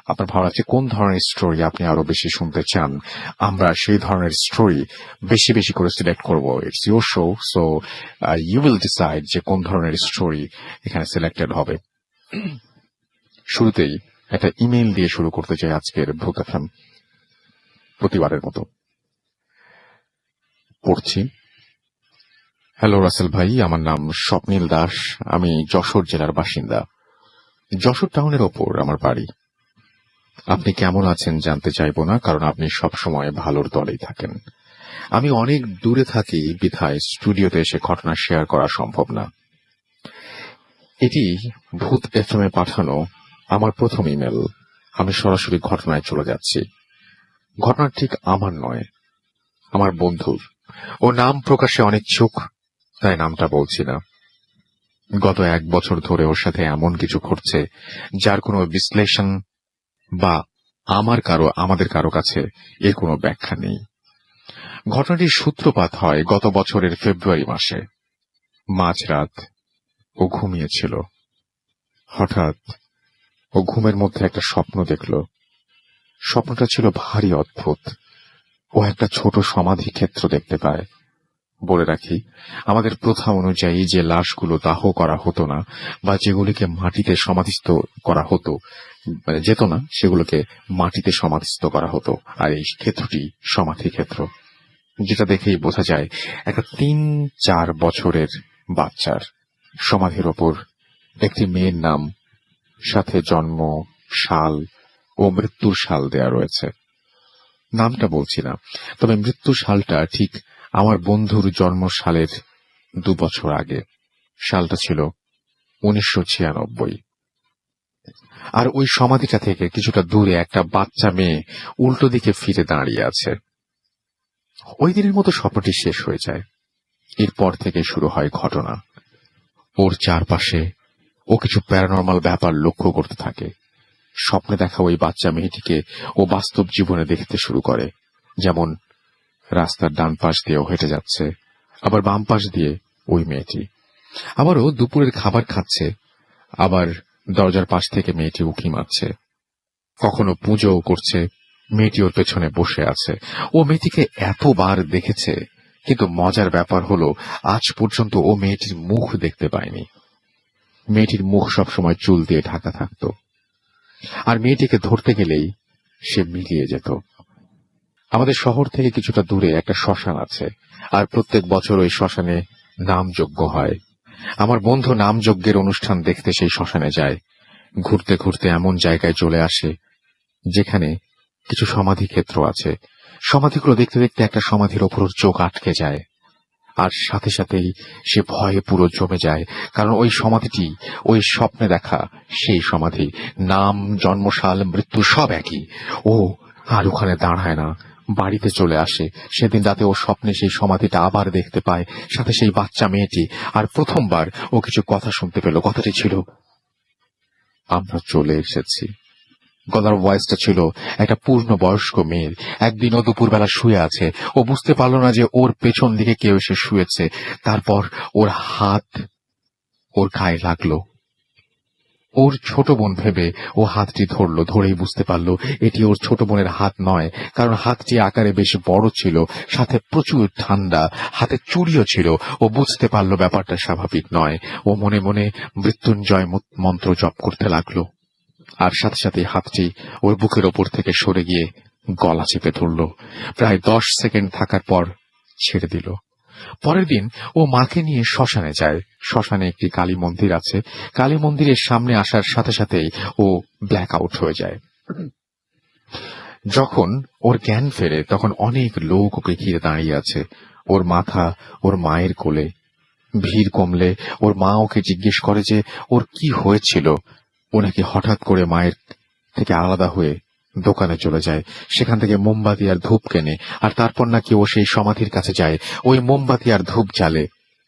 আপনার ভালো লাগছে কোন ধরনের স্টোরি আপনি আরো বেশি শুনতে চান, আমরা সেই ধরনের স্টোরি বেশি বেশি করে সিলেক্ট করব। It's your show, so you will decide যে কোন ধরনের স্টোরি এখানে সিলেক্টেড হবে। শুরুতেই একটা ইমেইল দিয়ে শুরু করতে চাই আজকের ভূত এফএম, প্রতিবারের মতো পড়ছি। হ্যালো রাসেল ভাই, আমার নাম স্বপ্নীল দাস, আমি যশোর জেলার বাসিন্দা। যশোর টাউনের ওপর আমার বাড়ি। আপনি কেমন আছেন জানতে চাইবো না, কারণ আপনি সবসময় ভালোর দলেই থাকেন। আমি অনেক দূরে থাকি বিধায় স্টুডিওতে এসে ঘটনা শেয়ার করা সম্ভব না। এটি ভূত এফএম এ পাঠানো আমার প্রথম ইমেল। আমি সরাসরি ঘটনায় চলে যাচ্ছি। ঘটনা ঠিক আমার নয়, আমার বন্ধুর। ও নাম প্রকাশে অনিচ্ছুক, তাই নামটা বলছি না। গত 1 বছর ধরে ওর সাথে এমন কিছু ঘটছে যার কোনো বিশ্লেষণ বা আমাদের কারো কাছে এর কোনো ব্যাখ্যা নেই। ঘটনাটির সূত্রপাত হয় গত বছরের ফেব্রুয়ারি মাসে। মাঝরাত ও ঘুমিয়েছিল। হঠাৎ ও ঘুমের মধ্যে একটা স্বপ্ন দেখল। স্বপ্নটা ছিল ভারী অদ্ভুত। ও একটা ছোট সমাধি ক্ষেত্র দেখতে পায়। বলে রাখি, আমাদের প্রথা অনুযায়ী যে লাশগুলো দাহ করা হতো না বা যেগুলিকে মাটিতে সমাধিস্থ করা হতো যেত না, সেগুলোকে মাটিতে সমাধিস্থ করা হতো। আর এই ক্ষেত্রটি সমাধি ক্ষেত্র, যেটা দেখেই বোঝা যায় একটা 3-4 বছরের বাচ্চার সমাধির ওপর একটি মেয়ের নাম, সাথে জন্ম সাল ও মৃত্যুর সাল দেয়া রয়েছে। নামটা বলছি না, তবে মৃত্যু সালটা ঠিক আমার বন্ধুর জন্ম সালের 2 বছর আগে। সালটা ছিল 1996। আর ওই সমাধিটা থেকে কিছুটা দূরে একটা বাচ্চা মেয়ে উল্টো দিকে ফিরে দাঁড়িয়ে আছে। ওই দিনের মতো স্বপ্নটি শেষ হয়ে যায়। এরপর থেকে শুরু হয় ঘটনা। ওর চারপাশে ও কিছু প্যারানরমাল ব্যাপার লক্ষ্য করতে থাকে। স্বপ্নে দেখা ওই বাচ্চা মেয়েটিকে ও বাস্তব জীবনে দেখতে শুরু করে। যেমন রাস্তার ডান পাশ দিয়েও হেঁটে যাচ্ছে, আবার বাম পাশ দিয়ে ওই মেয়েটি। আবারও দুপুরের খাবার খাচ্ছে, আবার দরজার পাশ থেকে মেয়েটি উঁকি মারছে। কখনো পুজোও করছে, মেয়েটি ওর পেছনে বসে আছে। ও মেয়েটিকে এতবার দেখেছে, কিন্তু মজার ব্যাপার হলো আজ পর্যন্ত ও মেয়েটির মুখ দেখতে পায়নি। মেয়েটির মুখ সবসময় চুল দিয়ে ঢাকা থাকত, আর মেয়েটিকে ধরতে গেলেই সে মিলিয়ে যেত। আমাদের শহর থেকে কিছুটা দূরে একটা শ্মশান আছে, আর প্রত্যেক বছর ওই শ্মশানে নামযজ্ঞ হয়। আমার বন্ধু নামযজ্ঞের অনুষ্ঠান দেখতে সেই শ্মশানে যায়। ঘুরতে ঘুরতে এমন জায়গায় চলে আসে যেখানে কিছু সমাধি ক্ষেত্র আছে। সমাধিগুলো দেখতে দেখতে একটা সমাধির ওপর চোখ আটকে যায়, আর সাথে সাথেই সে ভয়ে পুরো জমে যায়, কারণ ওই সমাধিটি ওই স্বপ্নে দেখা সেই সমাধি। নাম, জন্মসাল, মৃত্যু সব একই। ও আর ওখানে দাঁড়ায় না, বাড়িতে চলে আসে। সেদিন রাতে ও স্বপ্নে সেই সমাধিটা আবার দেখতে পায়, সাথে সেই বাচ্চা মেয়েটি। আর প্রথমবার ও কিছু কথা শুনতে পেল। কথাটি ছিল, আমরা চলে এসেছি। গলার ভয়েসটা ছিল একটা পূর্ণ বয়স্ক মেয়ের। একদিন ও দুপুরবেলা শুয়ে আছে, ও বুঝতে পারল না যে ওর পেছন দিকে কেউ এসে শুয়েছে। তারপর ওর হাত ওর গায়ে লাগলো। ওর ছোট বোন ভেবে ও হাতটি ধরল। ধরেই বুঝতে পারল এটি ওর ছোট বোনের হাত নয়, কারণ হাতটি আকারে বেশ বড় ছিল, সাথে প্রচুর ঠান্ডা। হাতে চুড়িও ছিল। ও বুঝতে পারল ব্যাপারটা স্বাভাবিক নয়। ও মনে মনে মৃত্যুঞ্জয় মন্ত্র জপ করতে লাগলো, আর সাথে সাথে হাতটি ওর বুকের ওপর থেকে সরে গিয়ে গলা চেপে ধরল। প্রায় 10 সেকেন্ড থাকার পর ছেড়ে দিল। পরের দিন ও মাকে নিয়ে শ্মশানে যায়। শ্মশানে একটি কালী মন্দির আছে। কালী মন্দিরের সামনে আসার সাথে সাথেই ও ব্ল্যাক আউট হয়ে যায়। যখন ওর জ্ঞান ফেরে তখন অনেক লোক ওকে ঘিরে দাঁড়িয়ে আছে। ওর মাথা ওর মায়ের কোলে। ভিড় কমলে ওর মা ওকে জিজ্ঞেস করে যে ওর কি হয়েছিল। ও নাকি হঠাৎ করে মায়ের থেকে আলাদা হয়ে দোকানে চলে যায়, সেখান থেকে মোমবাতি আর ধূপ কেনে, আর তারপর নাকি ও সেই সমাধির কাছে যায়, ওই মোমবাতি আর ধূপ জ্বালে।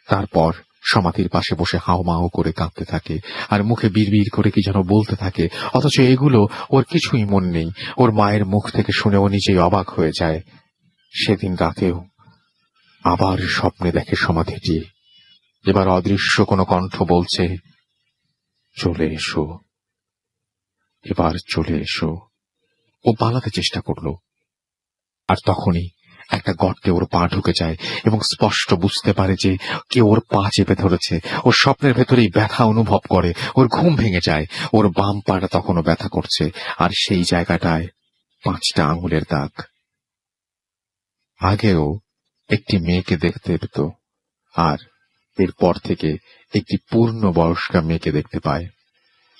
তারপর সমাধির পাশে বসে হাউমাউ করে কাঁদতে থাকে, আর মুখে বিড়বিড় করে কি যেন বলতে থাকে, অথচ এগুলো ওর কিছুই মন নেই। ওর মায়ের মুখ থেকে শুনে ও নিজেই অবাক হয়ে যায়। সেদিন রাতেও আবার স্বপ্নে দেখে সমাধিটি। এবার অদৃশ্য কোনো কণ্ঠ বলছে, চলে এসো। এবার চলে এসো। ও পালাতে চেষ্টা করলো, আর তখনই একটা গর্তে ওর পা ঢুকে যায় এবং স্পষ্ট বুঝতে পারে যে কেউ ওর পা চেপে ধরেছে। ওর স্বপ্নের ভেতরেই ব্যথা অনুভব করে, ওর ঘুম ভেঙে যায়। ওর বাম পাটা তখনও ব্যথা করছে, আর সেই জায়গাটায় 5টা আঙুলের দাগ। আগেও একটি মেয়েকে দেখতে পেত, আর এরপর থেকে একটি পূর্ণ বয়স্কা মেয়েকে দেখতে পায়।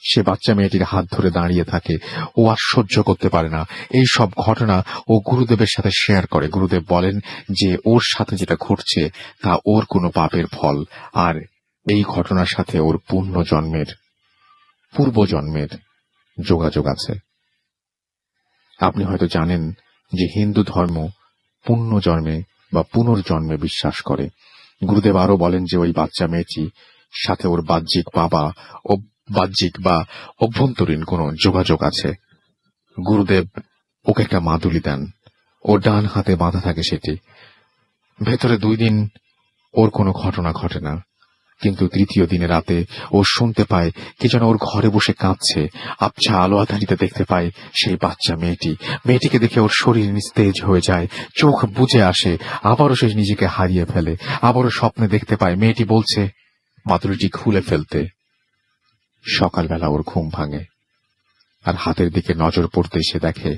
সে বাচ্চা মেয়েটির হাত ধরে দাঁড়িয়ে থাকে। ও আর সহ্য করতে পারে না। এই সব ঘটনা ও গুরুদেবের সাথে শেয়ার করে। গুরুদেব বলেন যে ওর সাথে যেটা ঘটছে তা ওর কোনো পাপের ফল, আর এই ঘটনার সাথে ওর পূর্বজন্মের যোগাযোগ আছে। আপনি হয়তো জানেন যে হিন্দু ধর্ম পুণ্যজন্মে বা পুনর্জন্মে বিশ্বাস করে। গুরুদেব আরো বলেন যে ওই বাচ্চা মেয়েটি সাথে ওর বাহ্যিক বা অভ্যন্তরীণ কোনো যোগাযোগ আছে। গুরুদেব ওকে একটা মাদুলি দেন। ওর ডান হাতে বাঁধা থাকে সেটি। ভেতরে 2 দিন ওর কোনো ঘটনা ঘটে না, কিন্তু 3য় দিনে রাতে ও শুনতে পায় কে যেন ওর ঘরে বসে কাঁদছে। আবছা আলো আঁধারিতে দেখতে পায় সেই বাচ্চা মেয়েটিকে দেখে ওর শরীর নিস্তেজ হয়ে যায়, চোখ বুজে আসে। আবারও সে নিজেকে হারিয়ে ফেলে। আবারও স্বপ্নে দেখতে পায় মেয়েটি বলছে মাদুলিটি খুলে ফেলতে। সকালবেলা ওর ঘুম ভাঙে, আর হাতের দিকে নজর পড়তে সে দেখে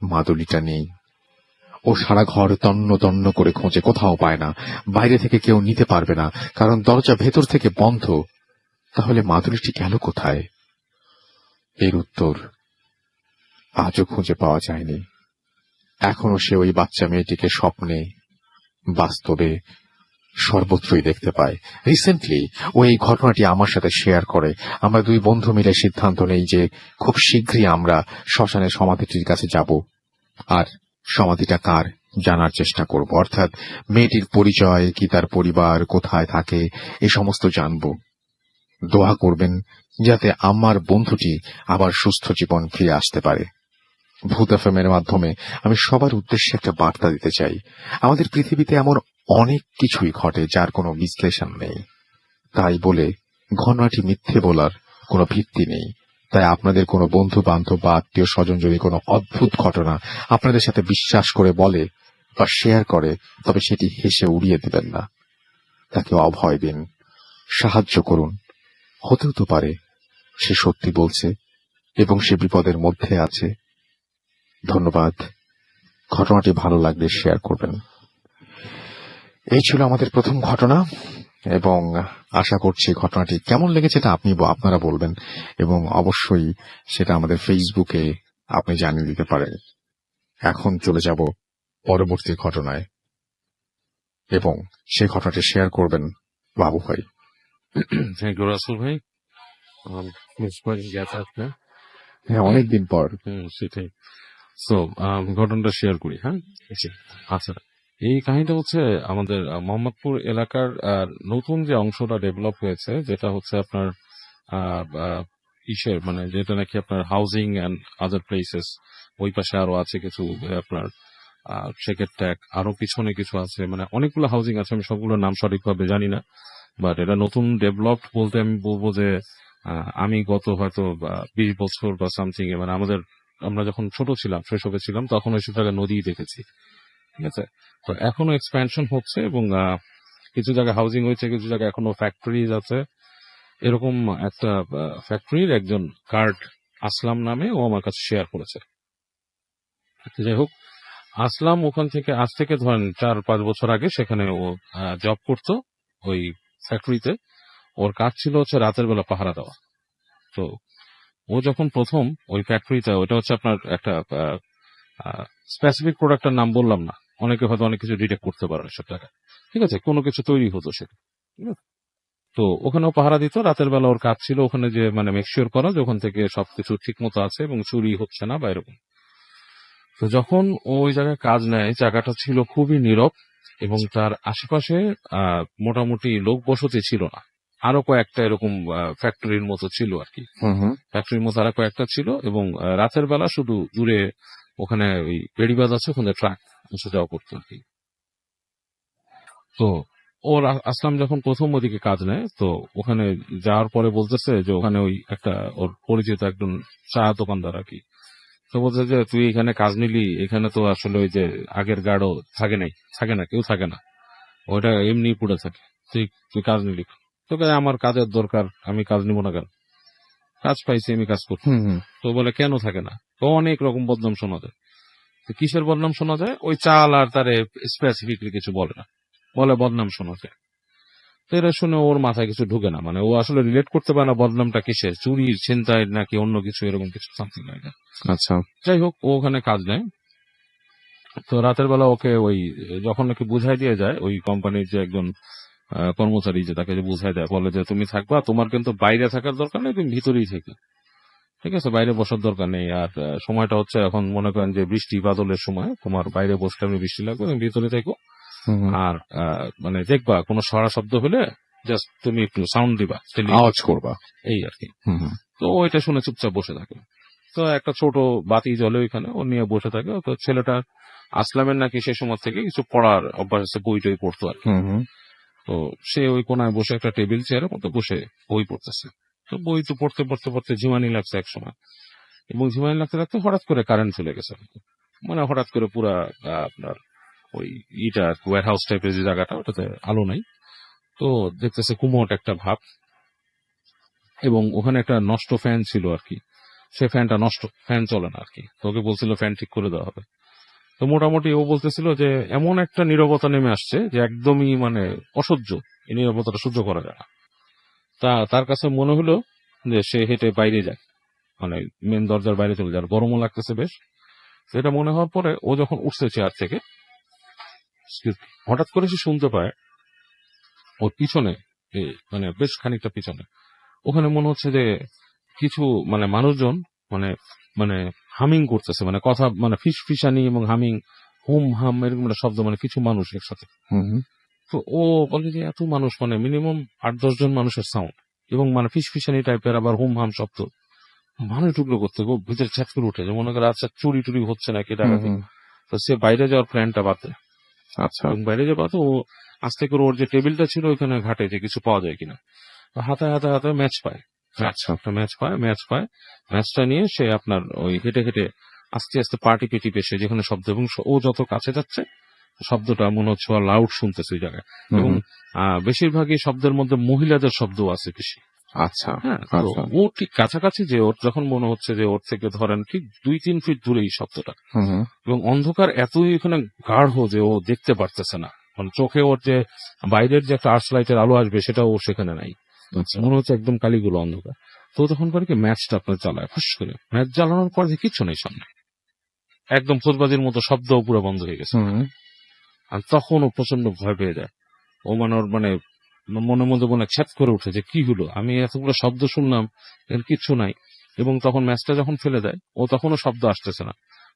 মাদুলিটা নেই। ও সারা ঘর তন্ন তন্ন করে খোঁজে, কোথাও পায় না। বাইরে থেকে কেউ নিতে পারবে না, কারণ দরজা ভেতর থেকে বন্ধ। তাহলে মাদুলিটি গেল কোথায়? এর উত্তর আজও খুঁজে পাওয়া যায়নি। এখনো সে ওই বাচ্চা মেয়েটিকে স্বপ্নে, বাস্তবে, সর্বত্রই দেখতে পায়। রিসেন্টলি ও এই ঘটনাটি আমার সাথে শেয়ার করে। আমরা 2 বন্ধু মিলে সিদ্ধান্ত নেই যে খুব শীঘ্রই আমরা শ্মশানের সমাধিটির কাছে যাব, আর সমাধিটা কার জানার চেষ্টা করব। অর্থাৎ মেয়েটির পরিচয় কি, তার পরিবার কোথায় থাকে, এ সমস্ত জানব। দোয়া করবেন যাতে আমার বন্ধুটি আবার সুস্থ জীবন ফিরে আসতে পারে। ভূত এফএমের মাধ্যমে আমি সবার উদ্দেশ্যে একটা বার্তা দিতে চাই। আমাদের পৃথিবীতে এমন অনেক কিছুই ঘটে যার কোনো বিশ্লেষণ নেই। তাই বলে ঘটনাটি মিথ্যে বলার কোনো ভিত্তি নেই। তাই আপনাদের কোনো বন্ধু বান্ধব বা আত্মীয় স্বজন যদি কোনো অদ্ভুত ঘটনা আপনাদের সাথে বিশ্বাস করে বলে বা শেয়ার করে, তবে সেটি হেসে উড়িয়ে দিবেন না। তাকে অভয় দিন, সাহায্য করুন। হতেও তো পারে সে সত্যি বলছে এবং সে বিপদের মধ্যে আছে। ধন্যবাদ। ঘটনাটি ভালো লাগলে শেয়ার করবেন। এই ছিল আমাদের প্রথম ঘটনা, এবং আশা করছি ঘটনাটি কেমন লেগেছে এটা আপনারা বলবেন, এবং অবশ্যই সেটা আমাদের ফেসবুকে আপনি জানিয়ে দিতে পারেন। এখন চলে যাব পরবর্তী ঘটনায়, এবং সেই ঘটনাটি শেয়ার করবেন বাবু ভাই। থ্যাংক ইউ রাসেল ভাই। মিস করে গেছে আপনি। হ্যাঁ, অনেকদিন পর। সেটাই। সো ঘটনাটা শেয়ার করি। হ্যাঁ, আচ্ছা, এই কাহিনীটা হচ্ছে আমাদের মোহাম্মদপুর এলাকার নতুন যে অংশটা ডেভেলপ হয়েছে, যেটা হচ্ছে আপনার ইসের মানে যেটা নাকি আপনার হাউজিং অ্যান্ড আদার প্লেসেস, ওই পাশে আরো আছে কিছু আপনার শেকের ট্যাগ, আরো পিছনে কিছু আছে, মানে অনেকগুলো হাউজিং আছে। আমি সবগুলোর নাম সঠিকভাবে জানি না, বাট এটা নতুন ডেভেলপড বলতে আমি বলবো যে আমি গত হয়তো 20 বছর বা সামথিং, মানে আমরা যখন ছোট ছিলাম, শৈশবে ছিলাম, তখন ওইসব জায়গায় নদী দেখেছি। ঠিক আছে, তো এখনো এক্সপ্যানশন হচ্ছে এবং কিছু জায়গায় হাউজিং হয়েছে, কিছু জায়গায় এখনো ফ্যাক্টরিজ আছে। এরকম একটা ফ্যাক্টরির একজন গার্ড আসলাম নামে, ও আমার কাছে শেয়ার করেছে। যাই হোক, আসলাম ওখান থেকে আজ থেকে ধরেন 4-5 বছর আগে সেখানে ও জব করতো ওই ফ্যাক্টরিতে। ওর কাজ ছিল হচ্ছে রাতের বেলা পাহারা দেওয়া। তো ও যখন প্রথম ওই ফ্যাক্টরিতে, ওটা হচ্ছে আপনার একটা স্পেসিফিক প্রোডাক্টের নাম বললাম না, অনেকে হয়তো অনেক কিছু ডিটেক্ট করতে পারে সব জায়গায়। ঠিক আছে, কোনো কিছু তৈরি হতো সেটা। ঠিক আছে, তো ওখানেও পাহারা দিত রাতের বেলা। ওর কাজ ছিল ওখানে যে মানে মেকশিওর করা যে ওখান থেকে সবকিছু ঠিক মতো আছে এবং চুরি হচ্ছে না বা এরকম। তো যখন ওই জায়গায় কাজ নেয়, জায়গাটা ছিল খুবই নীরব এবং তার আশেপাশে মোটামুটি লোক বসতি ছিল না। আরো কয়েকটা এরকম ফ্যাক্টরির মতো ছিল আর কি, ফ্যাক্টরির মতো আরো কয়েকটা ছিল। এবং রাতের বেলা শুধু দূরে ওখানে ওই বেড়িবাজ আছে, ওখানে ট্রাক এসে যাওয়া করতো আর কি। তো আসলাম যখন প্রথম ওদিকে কাজ নেয়, তো ওখানে যাওয়ার পরে বলতেছে যে ওখানে ওই একটা ওর পরিচিত একজন চা দোকানদার আর কি, তো বলছে যে তুই এখানে কাজ নিলি, এখানে তো আসলে ওই যে আগের গার্ডও থাকে না, কেউ থাকে না, ওইটা এমনি পড়ে থাকে, তুই তুই কাজ নিলি। তোকে আমার কাজের দরকার, আমি কাজ নিব না কেন, কাজ পাইছি আমি কাজ করছি। হুম হুম তো বলে কেন থাকে না, তো অনেক রকম বদনাম শোনা যায়। তো কিসের বদনাম শোনা যায়, ওই চাল আর তারে স্পেসিফিকলি কিছু বলে না, বলে বদনাম শোনা যায়। তো এটা শুনে ওর মাথায় কিছু ঢুকে না, মানে ও আসলে রিলেট করতে পারে না বদনামটা কিসে, চুরি ছিনতাই নাকি অন্য কিছু, এরকম কিছু সামথিং লাগে। আচ্ছা যাই হোক, ও ওখানে কাজ নেয়। তো রাতের বেলা ওকে ওই যখন নাকি বুঝাই দিয়ে যায় ওই কোম্পানির যে একজন কর্মচারী, যে তাকে যে বুঝাই দেয়, বলে যে তুমি থাকবা, তোমার কিন্তু বাইরে থাকার দরকার নেই, তুমি ভিতরেই থেকে, ঠিক আছে, বাইরে বসার দরকার নেই। আর সময়টা হচ্ছে এখন মনে করেন যে বৃষ্টি বাদলের সময়, তোমার বাইরে বসলে আমি বৃষ্টি লাগবে, তুমি ভিতরে থেকো। হুম হুম আর মানে দেখবা কোনো সরা শব্দ হলে জাস্ট তুমি একটু সাউন্ড দিবা, আওয়াজ করবা। এই আর কি। হুম হুম তো ওইটা শুনে চুপচাপ বসে থাকে। তো একটা ছোট বাতি জ্বলে ওইখানে, ও নিয়ে বসে থাকে। তো ছেলেটা আসলামের নাকি সে সময় থেকে কিছু পড়ার অভ্যাস আছে, বই টই পড়তো আর কি। হুম হুম তো সে ওই কোনায় বসে একটা টেবিল চেয়ারের মতো বসে বই পড়তেছে। তো বই তো পড়তে পড়তে পড়তে ঝিমানি লাগছে এক সময়, এবং ঝিমানি লাগতে লাগতে হঠাৎ করে কারেন্ট চলে গেছে। মানে হঠাৎ করে পুরা আপনার ওই ইটা ওয়্যার হাউস টাইপের যে জায়গাটা, ওটাতে আলো নাই। তো দেখতেছে কুমোট একটা ভাব, এবং ওখানে একটা নষ্ট ফ্যান ছিল আর কি, সে ফ্যানটা নষ্ট, ফ্যান চলে না আর কি। তো ওকে বলছিল ফ্যান ঠিক করে দেওয়া হবে। তো মোটামুটি ও বলতেছিল যে এমন একটা নীরবতা নেমে আসছে যে একদমই মানে অসহ্য, এই নীরবতাটা সহ্য করা যায় না। তার কাছে মনে হলো যে সে হেঁটে বাইরে যায়, মানে মেন দরজার বাইরে চলে যায়, আর গরমও লাগতেছে বেশ। তো এটা মনে হওয়ার পরে ও যখন উঠছে চেয়ার থেকে, excuse me, হঠাৎ করে সে শুনতে পায় ওর পিছনে, মানে বেশ খানিকটা পিছনে, ওখানে মনে হচ্ছে যে কিছু মানে মানুষজন মানে মানে হামিং করতেছে, মানে কথা, মানে ফিস ফিসানি এবং হামিং, হুম হাম এরকম একটা শব্দ, মানে কিছু মানুষ একসাথে। হুম হুম তো ও বলে যে এত মানুষ, মানে মিনিমাম 8-10 জন মানুষের সাউন্ড, এবং মানে ফিস ফিসানি টাইপের, আবার হুম হাম শব্দ, মানুষ টুকরো করতে ও ভিতরে ছ্যাট করে উঠে, যে মনে করে আচ্ছা চুরি টুরি হচ্ছে নাকি, হুম ডাকাতি। হুম তো সে বাইরে যাওয়ার প্ল্যানটা বাদে, আচ্ছা এবং বাইরে যাওয়া তো ও আস্তে করে ওর যে টেবিলটা ছিল ওইখানে ঘাটে যে কিছু পাওয়া যায় কিনা। তো হাতে হাতে হাতে ম্যাচ পায়, আচ্ছা একটা ম্যাচ পায়। ম্যাচটা নিয়ে সে আপনার ওই হেঁটে হেঁটে আস্তে আস্তে পার্টি পেটি পেশে যেখানে শব্দ, এবং ও যত কাছে যাচ্ছে শব্দটা মনে হচ্ছে লাউড শুনতেছে ওই জায়গায়। হুম এবং হুম বেশিরভাগই শব্দের মধ্যে মহিলাদের শব্দ আছে বেশি। আচ্ছা হ্যাঁ, তো আচ্ছা ও ঠিক কাছাকাছি, যে ওর যখন মনে হচ্ছে যে ওর থেকে ধরেন ঠিক 2-3 ফিট দূরে এই শব্দটা, হুম হুম এবং অন্ধকার এতই এখানে গাঢ় যে ও দেখতে পারতেছে না, মানে চোখে ওর যে বাইরের যে একটা আর্চ লাইটের আলো আসবে সেটাও ওর সেখানে নাই, আচ্ছা মনে হচ্ছে একদম কালিগুলো অন্ধকার। তো ও তখন করে কি ম্যাচটা আপনার জ্বালায়, ফুস করে ম্যাচ জ্বালানোর পর যে কিচ্ছু নেই সামনে, একদম ফোসবাজির মতো শব্দ পুরো বন্ধ হয়ে গেছে। হুম হুম আর তখন ও প্রচন্ড ভয় পেয়ে যায়। ও মানে ওর মানে মনের মধ্যে মনে ছ্যাত করে উঠে যে কি হলো, আমি এতগুলো শব্দ শুনলাম, এর কিচ্ছু নাই। এবং তখন ম্যাচটা যখন ফেলে দেয়, ও তখনও শব্দ আসতেছে না।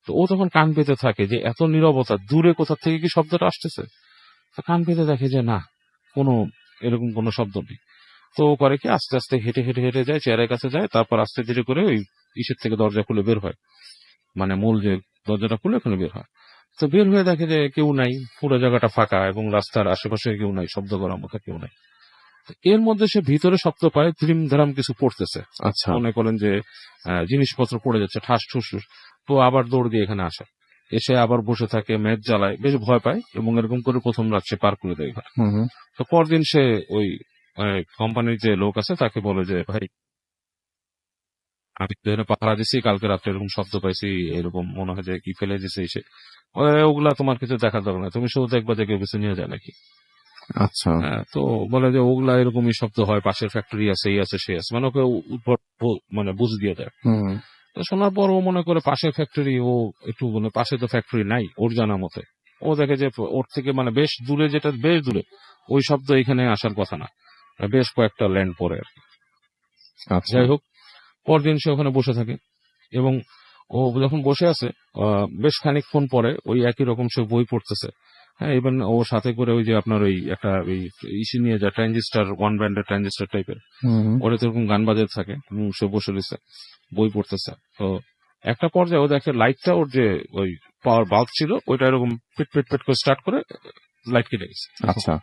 তো ও তখন কান পেতে থাকে যে এত নীরবতা, দূরে কোথা থেকে কি শব্দটা আসতেছে। তো কান পেতে দেখে যে না, কোনো এরকম কোনো শব্দ নেই। তো ও করে কি, আস্তে আস্তে হেঁটে হেঁটে হেঁটে যায়, চেয়ারের কাছে যায়, তারপর আস্তে ধীরে করে ওই ইসের থেকে দরজা খুলে বের হয়, মানে মূল যে দরজাটা খুলে ওখানে বের হয়। তো বের হয়ে দেখে যে কেউ নাই, পুরো জায়গাটা ফাঁকা, এবং রাস্তার আশেপাশে কেউ নাই, শব্দ করার মতো কেউ নাই। তো এর মধ্যে সে ভিতরে শব্দ পায়, ধ্রিম ধারাম কিছু পড়তেছে, আচ্ছা মনে করেন যে জিনিসপত্র পড়ে যাচ্ছে ঠাস ঠুস ঠুস। তো আবার দৌড় দিয়ে এখানে আসে, এসে আবার বসে থাকে, ম্যাচ জ্বালায়, বেশ ভয় পায়, এবং এরকম করে প্রথম রাত সে পার করে দেয় ঘরে। হুম হুম তো পরদিন সে ওই কোম্পানির যে লোক আছে তাকে বলে যে ভাই, আমি তো এখানে পাহারা দিছি, কালকে রাত্রে এরকম শব্দ পাইছি, এরকম মনে হয় যে কি ফেলে দিছে এসে। ওগুলা তোমার কিছু দেখার দরকার নাই, তুমি শুধু দেখবা যে কেউ কিছু নিয়ে যায় নাকি। আচ্ছা হ্যাঁ, তো বলে যে ওগুলা এরকমই শব্দ হয়, পাশের ফ্যাক্টরি আছে, এই আছে সে আছে, মানে ওকে উদ্ভট মানে বুঝ দিয়ে দেয়। হুম হুম তো শোনার পর ও মনে করে পাশের ফ্যাক্টরি, ও একটু মানে পাশে তো ফ্যাক্টরি নাই ওর জানা মতে। ও দেখে যে ওর থেকে মানে বেশ দূরে, যেটা বেশ দূরে, ওই শব্দ এখানে আসার কথা না, বেশ কয়েকটা ল্যান্ড পরে আর কি। আচ্ছা যাই হোক, পরদিন সে ওখানে বসে থাকে, এবং ও যখন বসে আছে বেশ খানিকক্ষণ পরে ওই একই রকম সে বই পড়তেছে। হ্যাঁ, ইভেন ও সাথে করে ওই যে আপনার ওই একটা ওই ইসি নিয়ে যায়, ট্রানজিস্টার, ওয়ান ব্যান্ডের ট্রানজিস্টার টাইপের, হুম হুম ওটা তো এরকম গান বাজাতে থাকে, এবং সে বসে রয়েছে বই পড়তেছে। তো একটা পর্যায়ে ও দেখে লাইটটা, ওর যে ওই পাওয়ার বাল্ব ছিল ওইটা এরকম পিট পিট পিট করে স্টার্ট করে লাইট কেটে গেছে। আচ্ছা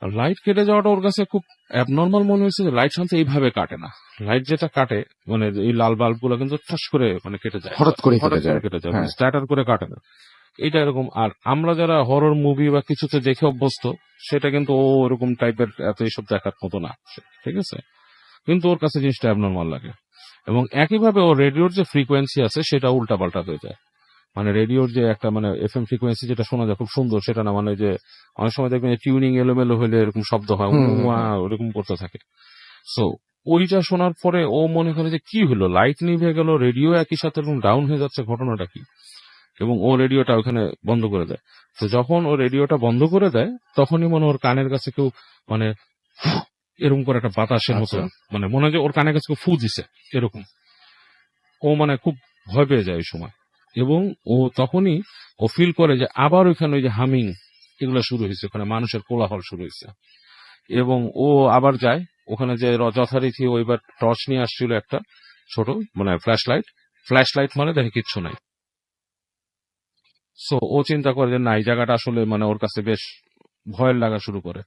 লাইট কেটে যাওয়াটা ওর কাছে খুব অ্যাবনর্মাল মনে হয়েছে যে লাইট সাধারণত এইভাবে কাটে না। লাইট যেটা কাটে মানে এই লাল বাল্ব গুলো কিন্তু ঠাস করে মানে কেটে যায়, হঠাৎ করে কেটে হঠাৎ করে যায়। কেটে যায়, হ্যাঁ। স্ট্যাটার করে কাটে না। এটা এরকম। আর আমরা যারা হরর মুভি বা কিছুতে দেখে অভ্যস্ত, সেটা কিন্তু ও এরকম টাইপের এত এইসব দেখার মতো না, ঠিক আছে। কিন্তু ওর কাছে জিনিসটা অ্যাবনর্মাল লাগে। এবং একইভাবে ও রেডিওর যে ফ্রিকোয়েন্সি আছে সেটা উল্টাপাল্টা হয়ে যায়। মানে রেডিওর যে একটা মানে এফএম ফ্রিকোয়েন্সি যেটা শোনা যায় খুব সুন্দর, সেটা না, মানে যে অনেক সময় দেখবেন টিউনিং এলোমেলো হলে এরকম শব্দ হয়, হুম, হুম, উয়া হুম। ওরকম করতে থাকে। সো ওইটা শোনার পরে ও মনে করে যে কি হলো, লাইট নিভে গেল, রেডিও একই সাথে এরকম ডাউন হয়ে যাচ্ছে, ঘটনাটা কি। এবং ও রেডিওটা ওখানে বন্ধ করে দেয়। তো যখন ও রেডিওটা বন্ধ করে দেয় তখনই মনে হয় ওর কানের কাছে কেউ মানে এরকম করে একটা বাতাসের মতো, আচ্ছা। মানে মনে হয় যে ওর কানের কাছে কেউ ফু দিছে এরকম। ও মানে খুব ভয় পেয়ে যায় ওই সময়। এবং ও তখনই ও ফিল করে যে আবার ওইখানে ওই যে হামিং এগুলো শুরু হয়েছে, ওখানে মানুষের কোলাহল শুরু হয়েছে। এবং ও আবার যায় ওখানে, যে যথারীতি ও এবার টর্চ নিয়ে আসছিল একটা ছোট মানে ফ্ল্যাশ লাইট মানে দেখে কিচ্ছু নাই। সো ও চিন্তা করে যে না, এই জায়গাটা আসলে মানে ওর কাছে বেশ ভয়ের লাগা শুরু করে।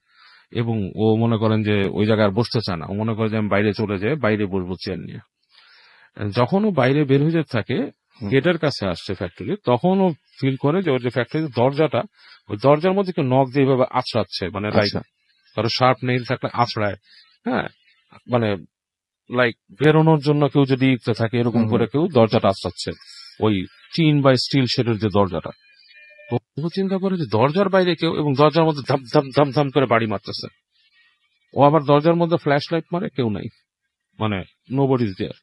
এবং ও মনে করেন যে ওই জায়গায় আর বসতে চায় না, ও মনে করে যে আমি বাইরে চলে যাই, বাইরে বসবো চেয়ার নিয়ে। যখন ও বাইরে বের হয়ে যেতে থাকে, হুম। গেটের কাছে আসছে ফ্যাক্টরি, তখন ও ফিল করে যে ওর যে ফ্যাক্টরির দরজাটা, ওই দরজার মধ্যে কেউ নখ দিয়ে এইভাবে আছড়াচ্ছে, মানে লাইক আচ্ছা। কারো শার্প নেইল থাকলে আছড়ায়, হ্যাঁ, মানে লাইক বেরোনোর জন্য কেউ যদি ইচ্ছে থাকে এরকম হুম, হুম। করে কেউ দরজাটা আছড়াচ্ছে, ওই টিন বা স্টিল শেডের যে দরজাটা। তো ও চিন্তা করে যে দরজার বাইরে কেউ, এবং দরজার মধ্যে ধাম ধাম ধাম ধাম করে বাড়ি মারতেছে। ও আবার দরজার মধ্যে ফ্ল্যাশ লাইট মারে, কেউ নাই, মানে নোবডি ইজ দেয়ার।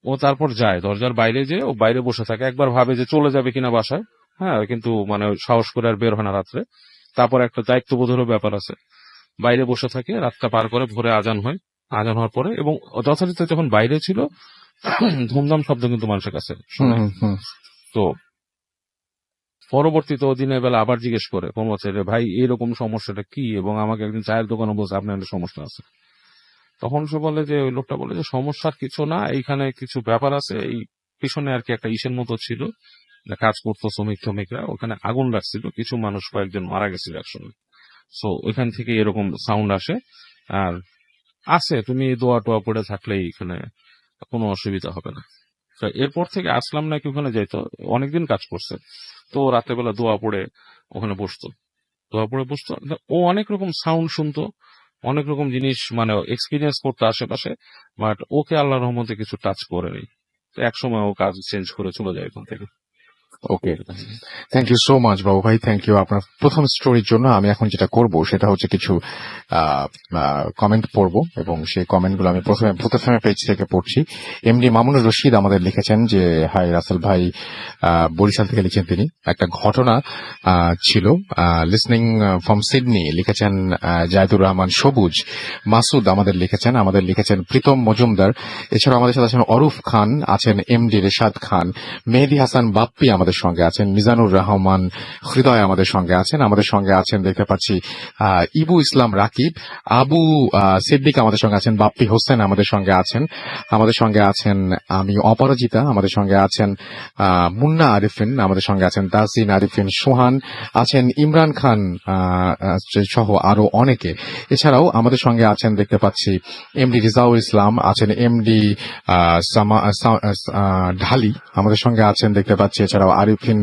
ও তারপর যায় দরজার বাইরে, যে ও বাইরে বসে থাকে, একবার ভাবে যে চলে যাবে কিনা বাসায়, হ্যাঁ, কিন্তু মানে সাহস করে আর বের হয় না রাত্রে। তারপর একটা দায়িত্ববোধেরও ব্যাপার আছে, বাইরে বসে থাকে, রাতটা পার করে, ভোরে আজান হয়। আজান হওয়ার পরে এবং যথারীতি যখন বাইরে ছিল ধুমধাম শব্দ কিন্তু মানুষের কাছে হুম, শোনায়। হুম, হুম। তো পরবর্তীতে ও দিনের বেলা আবার জিজ্ঞেস করে কর্মচারী, ভাই এরকম সমস্যাটা কি, এবং আমাকে একদিন চায়ের দোকানে বলছে আপনার একটা সমস্যা আছে। তখন সে বলে যে, ওই লোকটা বলে যে সমস্যার কিছু না, এইখানে কিছু ব্যাপার আছে, এই পিছনে আর কি একটা ইসের মতো ছিল, কাজ করতো শ্রমিকরা, ওখানে আগুন লাগছিল, কিছু মানুষ কয়েকজন মারা গেছিল একসঙ্গে। সো ওইখান থেকে এরকম সাউন্ড আসে। আর আছে, তুমি দোয়া টোয়া পড়ে থাকলেই এখানে কোনো অসুবিধা হবে না। তো এরপর থেকে আসলাম নাকি ওখানে যাইতো, অনেকদিন কাজ করছে। তো রাত্রেবেলা দোয়া পড়ে ওখানে বসতো, দোয়া পড়ে বসতো। ও অনেক রকম সাউন্ড শুনতো, অনেক রকম জিনিস মানে এক্সপিরিয়েন্স করতো আশেপাশে, বাট ওকে আল্লাহর রহমতে কিছু টাচ করেনি। তো একসময় ও কাজ চেঞ্জ করে চলে যায় ওখান থেকে। ওকে, থ্যাংক ইউ সো মাচ বাবু ভাই, থ্যাংক ইউ আপনার প্রথম স্টোরির জন্য। আমি এখন যেটা করব সেটা হচ্ছে কিছু কমেন্ট পড়ব, এবং সেই কমেন্টগুলো আমি প্রথমে ভূতফেমের পেজ থেকে পড়ছি। এমডি মামুনুর রশিদ আমাদের লিখেছেন যে, হাই রাসেল ভাই, বরিশাল থেকে লিখেছেন তিনি। একটা ঘটনা ছিল, লিসনিং ফ্রম সিডনি লিখেছেন জায়দুর রহমান সবুজ। মাসুদ আমাদের লিখেছেন প্রীতম মজুমদার। এছাড়াও আমাদের সাথে আছেন অরুফ খান, আছেন এমডি রেশাদ খান, মেহেদি হাসান বাপ্পি আমাদের সঙ্গে আছেন, মিজানুর রহমান হৃদয় আমাদের সঙ্গে আছেন দেখতে পাচ্ছি ইবু ইসলাম রাকিব, আবু সিদ্দিক আমাদের সঙ্গে আছেন, বাপ্পি হোসেন আমাদের সঙ্গে আছেন আমি অপরাজিতা, আমাদের সঙ্গে আছেন মুন্না আরিফিন, আমাদের সঙ্গে আছেন তাসিন আরিফিন সোহান, আছেন ইমরান খান সহ আরো অনেকে। এছাড়াও আমাদের সঙ্গে আছেন দেখতে পাচ্ছি এমডি রিজাউল ইসলাম, আছেন এমডি ঢালি আমাদের সঙ্গে আছেন দেখতে পাচ্ছি। এছাড়াও আরিফিন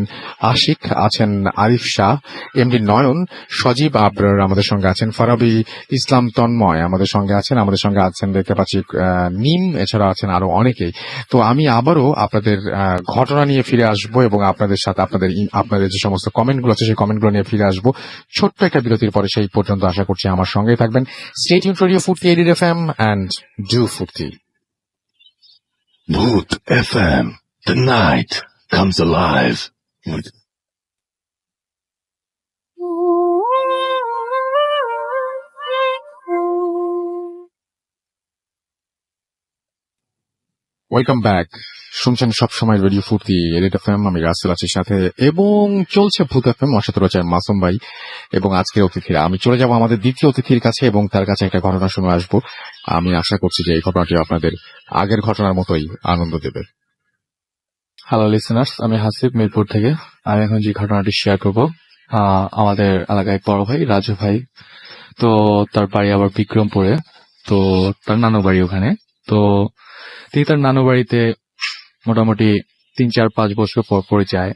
আশিক আছেন, আরিফ শাহ, এমডি নয়ন, সজীব আবরার আমাদের সঙ্গে আছেন, ফারাবি ইসলাম তন্ময় আমাদের সঙ্গে আছেন দেখতে পাচ্ছি নিম, এছাড়া আছেন আরো অনেকেই। তো আমি আবারও আপনাদের ঘটনা নিয়ে ফিরে আসবো, এবং আপনাদের সাথে আপনাদের যে সমস্ত কমেন্টগুলো আছে সেই কমেন্টগুলো নিয়ে ফিরে আসবো ছোট্ট একটা বিরতির পরে। সেই পর্যন্ত আশা করছি আমার সঙ্গেই থাকবেন। স্টে টিউন টু রেডিও ফুর্তি FM and do ফুর্তি। Bhoot FM. The night comes alive. Welcome back. শুনছেন সবসময় রেডিও ফুর্তি এলিট FM, আমি রাসেল আছি সাথে, এবং চলছে ভূত FM, অসাথে রয়েছে মাসুম ভাই এবং আজকের অতিথিরা। আমি চলে যাব আমাদের দ্বিতীয় অতিথির কাছে এবং তার কাছে একটা ঘটনা শুনে আসবো। আমি আশা করছি যে এই ঘটনাটি আপনাদের আগের ঘটনার মতোই আনন্দ দেবে। হ্যালো লিসেনার্স, আমি হাসিব মিরপুর থেকে। আমি এখন যে ঘটনাটি শেয়ার করব, আমাদের এলাকায় বড় ভাই রাজু ভাই তো তার বাড়ি আবার বিক্রমপুরে। তো তার নানু বাড়ি ওখানে। তো তিনি তার নানু বাড়িতে মোটামুটি 3, 4, 5 বছর পর পরে যায়।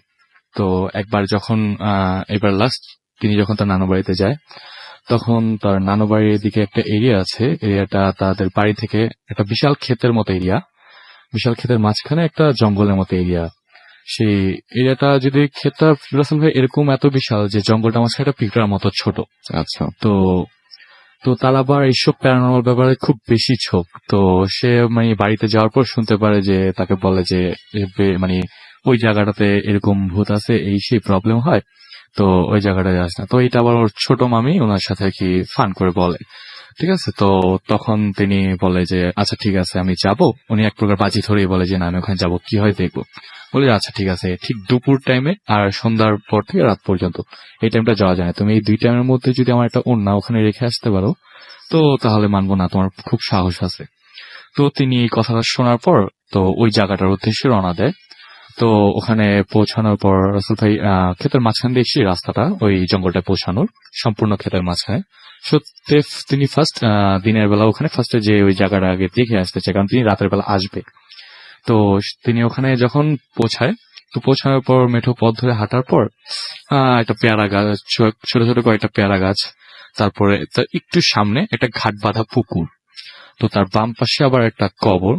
তো একবার যখন এবার লাস্ট তিনি যখন তার নানু বাড়িতে যায়, তখন তার নানু বাড়ির দিকে একটা এরিয়া আছে। এরিয়াটা তাদের বাড়ি থেকে একটা বিশাল ক্ষেতের মতো এরিয়া, বিশাল ক্ষেতের মাঝখানে একটা জঙ্গলের মতো এরিয়া। সেই এরিয়াটা যদি ক্ষেতটা রাসেল ভাই এরকম এত বিশাল যে জঙ্গলটা মাঝখানে একটা পিঁপড়ার মতো ছোট। আচ্ছা। তো তো তার আবার এইসব প্যারানর্মাল ব্যাপারে খুব বেশি ঝোঁক। তো সে মানে বাড়িতে যাওয়ার পর শুনতে পারে যে তাকে বলে যে মানে ওই জায়গাটাতে এরকম ভূত আছে, এই সেই প্রবলেম হয়, তো ওই জায়গাটায় যাস না। তো এটা আবার ওর ছোট মামি ওনার সাথে কি ফান করে বলে, ঠিক আছে। তো তখন তিনি বলে যে আচ্ছা ঠিক আছে আমি যাব। উনি এক প্রকার বাজি ধরেই বলে যে না আমি ওখানে যাবো, কি হয় দেখবো। বলে যে আচ্ছা ঠিক আছে, ঠিক দুপুর টাইমে আর সন্ধ্যার পর থেকে রাত পর্যন্ত এই টাইমটা যাওয়া যায় না। তুমি এই 2 টাইমের মধ্যে যদি আমার একটা ওড়না ওখানে রেখে আসতে পারো তো তাহলে মানবো না, তোমার খুব সাহস আছে। তো তিনি এই কথাটা শোনার পর তো ওই জায়গাটার উদ্দেশ্যে রওনা দেয়। তো ওখানে পৌঁছানোর পর রাসেল ভাই ক্ষেতের মাঝখান দিয়ে এসে রাস্তাটা ওই জঙ্গলটা পৌঁছানোর সম্পূর্ণ ক্ষেতের মাঝখানে। সত্যি তিনি ফার্স্ট দিনের বেলা ওখানে ফার্স্টে যে ওই জায়গাটা আগে দেখে আসতে চায়, কারণ তিনি রাতের বেলা আসবে। তো তিনি ওখানে যখন পৌঁছায়, তো পৌঁছানোর পর মেঠো পথ ধরে হাঁটার পর একটা পেয়ারা গাছ, ছোট ছোট কয়েকটা পেয়ারা গাছ, তারপরে তার একটু সামনে একটা ঘাট বাঁধা পুকুর। তো তার বাম পাশে আবার একটা কবর,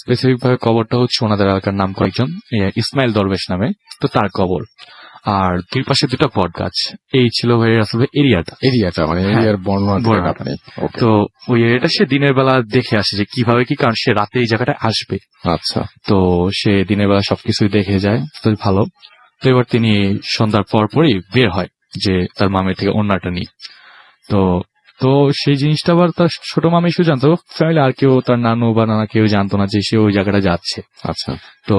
স্পেসিফিক ভাবে কবরটা হচ্ছে ওনাদের এলাকার নাম কয়েকজন ইসমাইল দরবেশ নামে, তো তার কবর। আর 2 পাশে 2টা বট গাছ। এই ছিল ভাই আসলে এরিয়াটা মানে এরিয়ার বর্ণনা দিলেন আপনি। ওকে। তো ওই এরিয়াটা সে দিনের বেলা দেখে আসে যে কিভাবে কি, কারণ সে রাতে এই জায়গাটা আসবে। আচ্ছা। তো সে দিনের বেলা সবকিছুই দেখে যায়, তো ভালো। তো এবার তিনি সন্ধ্যার পর পরই বের হয় যে তার মামের থেকে ওড়নাটা নিয়ে। তো তো সেই জিনিসটা আবার তার ছোট মামি শুধু জানতো, ফ্যামিলি আর কেউ, তার নানু বা নানা কেউ জানতো না যে সে ওই জায়গাটা যাচ্ছে। আচ্ছা। তো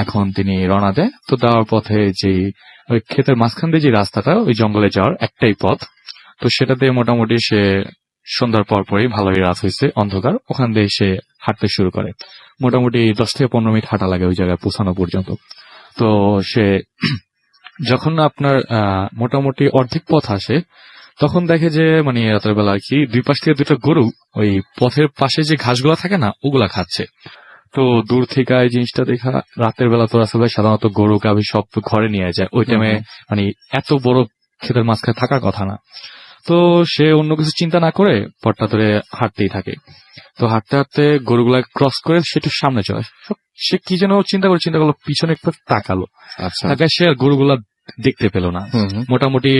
এখন তিনি রওনা দেয়। তো যাওয়ার পথে যে ওই ক্ষেতের মাঝখান দিয়ে যে রাস্তাটা ওই জঙ্গলে যাওয়ার একটাই পথ, তো সেটাতে মোটামুটি সে সন্ধ্যার পর পরই, ভালোই রাত হয়েছে, অন্ধকার, ওখান দিয়ে সে হাঁটতে শুরু করে। মোটামুটি 10 থেকে 15 মিনিট হাঁটা লাগে ওই জায়গায় পৌঁছানো পর্যন্ত। তো সে যখন আপনার মোটামুটি অর্ধেক পথ আসে, তখন দেখে যে মানে রাতের বেলা আর কি 2 পাশ থেকে 2টা গরু ওই পথের পাশে যে ঘাসগুলা থাকে না ওগুলা খাচ্ছে। তো দূর থেকে এই জিনিসটা দেখা, রাতের বেলা তো আসলে সাধারণত গরু গাভী সব তো ঘরে নিয়ে যায় ওই টাইমে, মানে এত বড় ক্ষেতের মাঝখানে থাকার কথা না। তো সে অন্য কিছু চিন্তা না করে পথটা ধরে হাঁটতেই থাকে। তো হাঁটতে হাঁটতে গরুগুলা ক্রস করে সে একটু সামনে চলে আসে। সে কি যেন চিন্তা করলো, পিছনে একটু তাকালো। আচ্ছা। তাকায় সে আর গরুগুলা দেখতে পেল না। মোটামুটি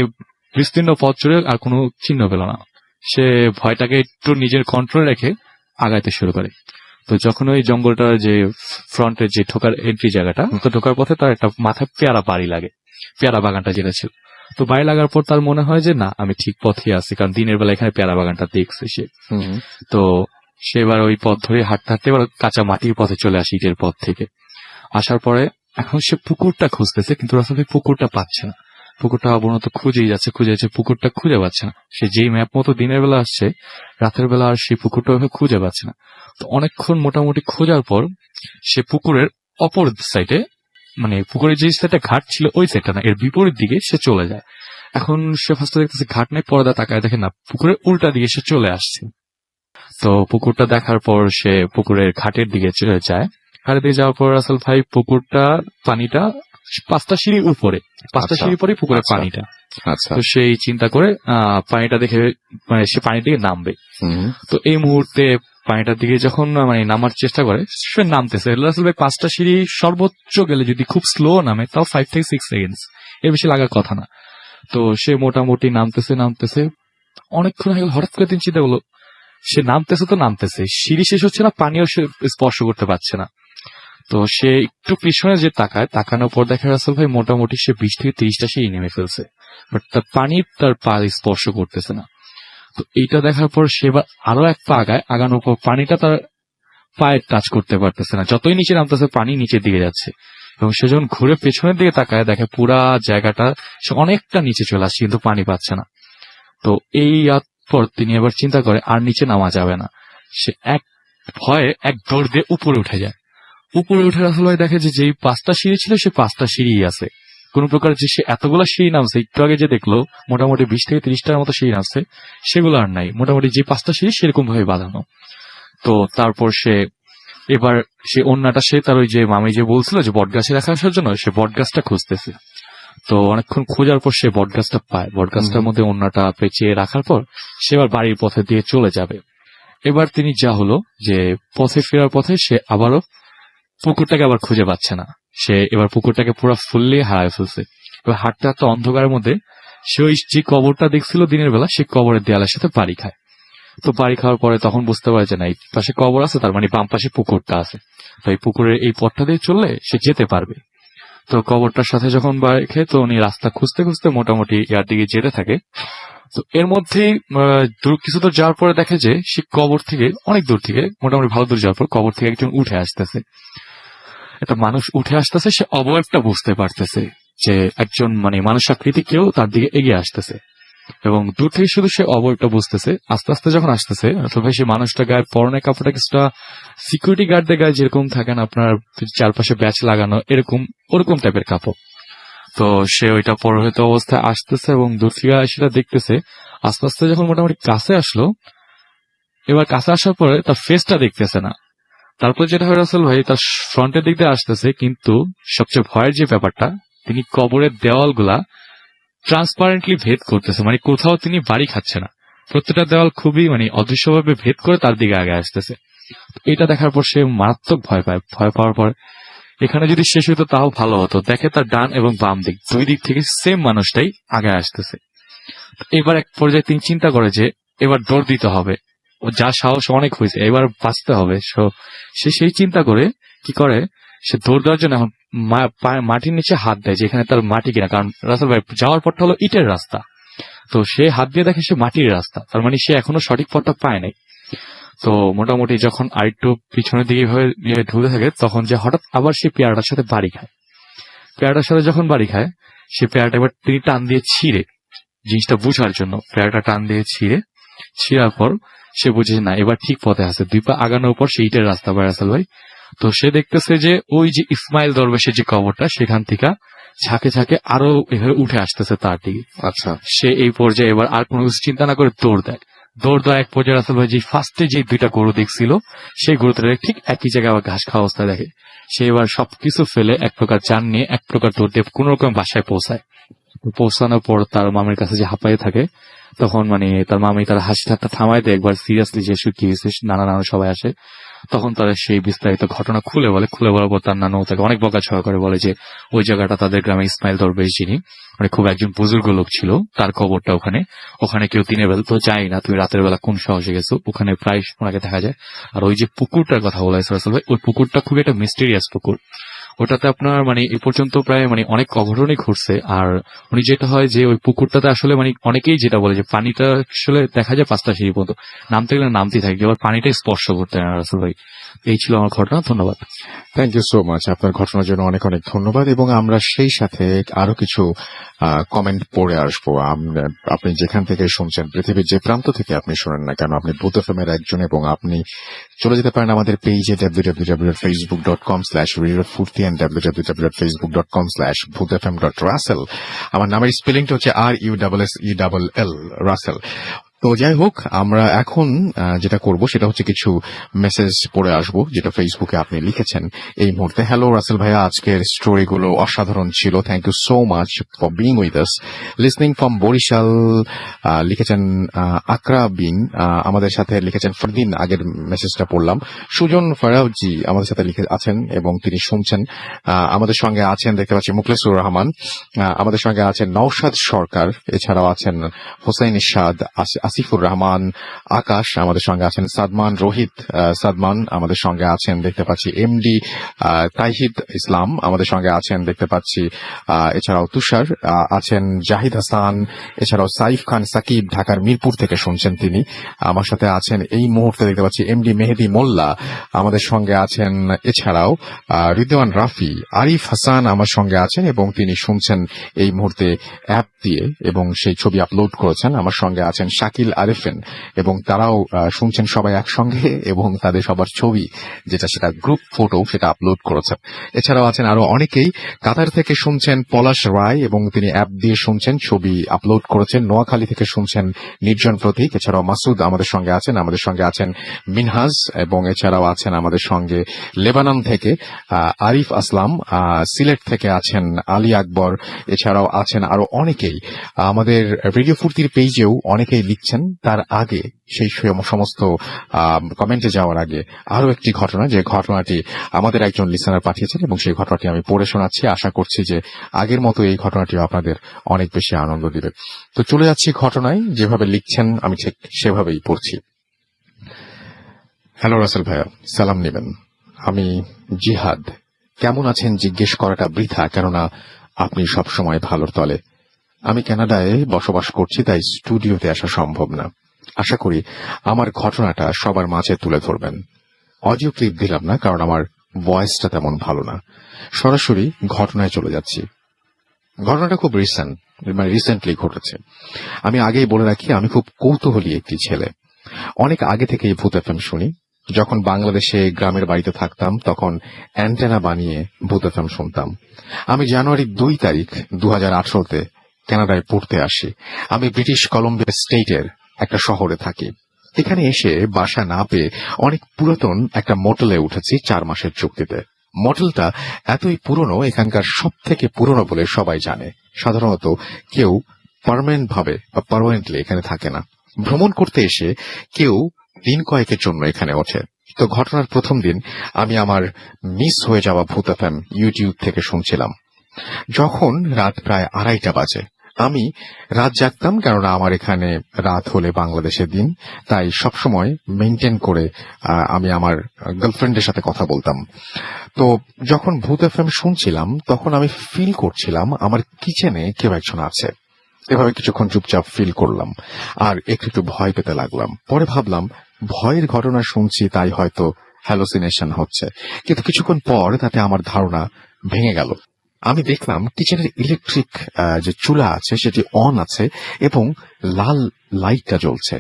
বিস্তীর্ণ পথ জুড়ে আর কোনো চিহ্ন পেল না। সে ভয়টাকে একটু নিজের কন্ট্রোলে রেখে আগাইতে শুরু করে। তো যখন ওই জঙ্গলটার যে ফ্রন্টের যে ঢোকার এন্ট্রি জায়গাটা, তো ঢোকার পথে তার একটা মাথায় পেয়ারা বাড়ি লাগে, পেয়ারা বাগানটা যেটা ছিল। তো বাড়ি লাগার পর তার মনে হয় যে না আমি ঠিক পথে আছি, কারণ দিনের বেলা এখানে পেয়ারা বাগানটা দেখছে সে। তো সে এবার ওই পথ ধরে হাঁটতে হাঁটতে এবার কাঁচা মাটির পথে চলে আসে, ইটের পথ থেকে আসার পরে এখন সে পুকুরটা খুঁজতেছে, কিন্তু আসলে পুকুরটা পাচ্ছে না। পুকুরটা অবনত খুঁজেই যাচ্ছে, পুকুরটা খুঁজে পাচ্ছে না। সে যেই ম্যাপ মতো দিনের বেলা আসছে, রাতের বেলা আর সেই পুকুরটা খুঁজে পাচ্ছে না। তো অনেকক্ষণ মোটামুটি খোঁজার পর সে পুকুরের অপর সাইডে, মানে পুকুরের যে সাইডে ঘাট ছিল ওই সাইডটা না, এর বিপরীত দিকে সে চলে যায়। এখন সে ফার্স্টে দেখতেছে ঘাট নেই, পর্দা তাকায় দেখে না পুকুরের উল্টা দিকে সে চলে আসছে। তো পুকুরটা দেখার পর সে পুকুরের ঘাটের দিকে চলে যায়। ঘাটের দিকে যাওয়ার পর আসল ভাই পুকুরটা পানিটা 5টা সিঁড়ি উপরে, 5টা সিঁড়ি পরে পুকুরের পানিটা। আচ্ছা। তো সেই চিন্তা করে পানিটা দেখে মানে সে পানির দিকে নামবে। তো এই মুহূর্তে পানিটার দিকে যখন মানে নামার চেষ্টা করে, সে নামতেছে। আসলে 5টা সিঁড়ি সর্বোচ্চ গেলে যদি খুব স্লো নামে তাও 5 থেকে 6 সেকেন্ডস, এর বেশি লাগার কথা না। তো সে মোটামুটি নামতেছে অনেকক্ষণ হয়ে গেল। হঠাৎ করে তিনি চিন্তা করলো সে নামতেছে তো নামতেছে, সিঁড়ি শেষ হচ্ছে না, পানিও সে স্পর্শ করতে পারছে না। তো সে একটু পিছনে যে তাকানোর পর দেখা রাসেল ভাই মোটামুটি সে 20 থেকে 30টা সিঁড়ি নেমে ফেলছে, বাট তার পানি তার পা স্পর্শ করতেছে না। তো এইটা দেখার পর সে আরো এক পা আগানোর পর পানিটা তার পায়ে টাচ করতে পারতেছে না। যতই নিচে নামতেছে পানি নিচের দিকে যাচ্ছে, এবং সে যখন ঘুরে পেছনের দিকে তাকায় দেখে পুরা জায়গাটা সে অনেকটা নিচে চলে আসছে, কিন্তু পানি পাচ্ছে না। তো এই পর তিনি এবার চিন্তা করে আর নিচে নামা যাবে না। সে এক ভয়ে এক দৌড় দিয়ে উপরে উঠে যায়। উপরে উঠে আসলে দেখে যে যেই 5টা সিঁড়ি ছিল সে 5টা সিঁড়ি আছে, কোন প্রকার যে সে এতগুলো সিঁড়ি নামছে, একটু আগে যে দেখলো মোটামুটি 20 থেকে 30টার মতো সিঁড়ি নামছে, সেগুলো আর নাই। মোটামুটি যে 5টা সিঁড়ি সেরকম ভাবে বাঁধানো। তো তারপর এবার সে ওন্নাটা সে তার ওই যে মামি যে বলছিল যে বটগাছে রাখা আসার জন্য, সে বটগাছটা খুঁজতেছে। তো অনেকক্ষণ খোঁজার পর সে বটগাছটা পায়। বটগাছটার মধ্যে ওন্নাটা পেঁচিয়ে রাখার পর সে এবার বাড়ির পথে দিয়ে চলে যাবে। এবার তিনি যা হলো যে পথে ফেরার পথে সে আবারও পুকুরটাকে আবার খুঁজে পাচ্ছে না। সে এবার পুকুরটাকে পুরো ফুললি হারায় ফেলছে। এবার হাঁটতে হাঁটতে অন্ধকারের মধ্যে সে ওই যে কবরটা দেখছিল দিনের বেলা, সে কবরের দেয়ালের সাথে বাড়ি খায়। তো বাড়ি খাওয়ার পরে তখন বুঝতে পারে যে না, এই পাশে কবর আছে, তার মানে বাম পাশে পুকুরটা আছে। তো এই পুকুরের এই পথটা দিয়ে চললে সে যেতে পারবে। তো কবরটার সাথে যখন বাড়ি খেয়ে, তো উনি রাস্তা খুঁজতে খুঁজতে মোটামুটি ইয়ার দিকে যেতে থাকে। তো এর মধ্যেই কিছু দূর যাওয়ার পরে দেখে যে সে কবর থেকে অনেক দূর থেকে, মোটামুটি ভালো দূর যাওয়ার পর কবর থেকে একজন উঠে আসতেছে। একটা মানুষ উঠে আসতেছে। সে অবয়বটা বুঝতে পারতেছে যে একজন মানে মানুষ আকৃতি কেউ তার দিকে এগিয়ে আসতেছে, এবং দূর থেকে শুধু সে অবয়বটা বুঝতেছে। আস্তে আস্তে যখন আসতেছে, তবে সেই মানুষটা গায়ে পরনে কাপড়টা কিছুটা সিকিউরিটি গার্ডদের গায়ে যেরকম থাকেন আপনার চারপাশে ব্যাচ লাগানো, ওরকম টাইপের কাপড়। তো সে ওইটা পরিহিত অবস্থায় আসতেছে এবং দূর থেকে সেটা দেখতেছে। আস্তে আস্তে যখন মোটামুটি কাছে আসলো, এবার কাছে আসার পরে তার ফেসটা দেখতেছে না। তারপর যেটা হয় রাসেল ভাই, তার ফ্রন্টের দিক দিয়ে আসতেছে, কিন্তু সবচেয়ে ভয়ের যে ব্যাপারটা, তিনি কবরের দেওয়ালগুলা ট্রান্সপারেন্টলি ভেদ করতেছে। মানে কোথাও তিনি বাড়ি খাচ্ছে না, প্রত্যেকটা দেওয়াল খুবই মানে অদৃশ্যভাবে ভেদ করে তার দিকে আগে আসতেছে। এটা দেখার পর সে মারাত্মক ভয় পায়। ভয় পাওয়ার পর এখানে যদি শেষ হইতো তাও ভালো হতো। দেখে তার ডান এবং বাম দিক দুই দিক থেকে সেম মানুষটাই আগে আসতেছে। এবার এক পর্যায়ে তিনি চিন্তা করে যে এবার দৌড় দিতে হবে, ও যা সাহস অনেক হয়েছে, এবার বাঁচতে হবে। সে সেই চিন্তা করে কি করে, সে দৌড় দেওয়ার জন্য এখন মাটির নিচে হাত দেয়, যেখানে তার মাটি কিনা, কারণ রাসেল ভাই যাওয়ার পথটা হলো ইটের রাস্তা। তো সে হাত দিয়ে দেখে সে মাটির রাস্তা, তার মানে সে এখনো সঠিক পথটা পায় নাই। তো মোটামুটি যখন আরেকটু পিছনের দিকে ঢুকে থাকে, তখন যে হঠাৎ আবার সে পেয়ারাটার সাথে বাড়ি খায়। পেয়ারাটার সাথে যখন বাড়ি খায়, সে পেয়ারাটা এবার তিনি টান দিয়ে ছিঁড়ে, জিনিসটা বুঝার জন্য পেয়ারাটা টান দিয়ে ছিঁড়ার পর সে বুঝে না এবার ঠিক পথে আছে। 2 পা আগানোর পর সে ইটের রাস্তা পায় রাসেল ভাই। তো সে দেখতেছে যে ওই যে ইসমাইল দরবেশের যে কবরটা, সেখান থেকে ঝাঁকে ঝাঁকে আরো এভাবে উঠে আসতেছে তার দিকে। আচ্ছা, সে এই পর্যায়ে এবার আর কোনো কিছু চিন্তা না করে দৌড় দেয়। এক পর্যায়ে রাসেল ভাই যে ফার্স্টে যে 2টা গরু দেখছিল, সেই গরুটা ঠিক একই জায়গায় আবার ঘাস খাওয়া অবস্থায় দেখে। সে এবার সবকিছু ফেলে এক প্রকার চান নিয়ে এক প্রকার দৌড় দিয়ে কোন রকম বাসায় পৌঁছায়। পৌঁছানোর পর তার মামির কাছে যে হাঁপাইয়ে থাকে, তখন মানে তার মামি তার হাসি ঠাট্টা থামায় দেয় একবার সিরিয়াসলি, যে কি হয়েছে। নানা সবাই আসে, তখন তারা সেই বিস্তারিত ঘটনা খুলে বলার পর তার নানু তাকে অনেক বকাঝকা করে, বলে যে ওই জায়গাটা তাদের গ্রামে ইসমাইল দরবেশ, যিনি মানে খুব একজন বুজুর্গ লোক ছিল, তার কবরটা ওখানে কেউ দিনের বেলা তো যায় না, তুমি রাতের বেলা কোন সাহসে গেছো, ওখানে প্রায় ওনাকে দেখা যায়। আর ওই যে পুকুরটার কথা বলা হয়েছে রাসেল ভাই, ওই পুকুরটা খুবই একটা মিস্টেরিয়াস পুকুর। ওটাতে আপনার মানে এ পর্যন্ত প্রায় মানে অনেক অঘটনই ঘটছে। আর উনি যেটা হয় যে ওই পুকুরটাতে আসলে মানে অনেকেই যেটা বলে যে পানিটা আসলে দেখা যায় 5টা সিঁড়ি পর্যন্ত, নামতে গেলে নামতেই থাকে, এবার পানিটা স্পর্শ করতে হয় না রাসেল ভাই। এই ছিল আমার ঘটনা। ধন্যবাদ। Thank you so much. আপনার ঘটনার জন্য অনেক অনেক ধন্যবাদ। এবং আমরা সেই সাথে আরো কিছু কমেন্ট পড়ে আসবো। আপনি যেখান থেকে শুনছেন, পৃথিবীর যে প্রান্ত থেকে আপনি শোনেন না কেন, আপনি ভূত এফএম-এর একজন, এবং আপনি চলে যেতে পারেন আমাদের পেজে www.facebook.com/rirotfurti and www.facebook.com/bhutfm.russell। আমার নামের স্পেলিংটা হচ্ছে RUSSELL, রাসেল। তো যাই হোক, আমরা এখন যেটা করব সেটা হচ্ছে কিছু মেসেজ পড়ে আসবো যেটা ফেসবুকে আপনি লিখেছেন এই মুহূর্তে। হ্যালো রাসেল ভাইয়া, আজকের স্টোরিগুলো অসাধারণ ছিল, thank you so much for being with us. Listening from Barishal লিখেছেন আকরা বিন, আমাদের সাথে লিখেছেন ফরদিন। আগের মেসেজটা পড়লাম। সুজন ফারাউজি আমাদের সাথে লিখে আছেন এবং তিনি শুনছেন। আমাদের সঙ্গে আছেন দেখতে পাচ্ছি মুখলেসুর রহমান, আমাদের সঙ্গে আছেন নওশাদ সরকার, এছাড়াও আছেন হোসেন ইরশাদ, আসিফুর রহমান, আকাশ আমাদের সঙ্গে আছেন, সাদমান রোহিত সাদমান আমাদের সঙ্গে আছেন দেখতে পাচ্ছি, এমডি তাইহিদ ইসলাম আমাদের সঙ্গে আছেন দেখতে পাচ্ছি, এছাড়াও তুষার আছেন, জাহিদ হাসান, এছাড়াও সাইফ খান সাকিব ঢাকার মিরপুর থেকে শুনছেন তিনি আমার সাথে আছেন এই মুহূর্তে দেখতে পাচ্ছি। এমডি মেহেদি মোল্লা আমাদের সঙ্গে আছেন, এছাড়াও রিদওয়ান রাফি, আরিফ হাসান আমার সঙ্গে আছেন এবং তিনি শুনছেন এই মুহূর্তে অ্যাপ দিয়ে এবং সেই ছবি আপলোড করেছেন। আমার সঙ্গে আছেন শাকিল নিখিল আরিফিন, এবং তারাও শুনছেন সবাই একসঙ্গে, এবং তাদের সবার ছবি যেটা সেটা গ্রুপ ফটো সেটা আপলোড করেছেন। এছাড়াও আছেন আরো অনেকেই। কাতার থেকে শুনছেন পলাশ রায়, এবং তিনি অ্যাপ দিয়ে শুনছেন, ছবি আপলোড করেছেন। নোয়াখালী থেকে শুনছেন নির্জন প্রতীক। এছাড়াও মাসুদ আমাদের সঙ্গে আছেন মিনহাজ, এবং এছাড়াও আছেন আমাদের সঙ্গে লেবানন থেকে আরিফ আসলাম, সিলেট থেকে আছেন আলী আকবর। এছাড়াও আছেন আরো অনেকেই। আমাদের রেডিও ফুর্তির পেজেও অনেকেই লিখছেন। তার আগে সেই সমস্ত কমেন্টে যাওয়ার আগে আরো একটি ঘটনা, যে ঘটনাটি আমাদের একজন লিসেনার পাঠিয়েছেন, এবং সেই ঘটনাটি আমি পড়ে শোনাচ্ছি। আশা করছি যে আগের মতো এই ঘটনাটিও আপনাদের অনেক বেশি আনন্দ দিবে। তো চলে যাচ্ছি ঘটনায়। যেভাবে লিখছেন আমি ঠিক সেভাবেই পড়ছি। হ্যালো রাসেল ভাইয়া, সালাম নেবেন। আমি জিহাদ। কেমন আছেন জিজ্ঞেস করাটা বৃথা, কেননা আপনি সবসময় ভালোর তলে। আমি কানাডায় বসবাস করছি, তাই স্টুডিওতে আসা সম্ভব না। আশা করি আমার ঘটনাটা সবার মাঝে তুলে ধরবেন। অডিও ক্লিপ দিলাম না, কারণ আমার ভয়েসটা তেমন ভালো না। সরাসরি ঘটনায় চলে যাচ্ছি। ঘটনাটা খুব রিসেন্টলি ঘটেছে। আমি আগেই বলে রাখি, আমি খুব কৌতূহলী একটি ছেলে। অনেক আগে থেকেই ভূত এফএম শুনি। যখন বাংলাদেশে গ্রামের বাড়িতে থাকতাম, তখন অ্যান্টেনা বানিয়ে ভূত এফএম শুনতাম। আমি জানুয়ারি 2 তারিখ 2018-তে কানাডায় পড়তে আসি। আমি ব্রিটিশ কলম্বিয়া স্টেটের একটা শহরে থাকি। এখানে এসে বাসা না পেয়ে অনেক পুরাতন একটা মোটেলে উঠেছি 4 মাসের চুক্তিতে। মোটেলটা এতই পুরনো, এখানকার সব থেকে পুরনো বলে সবাই জানে। সাধারণত কেউ পার্মানেন্টলি এখানে থাকে না। ভ্রমণ করতে এসে কেউ দিন কয়েকের জন্য এখানে ওঠে। তো ঘটনার প্রথম দিন আমি আমার মিস হয়ে যাওয়া ভূত এফএম ইউটিউব থেকে শুনছিলাম। যখন রাত প্রায় 2:30 বাজে, আমি রাত জাগতাম, কেননা আমার এখানে রাত হলে বাংলাদেশের দিন, তাই সবসময় মেনটেন করে আমি আমার গার্লফ্রেন্ডের সাথে কথা বলতাম। তো যখন ভূত এফএম শুনছিলাম, তখন আমি ফিল করছিলাম আমার কিচেনে কেউ একজন আছে। এভাবে কিছুক্ষণ চুপচাপ ফিল করলাম, আর একটু ভয় পেতে লাগলাম। পরে ভাবলাম ভয়ের ঘটনা শুনছি, তাই হয়তো হ্যালোসিনেশন হচ্ছে। কিন্তু কিছুক্ষণ পর তাতে আমার ধারণা ভেঙে গেল। আমি দেখলাম কিচেনের ইলেকট্রিক যে চুলা আছে সেটি অন আছে, এবং লাল লাইটটা জ্বলছে।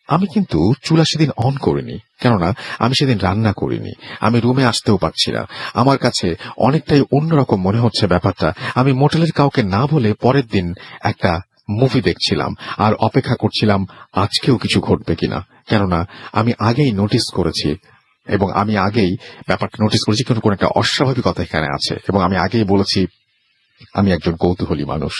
আমি কিন্তু চুলা সেদিন অন করিনি, কেননা আমি সেদিন রান্না করিনি। আমি রুমে আসতেও পারছি না। আমার কাছে অনেকটাই অন্যরকম মনে হচ্ছে ব্যাপারটা। আমি মোটেলের কাউকে না বলে পরের দিন একটা মুভি দেখছিলাম, আর অপেক্ষা করছিলাম আজকেও কিছু ঘটবে কিনা, কেননা আমি আগেই নোটিস করেছি, এবং আমি আগেই ব্যাপারটা নোটিস করেছি, কিন্তু কোন একটা অস্বাভাবিকতা এখানে আছে, এবং আমি আগেই বলেছি আমি একজন কৌতূহলী মানুষ।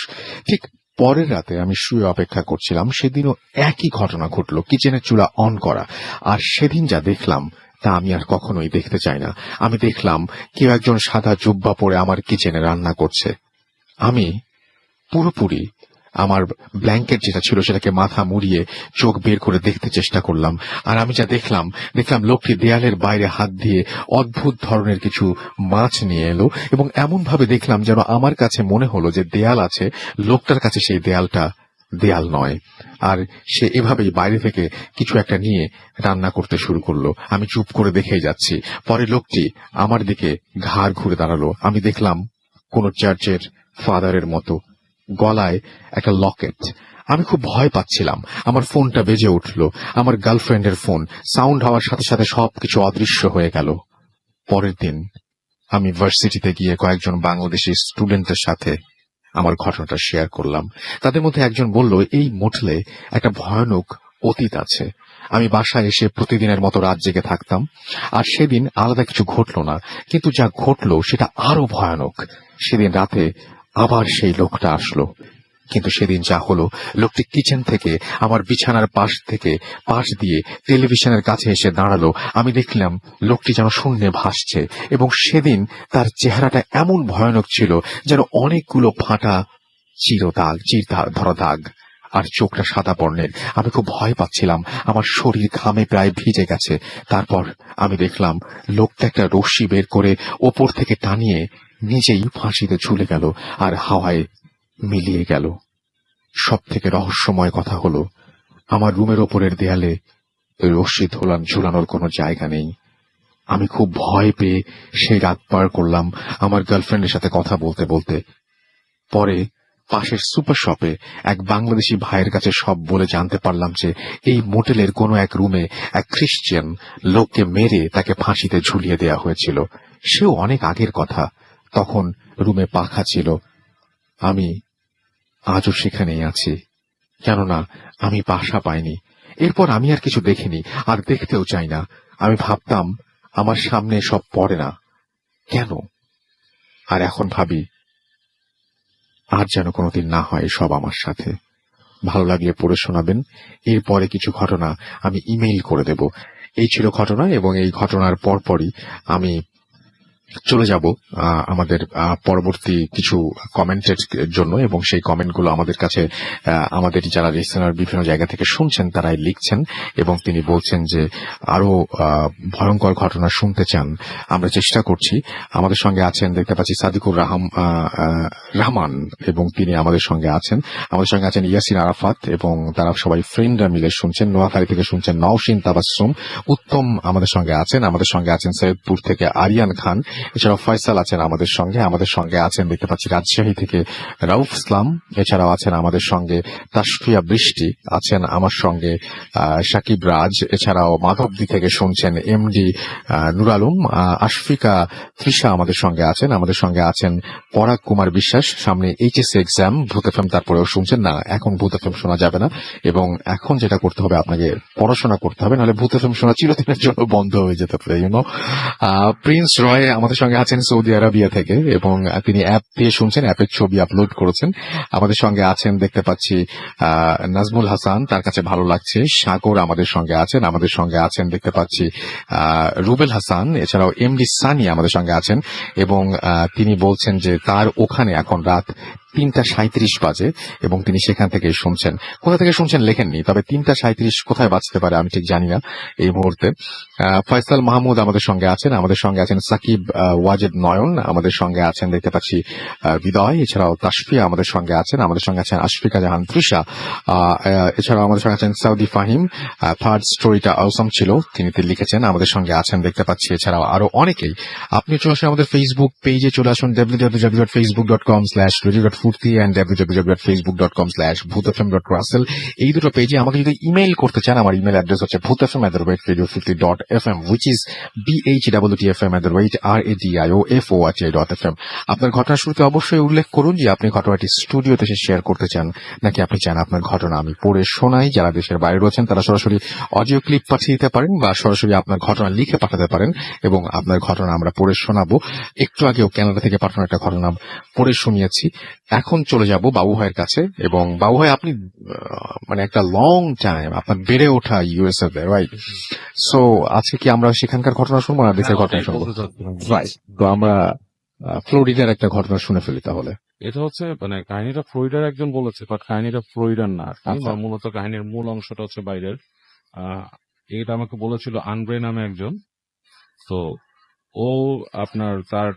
ঠিক পরের রাতে আমি শুয়ে অপেক্ষা করছিলাম। সেদিনও একই ঘটনা ঘটল, কিচেনের চুলা অন করা। আর সেদিন যা দেখলাম তা আমি আর কখনোই দেখতে চাই না। আমি দেখলাম কেউ একজন সাদা জুব্বা পরে আমার কিচেনে রান্না করছে। আমি পুরোপুরি আমার ব্ল্যাঙ্কেট যেটা ছিল সেটাকে মাথা মুড়িয়ে চোখ বের করে দেখতে চেষ্টা করলাম। আর আমি যা দেখলাম লোকটি দেয়ালের বাইরে হাত দিয়ে অদ্ভুত ধরনের কিছু মাছ নিয়ে এলো, এবং এমন ভাবে দেখলাম যেন আমার কাছে মনে হলো যে দেয়াল আছে, লোকটার কাছে সেই দেয়ালটা দেয়াল নয়। আর সে এভাবেই বাইরে থেকে কিছু একটা নিয়ে রান্না করতে শুরু করলো। আমি চুপ করে দেখেই যাচ্ছি। পরে লোকটি আমার দিকে ঘাড় ঘুরে দাঁড়ালো। আমি দেখলাম কোন চার্চের ফাদারের মতো, গলায় একটা লকেট। আমি খুব ভয় পাচ্ছিলাম। আমার ফোনটা বেজে উঠল, আমার গার্লফ্রেন্ডের ফোন। সাউন্ড হওয়ার সাথে সাথে সবকিছু অদৃশ্য হয়ে গেল। পরের দিন আমি ভার্সিটিতে গিয়ে কয়েকজন বাংলাদেশি স্টুডেন্টের সাথে আমার ঘটনাটা শেয়ার করলাম। তাদের মধ্যে একজন বলল, এই মোটেলে একটা ভয়ানক অতীত আছে। আমি বাসায় এসে প্রতিদিনের মতো রাত জেগে থাকতাম, আর সেদিন আলাদা কিছু ঘটল না, কিন্তু যা ঘটল সেটা আরো ভয়ানক। সেদিন রাতে আবার সেই লোকটা আসলো, কিন্তু সেদিন যা হলো, লোকটি কিচেন থেকে আমার বিছানার পাশ দিয়ে টেলিভিশনের কাছে এসে দাঁড়ালো। আমি দেখলাম লোকটি যেন শূন্যে ভাসছে, এবং সেদিন তার চেহারাটা এমন ভয়ানক ছিল যেন অনেকগুলো ফাটা চির ধরা দাগ, আর চোখটা সাদা বর্ণের। আমি খুব ভয় পাচ্ছিলাম, আমার শরীর ঘামে প্রায় ভিজে গেছে। তারপর আমি দেখলাম লোকটা একটা রশ্মি বের করে ওপর থেকে টানিয়ে নিজেই ফাঁসিতে ঝুলে গেল, আর হাওয়ায় মিলিয়ে গেল। সব থেকে রহস্যময় কথা হলো, আমার রুমের ওপরের দেয়ালে রশ্মি ঝুলানোর কোনো জায়গা নেই। আমি খুব ভয় পেয়ে সেই রাত পার করলাম আমার গার্লফ্রেন্ডের সাথে কথা বলতে বলতে। পরে পাশের সুপার শপে এক বাংলাদেশি ভাইয়ের কাছে সব বলে জানতে পারলাম যে এই মোটেলের কোনো এক রুমে এক খ্রিস্টান লোককে মেরে তাকে ফাঁসিতে ঝুলিয়ে দেওয়া হয়েছিল। সেও অনেক আগের কথা। তখন রুমে পাখা ছিল। আমি আজও সেখানেই আছি, কেননা আমি বাসা পাইনি। এরপর আমি আর কিছু দেখিনি, আর দেখতেও চাই না। আমি ভাবতাম আমার সামনে সব পড়ে না কেন, আর এখন ভাবি আর যেন কোনোদিন না হয় সব আমার সাথে। ভালো লাগলে পড়ে শোনাবেন। এরপরে কিছু ঘটনা আমি ইমেইল করে দেব। এই ছিল ঘটনা, এবং এই ঘটনার পরপরই আমি চলে যাব আমাদের পরবর্তী কিছু কমেন্টের জন্য, এবং সেই কমেন্টগুলো আমাদের কাছে আমাদের যারা লিসেনার বিভিন্ন জায়গা থেকে শুনছেন তারাই লিখছেন, এবং তিনি বলছেন যে আরো ভয়ঙ্কর ঘটনা শুনতে চান। আমরা চেষ্টা করছি। আমাদের সঙ্গে আছেন, দেখতে পাচ্ছি সাদিকুর রহমান, এবং তিনি আমাদের সঙ্গে আছেন। আমাদের সঙ্গে আছেন ইয়াসিন আরাফাত, এবং তারা সবাই ফ্রেন্ডরা মিলে শুনছেন। নোয়াখালী থেকে শুনছেন নওশিন তাবাসসুম। উত্তম আমাদের সঙ্গে আছেন। আমাদের সঙ্গে আছেন সৈয়দপুর থেকে আরিয়ান খান। এছাড়াও ফয়সাল আছেন আমাদের সঙ্গে। আমাদের সঙ্গে আছেন, দেখতে পাচ্ছি রাজশাহী থেকে রাউফ ইসলাম। এছাড়াও আছেন আমাদের সঙ্গে তাসফিয়া বৃষ্টি, আছেন আমার সঙ্গে সাকিব রাজ। এছাড়াও মাধবদী থেকে শুনছেন এমডি নুর আলম। আশফিকা তৃষা আমাদের সঙ্গে আছেন। আমাদের সঙ্গে আছেন পরাগ কুমার বিশ্বাস। সামনে এইচএসসি এক্সাম, ভূত এফএম তারপরেও শুনছেন না। এখন ভূত এফএম শোনা যাবে না, এবং এখন যেটা করতে হবে আপনাকে পড়াশোনা করতে হবে, নাহলে ভূত এফএম শোনা চিরদিনের জন্য বন্ধ হয়ে যেতে পারে। প্রিন্স রয় আমাদের সঙ্গে আছেন সৌদি আরবিয়া থেকে, এবং তিনি অ্যাপ দিয়ে শুনছেন, অ্যাপের ছবি আপলোড করেছেন। আমাদের সঙ্গে আছেন, দেখতে পাচ্ছি নাজমুল হাসান, তার কাছে ভালো লাগছে। সাগর আমাদের সঙ্গে আছেন। আমাদের সঙ্গে আছেন, দেখতে পাচ্ছি রুবেল হাসান। এছাড়াও এমডি সানি আমাদের সঙ্গে আছেন, এবং তিনি বলছেন যে তার ওখানে এখন রাত 3:37 বাজে, এবং তিনি সেখান থেকে শুনছেন। কোথা থেকে শুনছেন লেখেননি, তবে 3:37 কোথায় বাজতে পারে আমি ঠিক জানি না এই মুহূর্তে। ফয়সাল মাহমুদ আমাদের সঙ্গে আছেন। আমাদের সঙ্গে আছেন সাকিব ওয়াজেদ নয়ন। আমাদের সঙ্গে আছেন, দেখতে পাচ্ছি বিদয়। এছাড়াও তাসফিয়া আমাদের সঙ্গে আছেন। আমাদের সঙ্গে আছেন আশফিকা জাহান তৃষা। এছাড়াও আমাদের সঙ্গে আছেন সাউদি ফাহিম। থার্ড স্টোরিটা অসম ছিল, তিনি লিখেছেন। আমাদের সঙ্গে আছেন, দেখতে পাচ্ছি এছাড়াও আরো অনেকেই। আপনি চলে আসুন আমাদের ফেসবুক পেজে, চলে আসুন www.facebook.com/radio.furti and www.facebook.com/bhutfm.russell। এই দুটো পেজে আমাকে যদি ইমেইল করতে চান, আমার ইমেল অ্যাড্রেস হচ্ছে bhutfm@radio50.fm, which is bhwtfm@radio.fm। আপনার ঘটনা শুরুতে অবশ্যই উল্লেখ করুন যে আপনি ঘটনাটি স্টুডিওতে এসে শেয়ার করতে চান, নাকি আপনি চান আপনার ঘটনা আমি পড়ে শোনাই। যারা দেশের বাইরে রয়েছেন তারা সরাসরি অডিও ক্লিপ পাঠিয়ে দিতে পারেন, বা সরাসরি আপনার ঘটনা লিখে পাঠাতে পারেন, এবং আপনার ঘটনা আমরা পড়ে শোনাবো। একটু আগেও কানাডা থেকে পাঠানো একটা ঘটনা পড়ে শুনিয়েছি। এখন চলে যাব বাবু ভাইয়ের কাছে, এবং বাবু ভাই আপনি মানে একটা লং টাইম আপনার বেড়ে ওঠা ইউএসএ তে, রাইট? সো আজকে কি আমরা সেখানকার ঘটনা শুনবো না দেশের ঘটনা শুনবো? রাইট, তো আমরা ফ্লোরিডার একটা ঘটনা শুনে ফেলি তাহলে। এটা হচ্ছে মানে কাহিনীটা ফ্লোরিডার একজন বলেছে, বাট কাহিনীটা ফ্লোরিডার না আর কি। আচ্ছা। বা মূলত কাহিনীর মূল অংশটা হচ্ছে বাইরের। এটা আমাকে বলেছিল আন্দ্রে নামে একজন। তো ও আপনার তার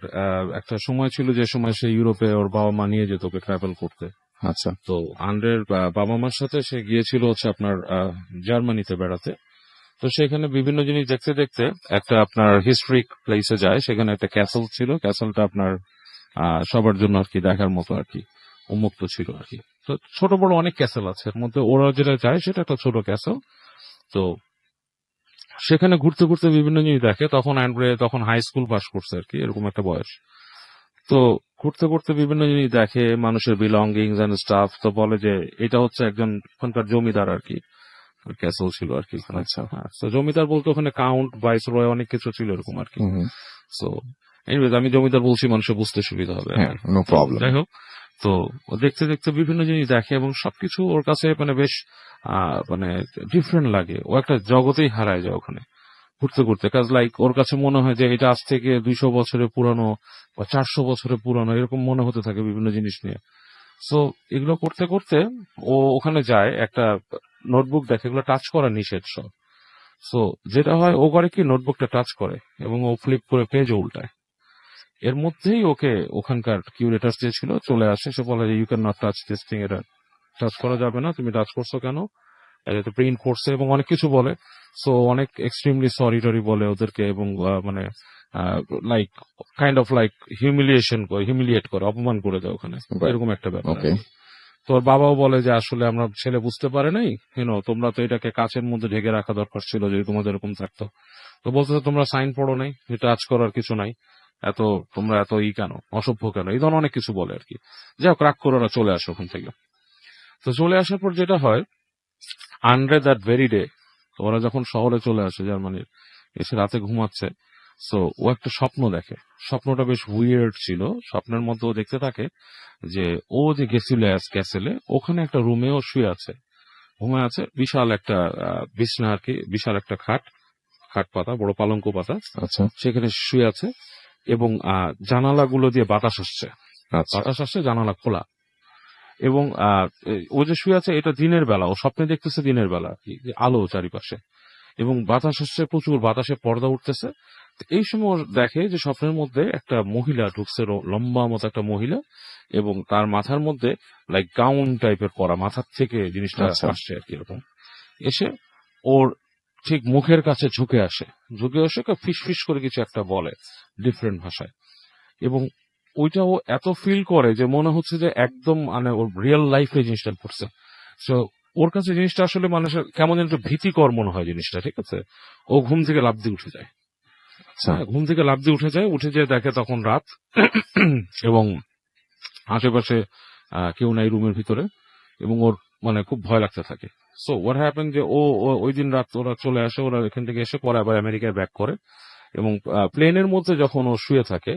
একটা সময় ছিল যে সময় সে ইউরোপে ওর বাবা মা নিয়ে যেত ওকে ট্রাভেল করতে। আচ্ছা। তো আন্দ্রের বাবা মার সাথে সে গিয়েছিল হচ্ছে আপনার জার্মানিতে বেড়াতে। তো সেখানে বিভিন্ন জিনিস দেখতে দেখতে একটা আপনার হিস্ট্রিক প্লেসে যায়। সেখানে একটা ক্যাসেল ছিল। ক্যাসেলটা আপনার সবার জন্য আর কি দেখার মতো আর কি উন্মুক্ত ছিল আর কি। তো ছোট বড় অনেক ক্যাসেল আছে, এর মধ্যে ওরা যেটা চায় সেটা একটা ছোট ক্যাসেল। তো সেখানে ঘুরতে ঘুরতে বিভিন্ন জিনিস দেখে। তখন অ্যান্ড্রে তখন হাই স্কুল পাস করছে আর কি, এরকম একটা বয়স। তো ঘুরতে ঘুরতে বিভিন্ন জিনিস দেখে, মানুষের বিলঙ্গিংস এন্ড স্টাফ। তো বলে যে এটা হচ্ছে একজন ওখানকার জমিদার আর কি, ক্যাসেল ছিল আর কি। আচ্ছা। হ্যাঁ, তো জমিদার বলতে ওখানে কাউন্ট ভাইস রয় অনেক কিছু ছিল এরকম আর কি। সো এনিওয়েজ আমি জমিদার বলছি মানুষের বুঝতে সুবিধা হবে। হ্যাঁ, নো প্রবলেম। যাই হোক, তো ও দেখতে দেখতে বিভিন্ন জিনিস দেখে এবং সবকিছু ওর কাছে মানে বেশ মানে ডিফারেন্ট লাগে। ও একটা জগতেই হারায় যায় ওখানে ঘুরতে ঘুরতে। কাজ লাইক ওর কাছে মনে হয় যে এটা আজ থেকে 200 বছরের পুরানো বা 400 বছরের পুরানো, এরকম মনে হতে থাকে বিভিন্ন জিনিস নিয়ে। সো এগুলো করতে করতে ও ওখানে যায়, একটা নোটবুক দেখে, এগুলো টাচ করা নিষেধ সব। সো যেটা হয় ও করে কি, নোটবুকটা টাচ করে এবং ও ফ্লিপ করে পেজ উল্টায়। এর মধ্যেই ওকে ওখানকার কিউরেটার যে ছিল চলে আসে, সে বলে যে you can not touch this thing, এটা টাচ করা যাবে না, তুমি টাচ করছো কেন, এটা প্রিন্ট করছে এবং অনেক কিছু বলে। সো অনেক এক্সট্রিমলি সরি টরি বলে ওদেরকে, এবং মানে like kind of like humiliate করে, অপমান করে দেয় ওখানে, Right. এরকম একটা ব্যাপার। Okay. তোর বাবাও বলে যে আসলে আমরা ছেলে বুঝতে পারে নাই, তোমরা তো এটাকে কাচের মধ্যে ঢেকে রাখা দরকার ছিল যদি তোমাদের এরকম থাকতো। তো বলতে তোমরা সাইন পড়ো নাই, এটা আজ করার কিছু নাই, এত তোমরা এত কেন, অসভ্য কেন, এই ধরনের অনেক কিছু বলে আর কি। যাই হোক, রাগ করে ওরা চলে আসে ওখান থেকে। তো চলে আসার পর যেটা হয়, আন্ডার দ্যাট ভেরি ডে, তো ওরা যখন শহরে চলে আসে জার্মানির, এসে রাতে ঘুমাচ্ছে, সো ও একটা স্বপ্ন দেখে। স্বপ্নটা বেশ উইয়ার্ড ছিল। স্বপ্নের মধ্যে ও দেখতে থাকে যে ও যে গেছিল ক্যাসেলে, ওখানে একটা রুমে ও শুয়ে আছে, ঘুমে আছে, বিশাল একটা বিছনা আর কি, বিশাল একটা খাট পাতা, বড় পালঙ্ক পাতা, আচ্ছা সেখানে শুয়ে আছে, এবং জানালাগুলো দিয়ে বাতাস আসছে, আচ্ছা জানালা খোলা, এবং ও যে শুয়ে আছে এটা দিনের বেলা, ও স্বপ্নে দেখতেছে দিনের বেলা আর কি, যে আলো চারিপাশে, এবং বাতাস আসছে প্রচুর, বাতাসে পর্দা উঠতেছে। তো এই সময় ও দেখে যে স্বপ্নের মধ্যে একটা মহিলা ঢুকছে, লম্বা মতো একটা মহিলা, এবং তার মাথার মধ্যে লাইক গাউন টাইপের পরা, মাথার থেকে জিনিসটা আচ্ছা। আসছে আর কি এরকম, এসে ওর ঠিক মুখের কাছে ঝুঁকে আসে ফিস ফিস করে কিছু একটা বলে ডিফারেন্ট ভাষায়, এবং ওইটা ও এত ফিল করে যে মনে হচ্ছে যে একদম মানে ওর রিয়েল লাইফে জিনিসটা পড়ছে। সো ওর কাছে জিনিসটা আসলে মানুষের কেমন যেন একটু ভীতিকর মনে হয় জিনিসটা, ঠিক আছে। ও ঘুম থেকে লাফ দিয়ে উঠে যায়, আচ্ছা ঘুম থেকে লাফ দিয়ে উঠে যেয়ে দেখে তখন রাত, এবং আশেপাশে কেউ নাই রুমের ভিতরে, এবং ওর মানে খুব ভয় লাগতে থাকে। সো হোয়াট হ্যাপেন যে ও ওই দিন রাত ওরা চলে আসে, ওরা এখান থেকে এসে পরে আবার আমেরিকায় ব্যাক করে, এবং প্লেনের মধ্যে যখন ও শুয়ে থাকে,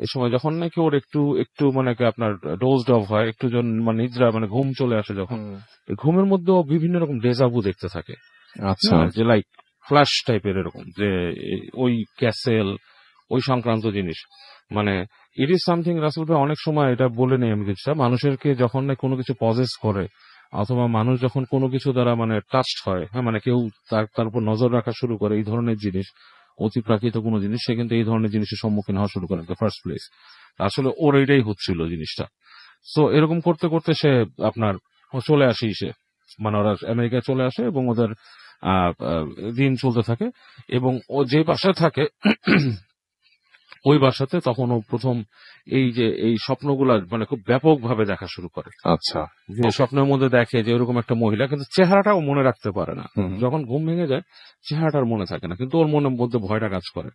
এই সময় যখন নাকি ওর একটু একটু মানে কি আপনার ডোজড অফ হয়, একটু মানে নিদ্রা মানে ঘুম চলে আসে যখন, এই ঘুমের মধ্যে ও বিভিন্ন রকম ডেজাভু দেখতে থাকে, আচ্ছা যে লাইক ফ্ল্যাশ টাইপের এরকম, যে ওই ক্যাসেল, ওই সংক্রান্ত জিনিস, মানে ইট ইজ সামথিং। রাসেল ভাই অনেক সময় এটা বলে নেই আমি কিছুটা, মানুষেরকে যখন না কোনো কিছু পজেস করে, অথবা মানুষ যখন কোনো কিছু দ্বারা মানে টাচড হয়, হ্যাঁ, মানে কেউ তার উপর নজর রাখা শুরু করে, এই ধরনের জিনিস, অতি প্রাকৃত কোনো জিনিস, সে কিন্তু এই ধরনের জিনিসের সম্মুখীন হওয়া শুরু করে ফার্স্ট প্লেস। আসলে ওর এইটাই হচ্ছিল জিনিসটা। সো এরকম করতে করতে সে আপনার চলে আসে, মানে ওরা আমেরিকায় চলে আসে, এবং ওদের দিন চলতে থাকে, এবং ও যে বাসায় থাকে ওই বাসাতে তখন ও প্রথম এই স্বপ্নগুলা মানে খুব ব্যাপকভাবে দেখা শুরু করে। আচ্ছা যে স্বপ্নের মধ্যে দেখে যে এরকম একটা মহিলা, কিন্তু চেহারাটাও মনে রাখতে পারে না। হুম। যখন ঘুম ভেঙে যায় চেহারাটার মনে থাকে না, কিন্তু ওর মনের মধ্যে ভয়টা কাজ করে।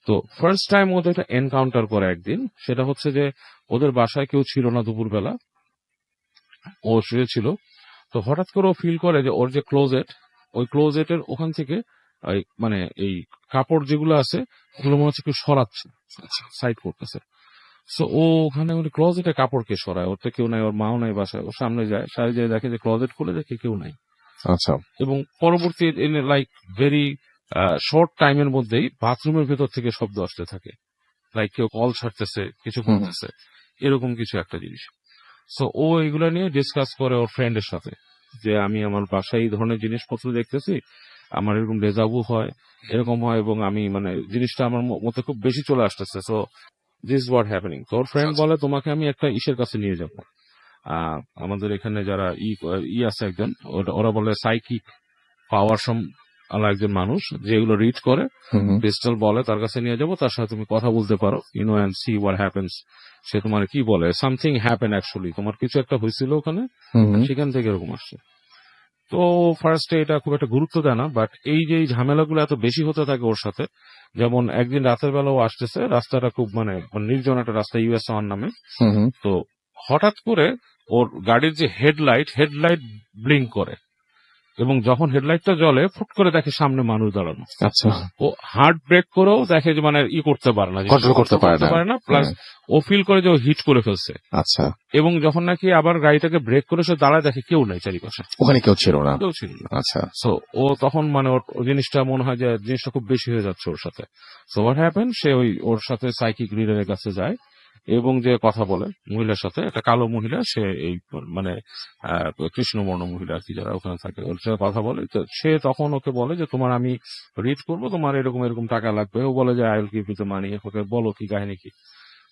তো ফার্স্ট টাইম ওদের একটা এনকাউন্টার করে একদিন, সেটা হচ্ছে যে ওদের বাসায় কেউ ছিল না দুপুরবেলা, ও শুয়েছিল। তো হঠাৎ করে ও ফিল করে যে ওর যে ক্লোজেট, ওই ক্লোজেটের ওখান থেকে মানে এই কাপড় যেগুলো আছে ওগুলো মনে হচ্ছে কেউ সরাচ্ছে, সাইড করতেছে। সো ও ওখানে ওই ক্লোজেটে কাপড় কে সরায়, ওর তো কেউ নাই, ওর মাও নাই বাসায়, ওর সামনে যায়, সামনে যায় দেখে যে ক্লোজেট খুলে দেখে কেউ নাই। আচ্ছা এবং পরবর্তী লাইক ভেরি শর্ট টাইমের মধ্যেই বাথরুমের ভেতর থেকে শব্দ আসতে থাকে, লাইক কেউ কল ছাড়তেছে, কিছু করতেছে, এরকম কিছু একটা জিনিস। সো ও এগুলা নিয়ে ডিসকাস করে ওর ফ্রেন্ডের সাথে, যে আমি আমার বাসায় এই ধরনের জিনিসপত্র দেখতেছি, আমার এরকম ডেজাভু হয়, এরকম হয়, এবং আমি মানে জিনিসটা আমার মধ্যে খুব বেশি চলে আসতেছে। So this what happening. তোর ফ্রেন্ড বলে তোমাকে আমি একটা ইসের কাছে নিয়ে যাবো, আমাদের এখানে যারা আছে একজন, ওরা বলে সাইকিক পাওয়ার একজন মানুষ যেগুলো রিড করে, ক্রিস্টাল বলে, তার কাছে নিয়ে যাবো, তার সাথে তুমি কথা বলতে পারো, এন্ড সি হোয়াট হ্যাপেন্স। সে তোমার কি বলে, সামথিং হ্যাপেন অ্যাকচুয়ালি, তোমার কিছু একটা হয়েছিল ওখানে, সেখান থেকে এরকম আসছে। তো ফার্স্টে এটা খুব একটা গুরুত্ব দেয় না, বাট এই যে ঝামেলাগুলো এত বেশি হতে থাকে ওর সাথে, যেমন একদিন রাতের বেলা ও আসতেছে, রাস্তাটা খুব মানে নির্জন একটা রাস্তা, ইউএস ওয়ান নামে। তো হঠাৎ করে ওর গাড়ির যে হেডলাইট ব্লিঙ্ক করে, এবং যখন হেডলাইটটা জ্বলে ফুট করে দেখে সামনে মানুষ দাঁড়ানো। আচ্ছা ও হার্ট ব্রেক করেও দেখে যে মানে করতে পারে না, কন্ট্রোল করতে পারে না। প্লাস ও ফিল করে যে ও হিট করে ফেলছে। আচ্ছা এবং যখন নাকি আবার গাড়িটাকে ব্রেক করে সে দাঁড়ায়, দেখে কেউ নাই চারিপাশে, ওখানে কেউ ছিল না। কেউ ছিল না। আচ্ছা সো ও তখন মানে ওর জিনিসটা মনে হয় যে জিনিসটা খুব বেশি হয়ে যাচ্ছে ওর সাথে। সো হোয়াট হ্যাপেন, সে ওর সাথে সাইকিক রিডারের কাছে যায়, এবং যে কথা বলে মহিলার সাথে, একটা কালো মহিলা, সে এই মানে কৃষ্ণবর্ণ মহিলা আর কি, যারা ওখানে থাকে, ওর সাথে কথা বলে। তো সে তখন ওকে বলে যে তোমার আমি রিড করবো, তোমার এরকম এরকম টাকা লাগবে। ও বলে যে I will give you the money, okay বলো কি কাহিনী কি।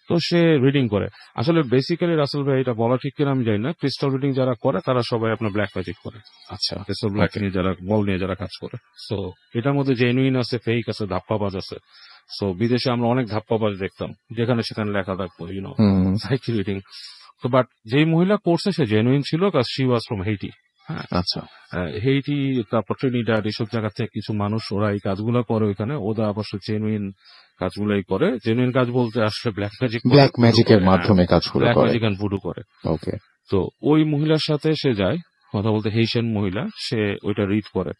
তো সে রিডিং করে। আসলে বেসিক্যালি রাসেল ভাই এটা বলা ঠিক কিনা আমি জানি না, ক্রিস্টাল রিডিং যারা করে তারা সবাই আপনার ব্ল্যাক ম্যাজিক করে, আচ্ছা ক্রিস্টাল ব্ল্যাক নিয়ে যারা বল নিয়ে যারা কাজ করে। সো এটার মধ্যে জেনুইন আছে, ফেক আছে, ধাপ্পাবাজ আছে। সো বিদেশে আমরা অনেক ধাপ্পাবাজ দেখতাম, যেখানে সেখানে লেখা থাকতো ইউনো হুম, সাইকি রিডিং। তো বাট যেই মহিলা করছে সে জেনুইন ছিল, কাজ শি ওয়াজ ফ্রম হেইটি। হ্যাঁ, আচ্ছা। হেইটি, তারপর ট্রিনিডাড, এইসব জায়গা থেকে কিছু মানুষ ওরা এই কাজগুলো করে ওইখানে, ওরা অবশ্য জেনুইন কাজগুলাই করে। জেনুইন কাজ বলতে আসলে ব্ল্যাক ম্যাজিক, ব্ল্যাক ম্যাজিকের মাধ্যমে কাজগুলো ব্ল্যাক করে। ম্যাজিক অ্যান্ড ভুডু করে। ওকে। তো ওই মহিলার সাথে সে যায় কথা বলতে, হেইশিয়ান মহিলা, সে ওইটা রিড করে।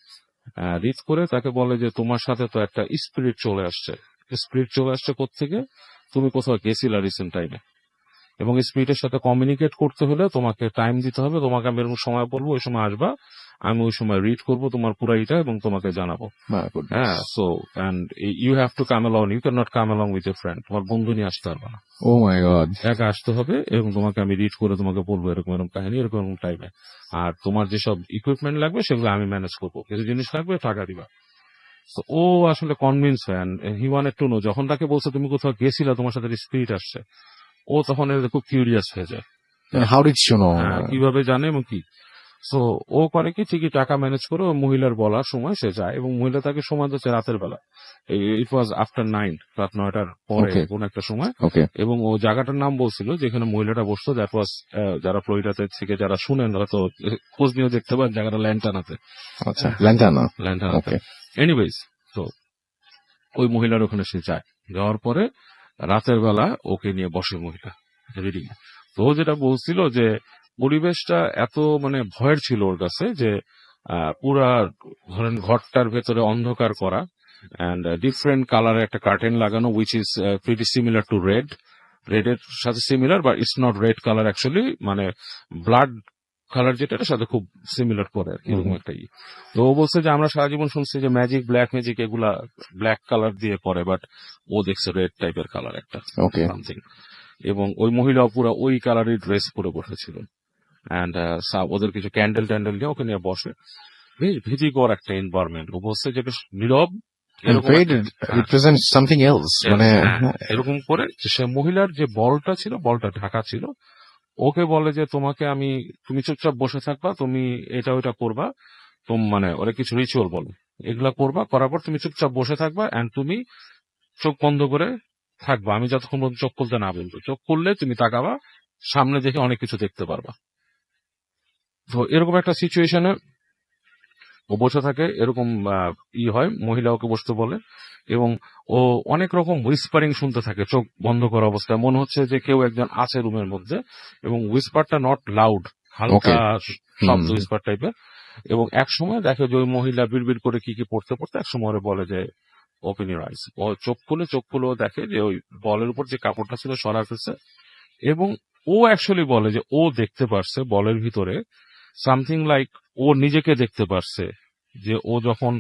রিড করে তাকে বলে যে তোমার সাথে তো একটা স্পিরিট চলে আসছে। স্পিরিট চলে আসছে কোত্থেকে? তুমি কোথাও গেছিলা রিসেন্ট টাইমে, এবং স্পিরিটের সাথে কমিউনিকেট করতে হলে তোমাকে টাইম দিতে হবে। তোমাকে আমি এরকম সময় বলবো, ওই সময় আসবা, আমি ওই সময় রিড করবো তোমার পুরাইটা এবং তোমাকে জানাবো। My goodness. হ্যাঁ, so and you have to come along, you can not come along with a friend. তোমার বন্ধু নিয়ে আসতে পারবে না, Oh my God. একা আসতে হবে, এবং তোমাকে আমি রিড করে তোমাকে বলবো এরকম এরকম কাহিনী, এরকম এরকম টাইমে। আর তোমার যেসব ইকুইপমেন্ট লাগবে সেগুলো আমি ম্যানেজ করবো, কিছু জিনিস লাগবে টাকা দিবা। তো ও আসলে কনভিন্স হয়, হি ওয়ান্টেড টু নো। যখন তাকে বলছে তুমি কোথাও গেছিলা, তোমার সাথে স্পিরিট আসছে, ও তখন এর খুব কিউরিয়াস হয়ে যায়। How did you know? হ্যাঁ, কিভাবে জানে এবং কি। সো ও করে কি, ঠিকই টাকা ম্যানেজ করে ও মহিলার বলার সময় সে যায়, এবং মহিলা তাকে সময় দিচ্ছে রাতের বেলা। ইট ওয়াজ আফটার 9, রাত 9টার পরে Okay. কোন একটা সময়। Okay. এবং ও জায়গাটার নাম বলছিল যেখানে মহিলাটা বসতো, দ্যাট ওয়াজ, যারা ফ্লোরিডাতে থেকে যারা শুনেন তারা তো খোঁজ নিয়েও দেখতে পারেন, জায়গাটা ল্যান্টানাতে। আচ্ছা, ল্যান্টানা। ল্যান্টানাতে Okay. এনিওয়েজ, তো ওই মহিলার ওখানে সে যায়। যাওয়ার পরে রাতের বেলা ওকে নিয়ে বসে মহিলা রিডিং। তো ও যেটা বলছিল যে পরিবেশটা এত মানে ভয়ের ছিল ওর কাছে, যে পুরা ধরেন ঘরটার ভেতরে অন্ধকার করা, অ্যান্ড ডিফারেন্ট কালারের একটা কার্টেন লাগানো, which is pretty similar to red. রেডের সাথে similar, but it's not red colour actually, মানে ব্লাড কালার যেটা এটার সাথে খুব সিমিলার করে আর কি, এরকম একটা ই। তো ও বলছে যে আমরা সারা জীবন শুনছি যে ম্যাজিক, ব্ল্যাক ম্যাজিক এগুলা ব্ল্যাক কালার দিয়ে করে, বাট ও দেখছে রেড টাইপের কালার একটা Okay. সামথিং। এবং ওই মহিলা পুরো ওই কালারের ড্রেস পরে বসেছিল, অ্যান্ড ওদের কিছু ক্যান্ডেল ট্যান্ডেল নিয়ে ওকে নিয়ে বসে। বেশ ভীতিকর একটা এনভায়রনমেন্ট। ও বলছে যে বেশ নীরব, And এরকম Fade একটা- represents something else. মানে হ্যাঁ, এরকম করে সে মহিলার যে বলটা ছিল, বলটা ঢাকা ছিল। ওকে বলে যে তুমি চুপচাপ বসে থাকবা, তুমি এটা ওইটা করবা, মানে ওরা কিছু রিচুয়াল বলে, এগুলা করবা, করার পর তুমি চুপচাপ বসে থাকবা, এন্ড তুমি চোখ বন্ধ করে থাকবা, আমি যতক্ষণ পর্যন্ত চোখ খুলতে না বলবো। চোখ খুললে তুমি তাকাবা, সামনে দেখে অনেক কিছু দেখতে পারবা। তো এরকম একটা সিচুয়েশনে ও বসে থাকে, এরকম হয়, মহিলা ওকে বসতে বলে, এবং ও অনেক রকম হুইসপারিং শুনতে থাকে চোখ বন্ধ করা অবস্থায়। মনে হচ্ছে যে কেউ একজন আছে রুমের মধ্যে, এবং হুইসপারটা নট লাউড, হালকা শব্দ, হুইসপার টাইপের। এবং এক সময় দেখে যে ওই মহিলা বিড়বিড় করে কি কি পড়তে পড়তে এক সময় ওরে বলে যে ওপেন ইউর আইস। ও চোখ খুলে ও দেখে যে ওই বলের উপর যে কাপড়টা ছিল সরা ফেলছে, এবং ও অ্যাকচুয়ালি বলে যে ও দেখতে পারছে বলের ভিতরে সামথিং লাইক, ও নিজেকে দেখতে পারছে যে ও যখন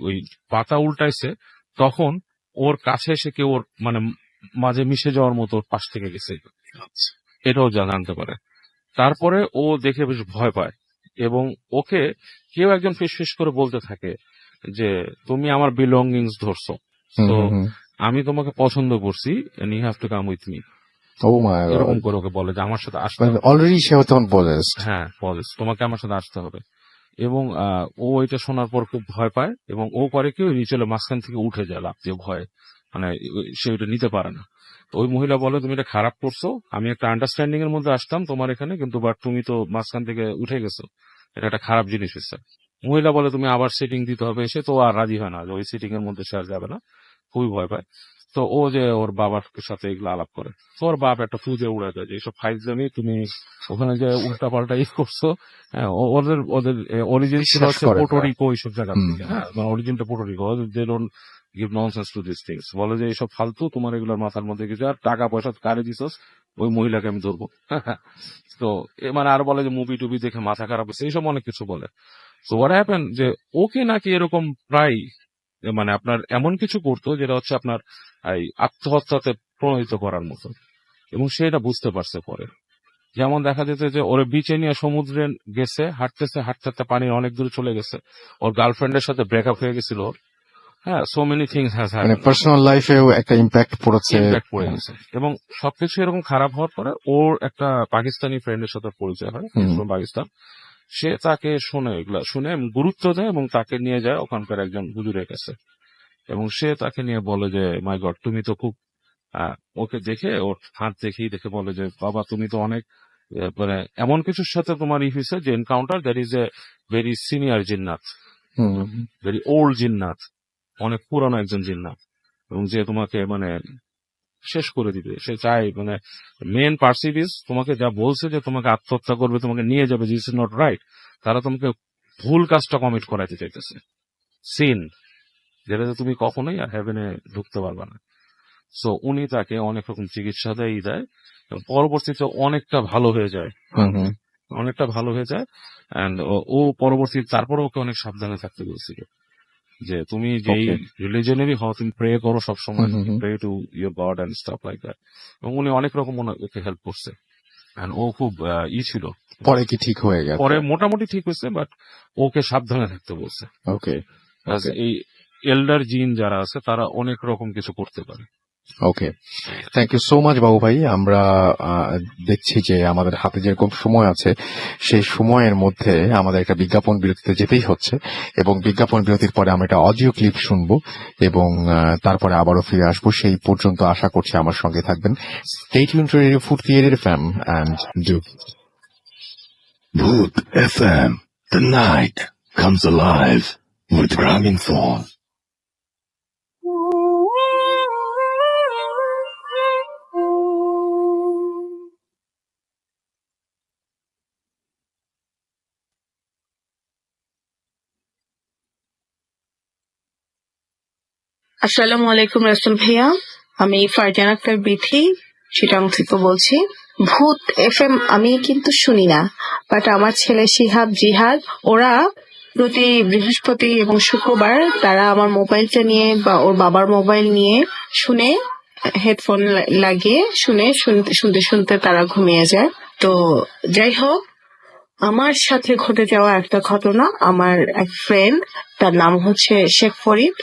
ওই পাতা উল্টাইছে তখন ওর কাছে এসে কেউ ওর মানে মাঝে মিশে যাওয়ার মতো ওর পাশ থেকে গেছে, এটাও জানতে পারে। তারপরে ও দেখে বেশ ভয় পায়, এবং ওকে কেউ একজন ফিস করে বলতে থাকে যে তুমি আমার বিলঙ্গিংস ধরছো, তো আমি তোমাকে পছন্দ করছি, and you have to come with me. Oh my এরকম God. করে ওকে বলে যে আমার সাথে আসতে But হবে। already সে তখন possessed. হ্যাঁ, পলিস, তোমাকে আমার সাথে আসতে হবে। এবং ও এটা শোনার পর খুব ভয় পায়, এবং ও করে কি ওই নিচের মাঝখান থেকে উঠে যায় লাফ দিয়ে ভয়ে, মানে সে ওইটা নিতে পারে না। তো ওই মহিলা বলে তুমি এটা খারাপ করছো, আমি একটা আন্ডারস্ট্যান্ডিং এর মধ্যে আসতাম তোমার এখানে, কিন্তু বাট তুমি তো মাঝখান থেকে উঠে গেছো, এটা একটা খারাপ জিনিস হচ্ছে। মহিলা বলে তুমি আবার সিটিং দিতে হবে, এসে তো আর রাজি হয় না, যে ওই সিটিং এর মধ্যে সে আর যাবে না, খুবই ভয় পায়। তো ও যে ওর বাবার সাথে এগুলো আলাপ করে, তো ওর বাপ একটা ফুজে উড়ে দেয় যে এইসব ফাইজলামি তুমি ওখানে যে উল্টা পাল্টা করছো। হ্যাঁ, ওদের ওদের অরিজিন ছিল বিশ্বাস হচ্ছে করে না। পোর্টোরিকো, এইসব জায়গা থেকে। হ্যাঁ, অরিজিনটা Puerto Rico. They don't give nonsense to this things, বলে যে এইসব ফালতু, তোমার এগুলোর মাথার মধ্যে কিছু, আর টাকা পয়সা কারে দিছস ওই মহিলাকে আমি ধরবো। তো মানে আর বলে যে মুভি টুবি দেখে মাথা খারাপ হচ্ছে, এইসব অনেক কিছু বলে। তো হোয়াট হ্যাপেন যে ওকে নাকি এরকম প্রায় মানে আপনার এমন কিছু করতো যেটা হচ্ছে আপনার এই আত্মহত্যাতে প্রণোদিত করার মতো, এবং সে এটা বুঝতে পারছে পরে। যেমন দেখা যেত যে ওরে বিচে নিয়ে সমুদ্রে গেছে, হাঁটতেছে হাঁটতে হাঁটতে পানির অনেক দূরে চলে গেছে, ওর গার্লফ্রেন্ডের সাথে ব্রেকআপ হয়ে গেছিল ওর। হ্যাঁ, সো মেনি থিংস হ্যাজ মানে হ্যাপেন্ড, পার্সোনাল লাইফেও একটা ইম্প্যাক্ট পড়েছে। ইম্প্যাক্ট পড়ে গেছে। এবং সবকিছু এরকম খারাপ হওয়ার পরে ওর একটা পাকিস্তানি ফ্রেন্ডের সাথে পরিচয় হয়, from পাকিস্তান। সে তাকে শুনে, এগুলা শুনে গুরুত্ব দেয়, এবং তাকে নিয়ে যায় ওখানকার একজন হুজুরের কাছে। এবং সে তাকে নিয়ে বলে যে মাই গড তুমি তো খুব ওকে দেখে ওর হাত দেখে বলে যে বাবা তুমি তো অনেক মানে এমন কিছুর সাথে তোমার হয়েছে যে encounter that is a very senior জিন্নাত, হুম, ভেরি ওল্ড জিন্নাত, অনেক পুরানো একজন জিন্নাত, এবং যে তোমাকে মানে শেষ করে দিবে। সে চায় মানে মেন পার্সিভ ইজ তোমাকে যা বলছে যে তোমাকে আত্মহত্যা করবে, তোমাকে নিয়ে যাবে, দিস ইজ নট রাইট। তারা তোমাকে ভুল কাজটা কমিট করাইতে চাইতেছে, সিন, যেটাতে তুমি কখনোই আর হেভেনে ঢুকতে পারবে না। সো উনি তাকে অনেক রকম চিকিৎসা দেয় এবং পরবর্তীতে অনেকটা ভালো হয়ে যায়, হুম, অনেকটা ভালো হয়ে যায়। অ্যান্ড ও পরবর্তী তারপরে ওকে অনেক সাবধানে থাকতে বলছিল যে তুমি যেই ওকে, রিলিজনেরই হও তুমি প্রে করো সবসময়, hmm, hmm, pray to your God and stuff like that. এবং উনি অনেক রকম ওকে হেল্প করছে। অ্যান্ড ও খুব ছিল, পরে কি ঠিক হয়ে গেছে? পরে মোটামুটি ঠিক হয়েছে, বাট ওকে সাবধানে থাকতে বলছে। ওকে, As ওকে, এই এল্ডার জিন যারা আছে তারা অনেক রকম কিছু করতে পারে। ওকে। থ্যাংক ইউ সো মাচ বাবু ভাই। আমরা দেখছি যে আমাদের হাতে যেরকম সময় আছে সেই সময়ের মধ্যে আমাদের একটা বিজ্ঞাপন বিরতিতে যেতেই হচ্ছে, এবং বিজ্ঞাপন বিরতির পরে আমরা একটা অডিও ক্লিপ শুনবো এবং তারপরে আবারও ফিরে আসবো। সেই পর্যন্ত আশা করছি আমার সঙ্গে থাকবেন। Stay tuned to radio Foorti FM and do Bhoot FM. The night comes alive with Graminphone. আসসালামু আলাইকুম রাসেল ভাইয়া, আমি ফারজান আক্তার বিথি চিটাং থেকে বলছি। ভূত এফএম আমি কিন্তু শুনি না, বাট আমার ছেলে শিহাব জিহাদ ওরা প্রতি বৃহস্পতি এবং শুক্রবার তারা আমার মোবাইলটা নিয়ে বা ওর বাবার মোবাইল নিয়ে শুনে, হেডফোন লাগিয়ে শুনতে শুনতে তারা ঘুমিয়ে যায়। তো যাই হোক, আমার সাথে ঘটে যাওয়া একটা ঘটনা, আমার এক ফ্রেন্ড, তার নাম হচ্ছে শেখ ফরিদ,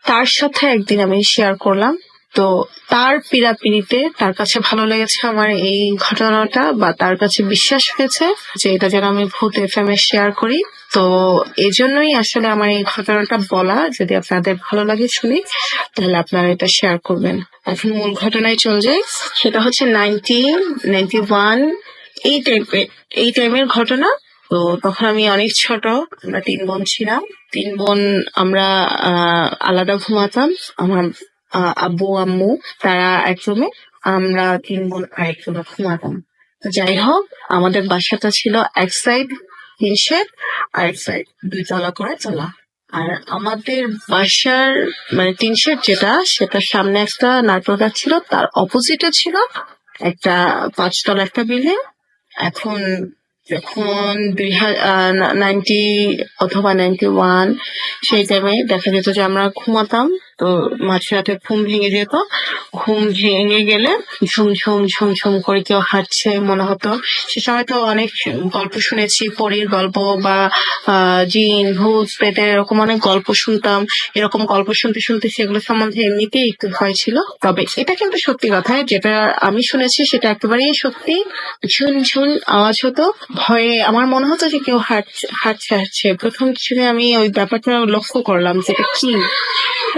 তার সাথে একদিন আমি শেয়ার করলাম। তো তার পীড়াপিড়িতে তার কাছে ভালো লেগেছে আমার এই ঘটনাটা, বা তার কাছে বিশ্বাস হয়েছে যে এটা যেন আমি ভূত এফএম এ শেয়ার করি। তো এই জন্যই আসলে আমার এই ঘটনাটা বলা, যদি আপনাদের ভালো লাগে শুনি তাহলে আপনারা এটা শেয়ার করবেন। এখন মূল ঘটনায় চলে যাই। সেটা হচ্ছে 1991 এই টাইমের ঘটনা। তো তখন আমি অনেক ছোট, আমরা 3 বোন ছিলাম। 3 বোন আমরা আলাদা ঘুমাতাম। আমার আব্বু আম্মু তারা এক রুমে, আমরা 3 বোন আরেক রুমে ঘুমাতাম। তো যাই হোক, আমাদের বাসাটা ছিল এক সাইড 3 শেড, আরেক সাইড 2 তলা করে তলা। আর আমাদের বাসার মানে 3 শেড যেটা, সেটার সামনে একটা নারকেল গাছ ছিল, তার অপোজিটে ছিল একটা 5 তলা একটা বিল্ডিং। এখন যখন 90 অথবা 91 সেই টাইমে দেখা যেত যে আমরা ঘুমাতাম, তো মাঝরাতে ঘুম ভেঙে যেত। ঘুম ভেঙে গেলে ঝুম ঝুম ঝুম ঝুম করে কেউ হাঁটছে মনে হতো। সে সময় তো অনেক গল্প শুনেছি, পরীর গল্প বা জিন ভূত প্রেতের এরকম অনেক গল্প শুনতাম। এরকম গল্প শুনতে শুনতে সেগুলো সম্বন্ধে এমনিতেই একটু ভয় ছিল। তবে এটা কিন্তু সত্যি কথা, যেটা আমি শুনেছি সেটা একেবারেই সত্যি। ঝুন ঝুন আওয়াজ হতো, ভয়ে আমার মনে হতো যে কেউ হাঁটছে। প্রথম কিছুতে আমি ওই ব্যাপারটা লক্ষ্য করলাম যে এটা কি।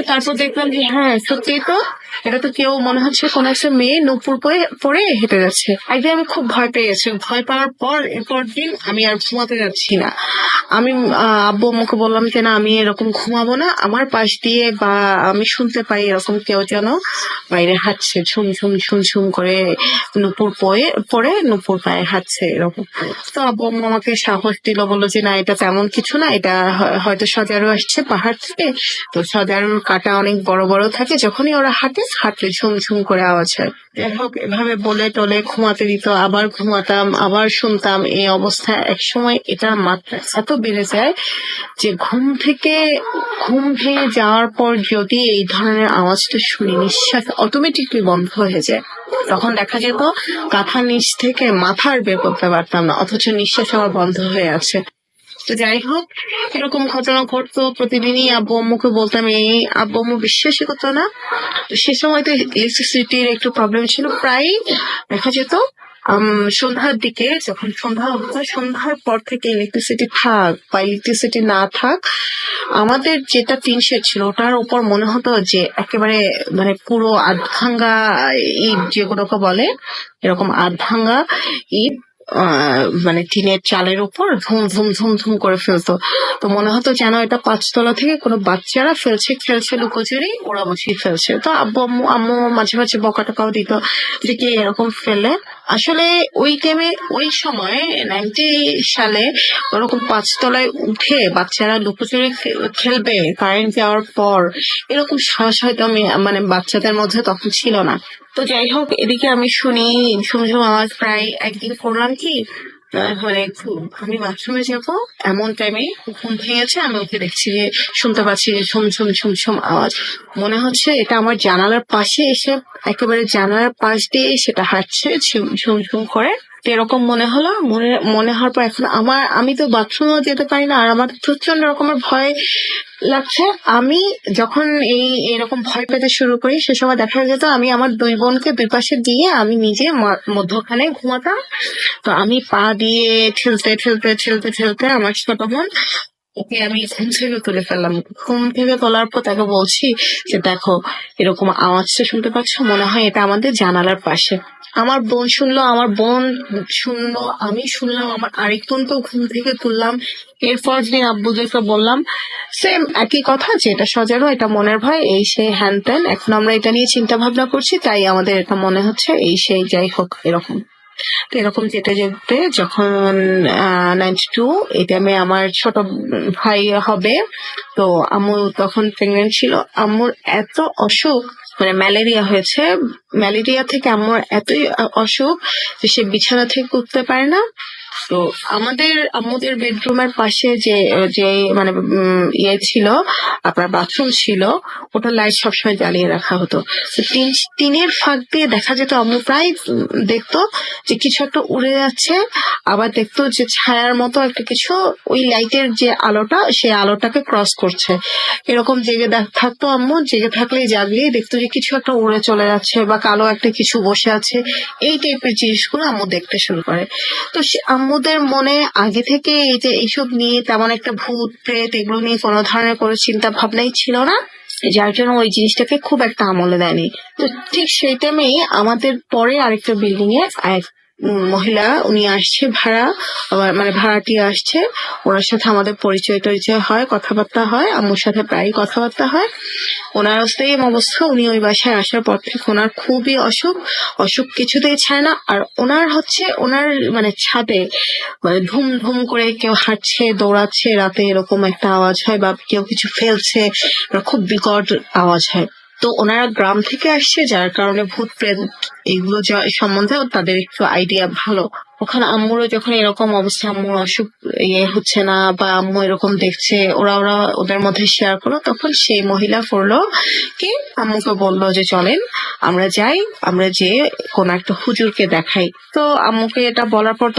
তারপর দেখলাম যে হ্যাঁ সত্যি তো, এটা তো কেউ মনে হচ্ছে কোন একটা মেয়ে নূপুর পরে হেঁটে যাচ্ছে। একদিন আমি খুব ভয় পেয়ে গেছি। ভয় পাওয়ার পর এরপর দিন আমি আর ঘুমাতে যাচ্ছি না। আমি আব্বু আম্মুকে বললাম যে না, আমি এরকম ঘুমাবো না। আমার পাশ দিয়ে বা আমি শুনতে পাই এরকম কেউ যেন বাইরে হাঁটছে, ঝুম ঝুম ঝুম ঝুম করে নূপুর পরে নূপুর পায়ে হাঁটছে এরকম। তো আব্বু আম্মু আমাকে সাহস দিল, বললো যে না এটা তেমন কিছু না, এটা হয়তো সজারু আসছে পাহাড় থেকে। তো সজারুর কাঁটা অনেক বড় বড় থাকে, যখনই ওরা হাঁটলে ঝুম ঝুম করে আওয়াজ হয়। যাই হোক, এভাবে বলে টলে ঘুমাতে দিত, আবার ঘুমাতাম, আবার শুনতাম। এই অবস্থায় একসময় এটা মাত্রা এত বেড়ে যায় যে ঘুম ভেঙে যাওয়ার পর যদি এই ধরনের আওয়াজটা শুনি, নিঃশ্বাস অটোমেটিকলি বন্ধ হয়ে যায়। তখন দেখা যেত কাঁথার নিচ থেকে মাথার বের করতে পারতাম না, অথচ নিঃশ্বাস আমার বন্ধ হয়ে আছে। তো যাই হোক, এরকম ঘটনা ঘটতো প্রতিদিনই। আব্বু আম্মুকে বলতাম, এই আব্বু আম্মু বিশ্বাসই করতো না। তো সে সময় তো ইলেকট্রিসিটির একটু প্রবলেম ছিল, প্রায় দেখা যেত সন্ধ্যার দিকে, যখন সন্ধ্যা হতো, সন্ধ্যার পর থেকে ইলেকট্রিসিটি থাক বা ইলেকট্রিসিটি না থাক, আমাদের যেটা টিন শেড ছিল ওটার উপর মনে হতো যে একেবারে মানে পুরো আধভাঙ্গা ইট যেগুলোকে বলে, এরকম আধভাঙ্গা ইট মানে টিনের চালের উপর ধুম ধুম ধুম ধুম করে ফেলতো। তো মনে হতো যেন এটা 5 তলা থেকে কোনো বাচ্চারা খেলছে লুকোচুরি, ওরা বসিয়ে ফেলছে। তো আম্মু মাঝে মাঝে বকা টকাও দিত যে কি এরকম ফেলে। আসলে ওই টাইমে, ওই সময় 90 সালে ওরকম 5 তলায় উঠে বাচ্চারা লুকোচুরি খেলবে কারেন্ট যাওয়ার পর, এরকম সাহস হয়তো আমি মানে বাচ্চাদের মধ্যে তখন ছিল না। তো যাই হোক, এদিকে আমি শুনি ঝুমঝুম আওয়াজ। প্রায় একদিন করলাম কি, মানে আমি বাথরুমে যাব, এমন টাইমে ঘুম ভেঙেছে, আমি ওকে দেখছি যে শুনতে পাচ্ছি যে ঝুমঝুম ঝুমঝুম আওয়াজ। মনে হচ্ছে এটা আমার জানালার পাশে এসে, একেবারে জানালার পাশ দিয়ে সেটা হাঁটছে ঝুমঝুম করে। তো এরকম মনে হলো। মনে হওয়ার পর এখন আমি তো বাথরুমেও যেতে পারি না, আর আমার প্রচন্ড রকমের ভয় লাগছে। আমি যখন এরকম ভয় পেতে শুরু করি, সে সময় দেখা যেত আমি আমার 2 বোনকে 2 পাশে দিয়ে আমি নিজে মধ্যখানে ঘুমাতাম। তো আমি পা দিয়ে ঠেলতে ঠেলতে ঠেলতে ঠেলতে আমার ছোট বোন, ওকে আমি ঘুম থেকে তুলে ফেললাম। ঘুম থেকে তোলার পর তাকে বলছি যে দেখো, এরকম আওয়াজটা শুনতে পাচ্ছ, মনে হয় এটা আমাদের জানালার পাশে। আমার বোন শুনলো, আমি শুনলাম, আমার আরেক বোনকেও ঘুম থেকে তুললাম। এরপর দিন আব্বুদেরকে বললাম, সেম একই কথা, যে এটা সজারু, এটা মনের ভয়, এই সেই হ্যান ত্যান। এখন আমরা এটা নিয়ে চিন্তা ভাবনা করছি, তাই আমাদের এটা মনে হচ্ছে, এই সেই, যাই হোক এরকম। তো এরকম যেতে যেতে যখন 92, এই টাইমে আমার ছোট ভাই হবে। তো আম্মু তখন প্রেগনেন্ট ছিল। আম্মুর এত অসুখ, মানে ম্যালেরিয়া হয়েছে। ম্যালেরিয়া থেকে আম্মুর এতই অসুখ যে সে বিছানা থেকে উঠতে পারে না। তো আমাদের বেডরুমের পাশে যে যে মানে ইয়ে ছিল, আপনার বাথরুম ছিল, ওটা লাইট সবসময় জ্বালিয়ে রাখা হতো। তো টিনের ফাঁক দিয়ে দেখা যেত আম্মু প্রায় দেখতো যে কিছু একটা উড়ে যাচ্ছে, আবার দেখতো যে ছায়ার মতো একটা কিছু ওই লাইটের যে আলোটা, সেই আলোটাকে ক্রস করছে। এরকম জেগে থাকতো আম্মু, জেগে থাকলেই জাগলেই দেখতো যে কিছু একটা উড়ে চলে যাচ্ছে বা কালো একটা কিছু বসে আছে। এই টাইপের জিনিসগুলো আম্মু দেখতে শুরু করে। তো আম্মুদের মনে আগে থেকে এই যে এইসব নিয়ে তেমন একটা ভূত প্রেত এগুলো নিয়ে কোনো ধরনের কোনো চিন্তা ভাবনাই ছিল না, যার জন্য ওই জিনিসটাকে খুব একটা আমলে দেয়নি। তো ঠিক সেই টাইমেই আমাদের পরে আরেকটা বিল্ডিং এ এক মহিলা, উনি আসছে ভাড়া, মানে ভাড়াটিয়া আসছে। ওনার সাথে আমাদের পরিচয় টরিচয় হয়, কথাবার্তা হয়, আম্মুর সাথে প্রায় কথাবার্তা হয়। ওনার সেম অবস্থা, উনি ওই বাসায় আসার পর থেকে ওনার খুবই অসুখ কিছুতেই ছাড়ে না। আর ওনার মানে ছাদে মানে ধুম ধুম করে কেউ হাঁটছে, দৌড়াচ্ছে, রাতে এরকম একটা আওয়াজ হয়, বা কেউ কিছু ফেলছে, খুব বিকট আওয়াজ হয়। তো ওনারা গ্রাম থেকে আসছে, যার কারণে ভূত প্রেত এগুলো সম্বন্ধে তাদের একটু আইডিয়া ভালো। ওখানে আম্মুরও যখন এরকম অবস্থা, আম্মুর অসুখ হচ্ছে না, বা আম্মু এরকম দেখছে, ওরা ওদের মধ্যে শেয়ার করলো। তখন সেই মহিলা করলো কি, আম্মুকে বললো যে চলেন আমরা যাই, আমরা যে কোন একটা হুজুরকে দেখাই। তো আম্মুকে এটা বলার পর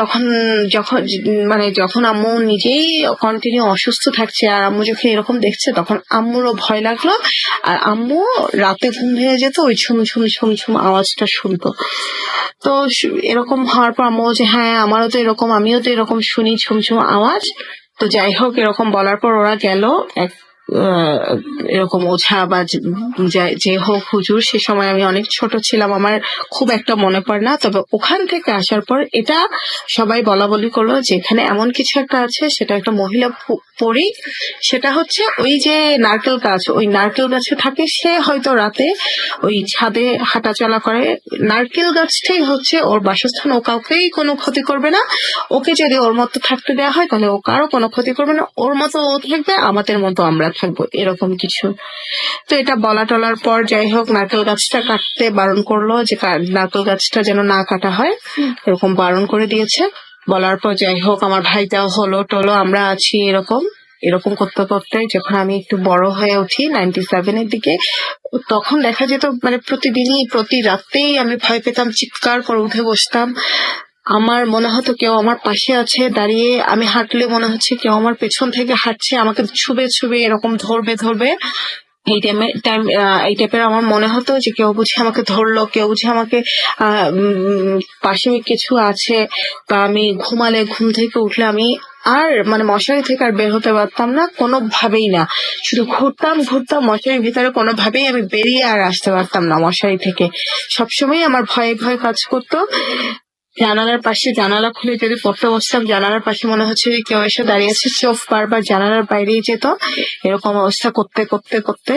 যখন আম্মু নিজেই কন্টিনিউ অসুস্থ থাকছে, আর আম্মু যখন এরকম দেখছে, তখন আম্মুরও ভয় লাগলো। আর আম্মু রাতে ঘুম ভেঙে যেত ওই ছুম ছুম ছুম ছুম আওয়াজটা শুনতো। তো এরকম হওয়ার পর আম্মু বলছে, হ্যাঁ আমারও তো এরকম, আমিও তো এরকম শুনি ছুম ছুম আওয়াজ। তো যাই হোক, এরকম বলার পর ওরা গেল এক এরকম ওঝা বা যে হোক হুজুর। সে সময় আমি অনেক ছোট ছিলাম, আমার খুব একটা মনে পড়ে না। তবে ওখান থেকে আসার পর এটা সবাই বলা বলি করলো যে এখানে এমন কিছু একটা আছে, সেটা একটা মহিলা পরি। সেটা হচ্ছে ওই যে নারকেল গাছ, ওই নারকেল গাছে থাকে। সে হয়তো রাতে ওই ছাদে হাঁটাচলা করে, নারকেল গাছটাই হচ্ছে ওর বাসস্থান। ও কাউকেই কোনো ক্ষতি করবে না। ওকে যদি ওর মতো থাকতে দেওয়া হয়, তাহলে ও কারো কোনো ক্ষতি করবে না। ওর মতো ও থাকবে, আমাদের মতো আমরা থাকবো, এরকম কিছু। তো এটা বলা টলার পর যাই হোক, নারকেল গাছটা কাটতে বারণ করলো, যে নারকেল গাছটা যেন না কাটা হয়, এরকম বারণ করে দিয়েছে। বলার পর যাই হোক, আমার ভাইটাও হলো টলো, আমরা আছি এরকম করতে করতে যখন আমি একটু বড় হয়ে উঠি 97-এর দিকে, তখন দেখা যেত মানে প্রতিদিনই, প্রতি রাতেই আমি ভয় পেতাম, চিৎকার করে উঠে বসতাম। আমার মনে হতো কেউ আমার পাশে আছে দাঁড়িয়ে, আমি হাঁটলে মনে হচ্ছে কেউ আমার পেছন থেকে হাঁটছে, আমাকে ছুবে ছুবে এরকম ধরবে। এই টাইপের আমার মনে হতো যে কেউ বুঝি আমাকে ধরলো, কেউ বুঝি আমাকে পাশে কিছু আছে, বা আমি ঘুমালে ঘুম থেকে উঠলে আমি আর মানে মশারি থেকে আর বের হতে পারতাম না কোনোভাবেই না। শুধু ঘুরতাম মশারির ভিতরে, কোনোভাবেই আমি বেরিয়ে আর আসতে পারতাম না মশারি থেকে। সবসময় আমার ভয়ে ভয়ে কাজ করতো। জানালার পাশে জানালা খুলে যদি পড়তে বসতাম, জানালার পাশে মনে হচ্ছে যে কেউ এসে দাঁড়িয়েছে, চোখ বারবার জানালার বাইরেই যেত। এরকম অবস্থা করতে করতে করতে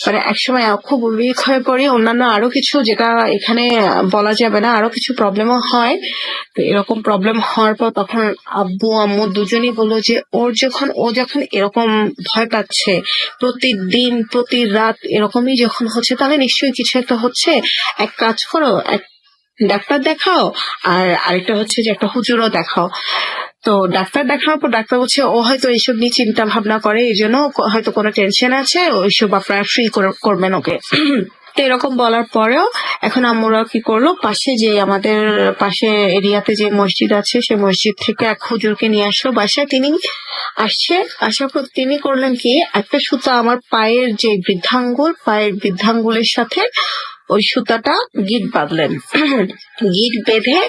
মানে একসময় খুব উইক হয়ে পড়ি। অন্যান্য আরো কিছু যেটা এখানে বলা যাবে না, আরো কিছু প্রবলেমও হয়। তো এরকম প্রবলেম হওয়ার পর তখন আব্বু আম্মু দুজনেই বললো যে ও যখন এরকম ভয় পাচ্ছে প্রতিদিন প্রতি রাত এরকমই যখন হচ্ছে, তাহলে নিশ্চয়ই কিছু একটা হচ্ছে। এক কাজ করো, এক ডাক্তার দেখাও, আর আরেকটা হচ্ছে যে একটা হুজুরও দেখাও। তো ডাক্তার দেখানোর পর ডাক্তার বলছে ও হয়তো এইসব নিয়ে চিন্তা ভাবনা করে, এই জন্য হয়তো কোনো টেনশন আছে, ওইসব আপনারা ফ্রি করবেন ওকে। তো এরকম বলার পরেও এখন আম্মুরা কি করলো, পাশে যে আমাদের পাশে এরিয়াতে যে মসজিদ আছে সেই মসজিদ থেকে এক হুজুরকে নিয়ে আসলো বাসায়। তিনি আসার পর তিনি করলেন কি, একটা সুতা আমার পায়ের বৃদ্ধাঙ্গুলের সাথে ওই সুতাটা গিট বাঁধলেন। গিট বেঁধে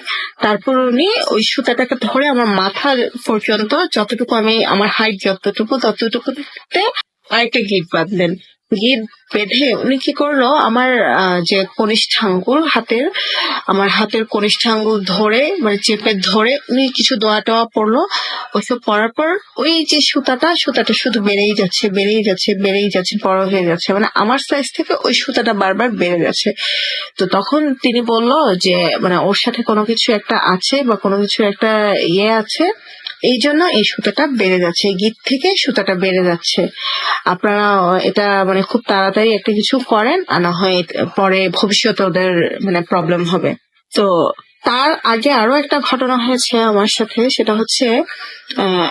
তারপর উনি ওই সুতাটাকে ধরে আমার মাথা পর্যন্ত, যতটুকু আমি আমার হাইট ততটুকুতে আরেকটা গিট বাঁধলেন। গিট বেঁধে উনি কি করলো, আমার যে আমার হাতের কনিষ্ঠ আঙ্গুল ধরে মানে চেপে ধরে উনি কিছু দোয়া টোয়া পড়লো। ওইসব পড়ার পর ওই যে সুতাটা শুধু বেড়েই যাচ্ছে, বড় হয়ে যাচ্ছে, মানে আমার সাইজ থেকে ওই সুতাটা বারবার বেড়ে যাচ্ছে। তো তখন তিনি বলল যে মানে ওর সাথে কোনো কিছু একটা আছে বা কোনো কিছু একটা আছে, এই জন্য এই সুতাটা বেড়ে যাচ্ছে, গিট থেকে সুতাটা বেড়ে যাচ্ছে। আপনারা এটা মানে খুব তাড়াতাড়ি একটা কিছু করেন, আর না হয় পরে ভবিষ্যতে ওদের মানে প্রবলেম হবে। তো তার আগে আরো একটা ঘটনা হয়েছে আমার সাথে, সেটা হচ্ছে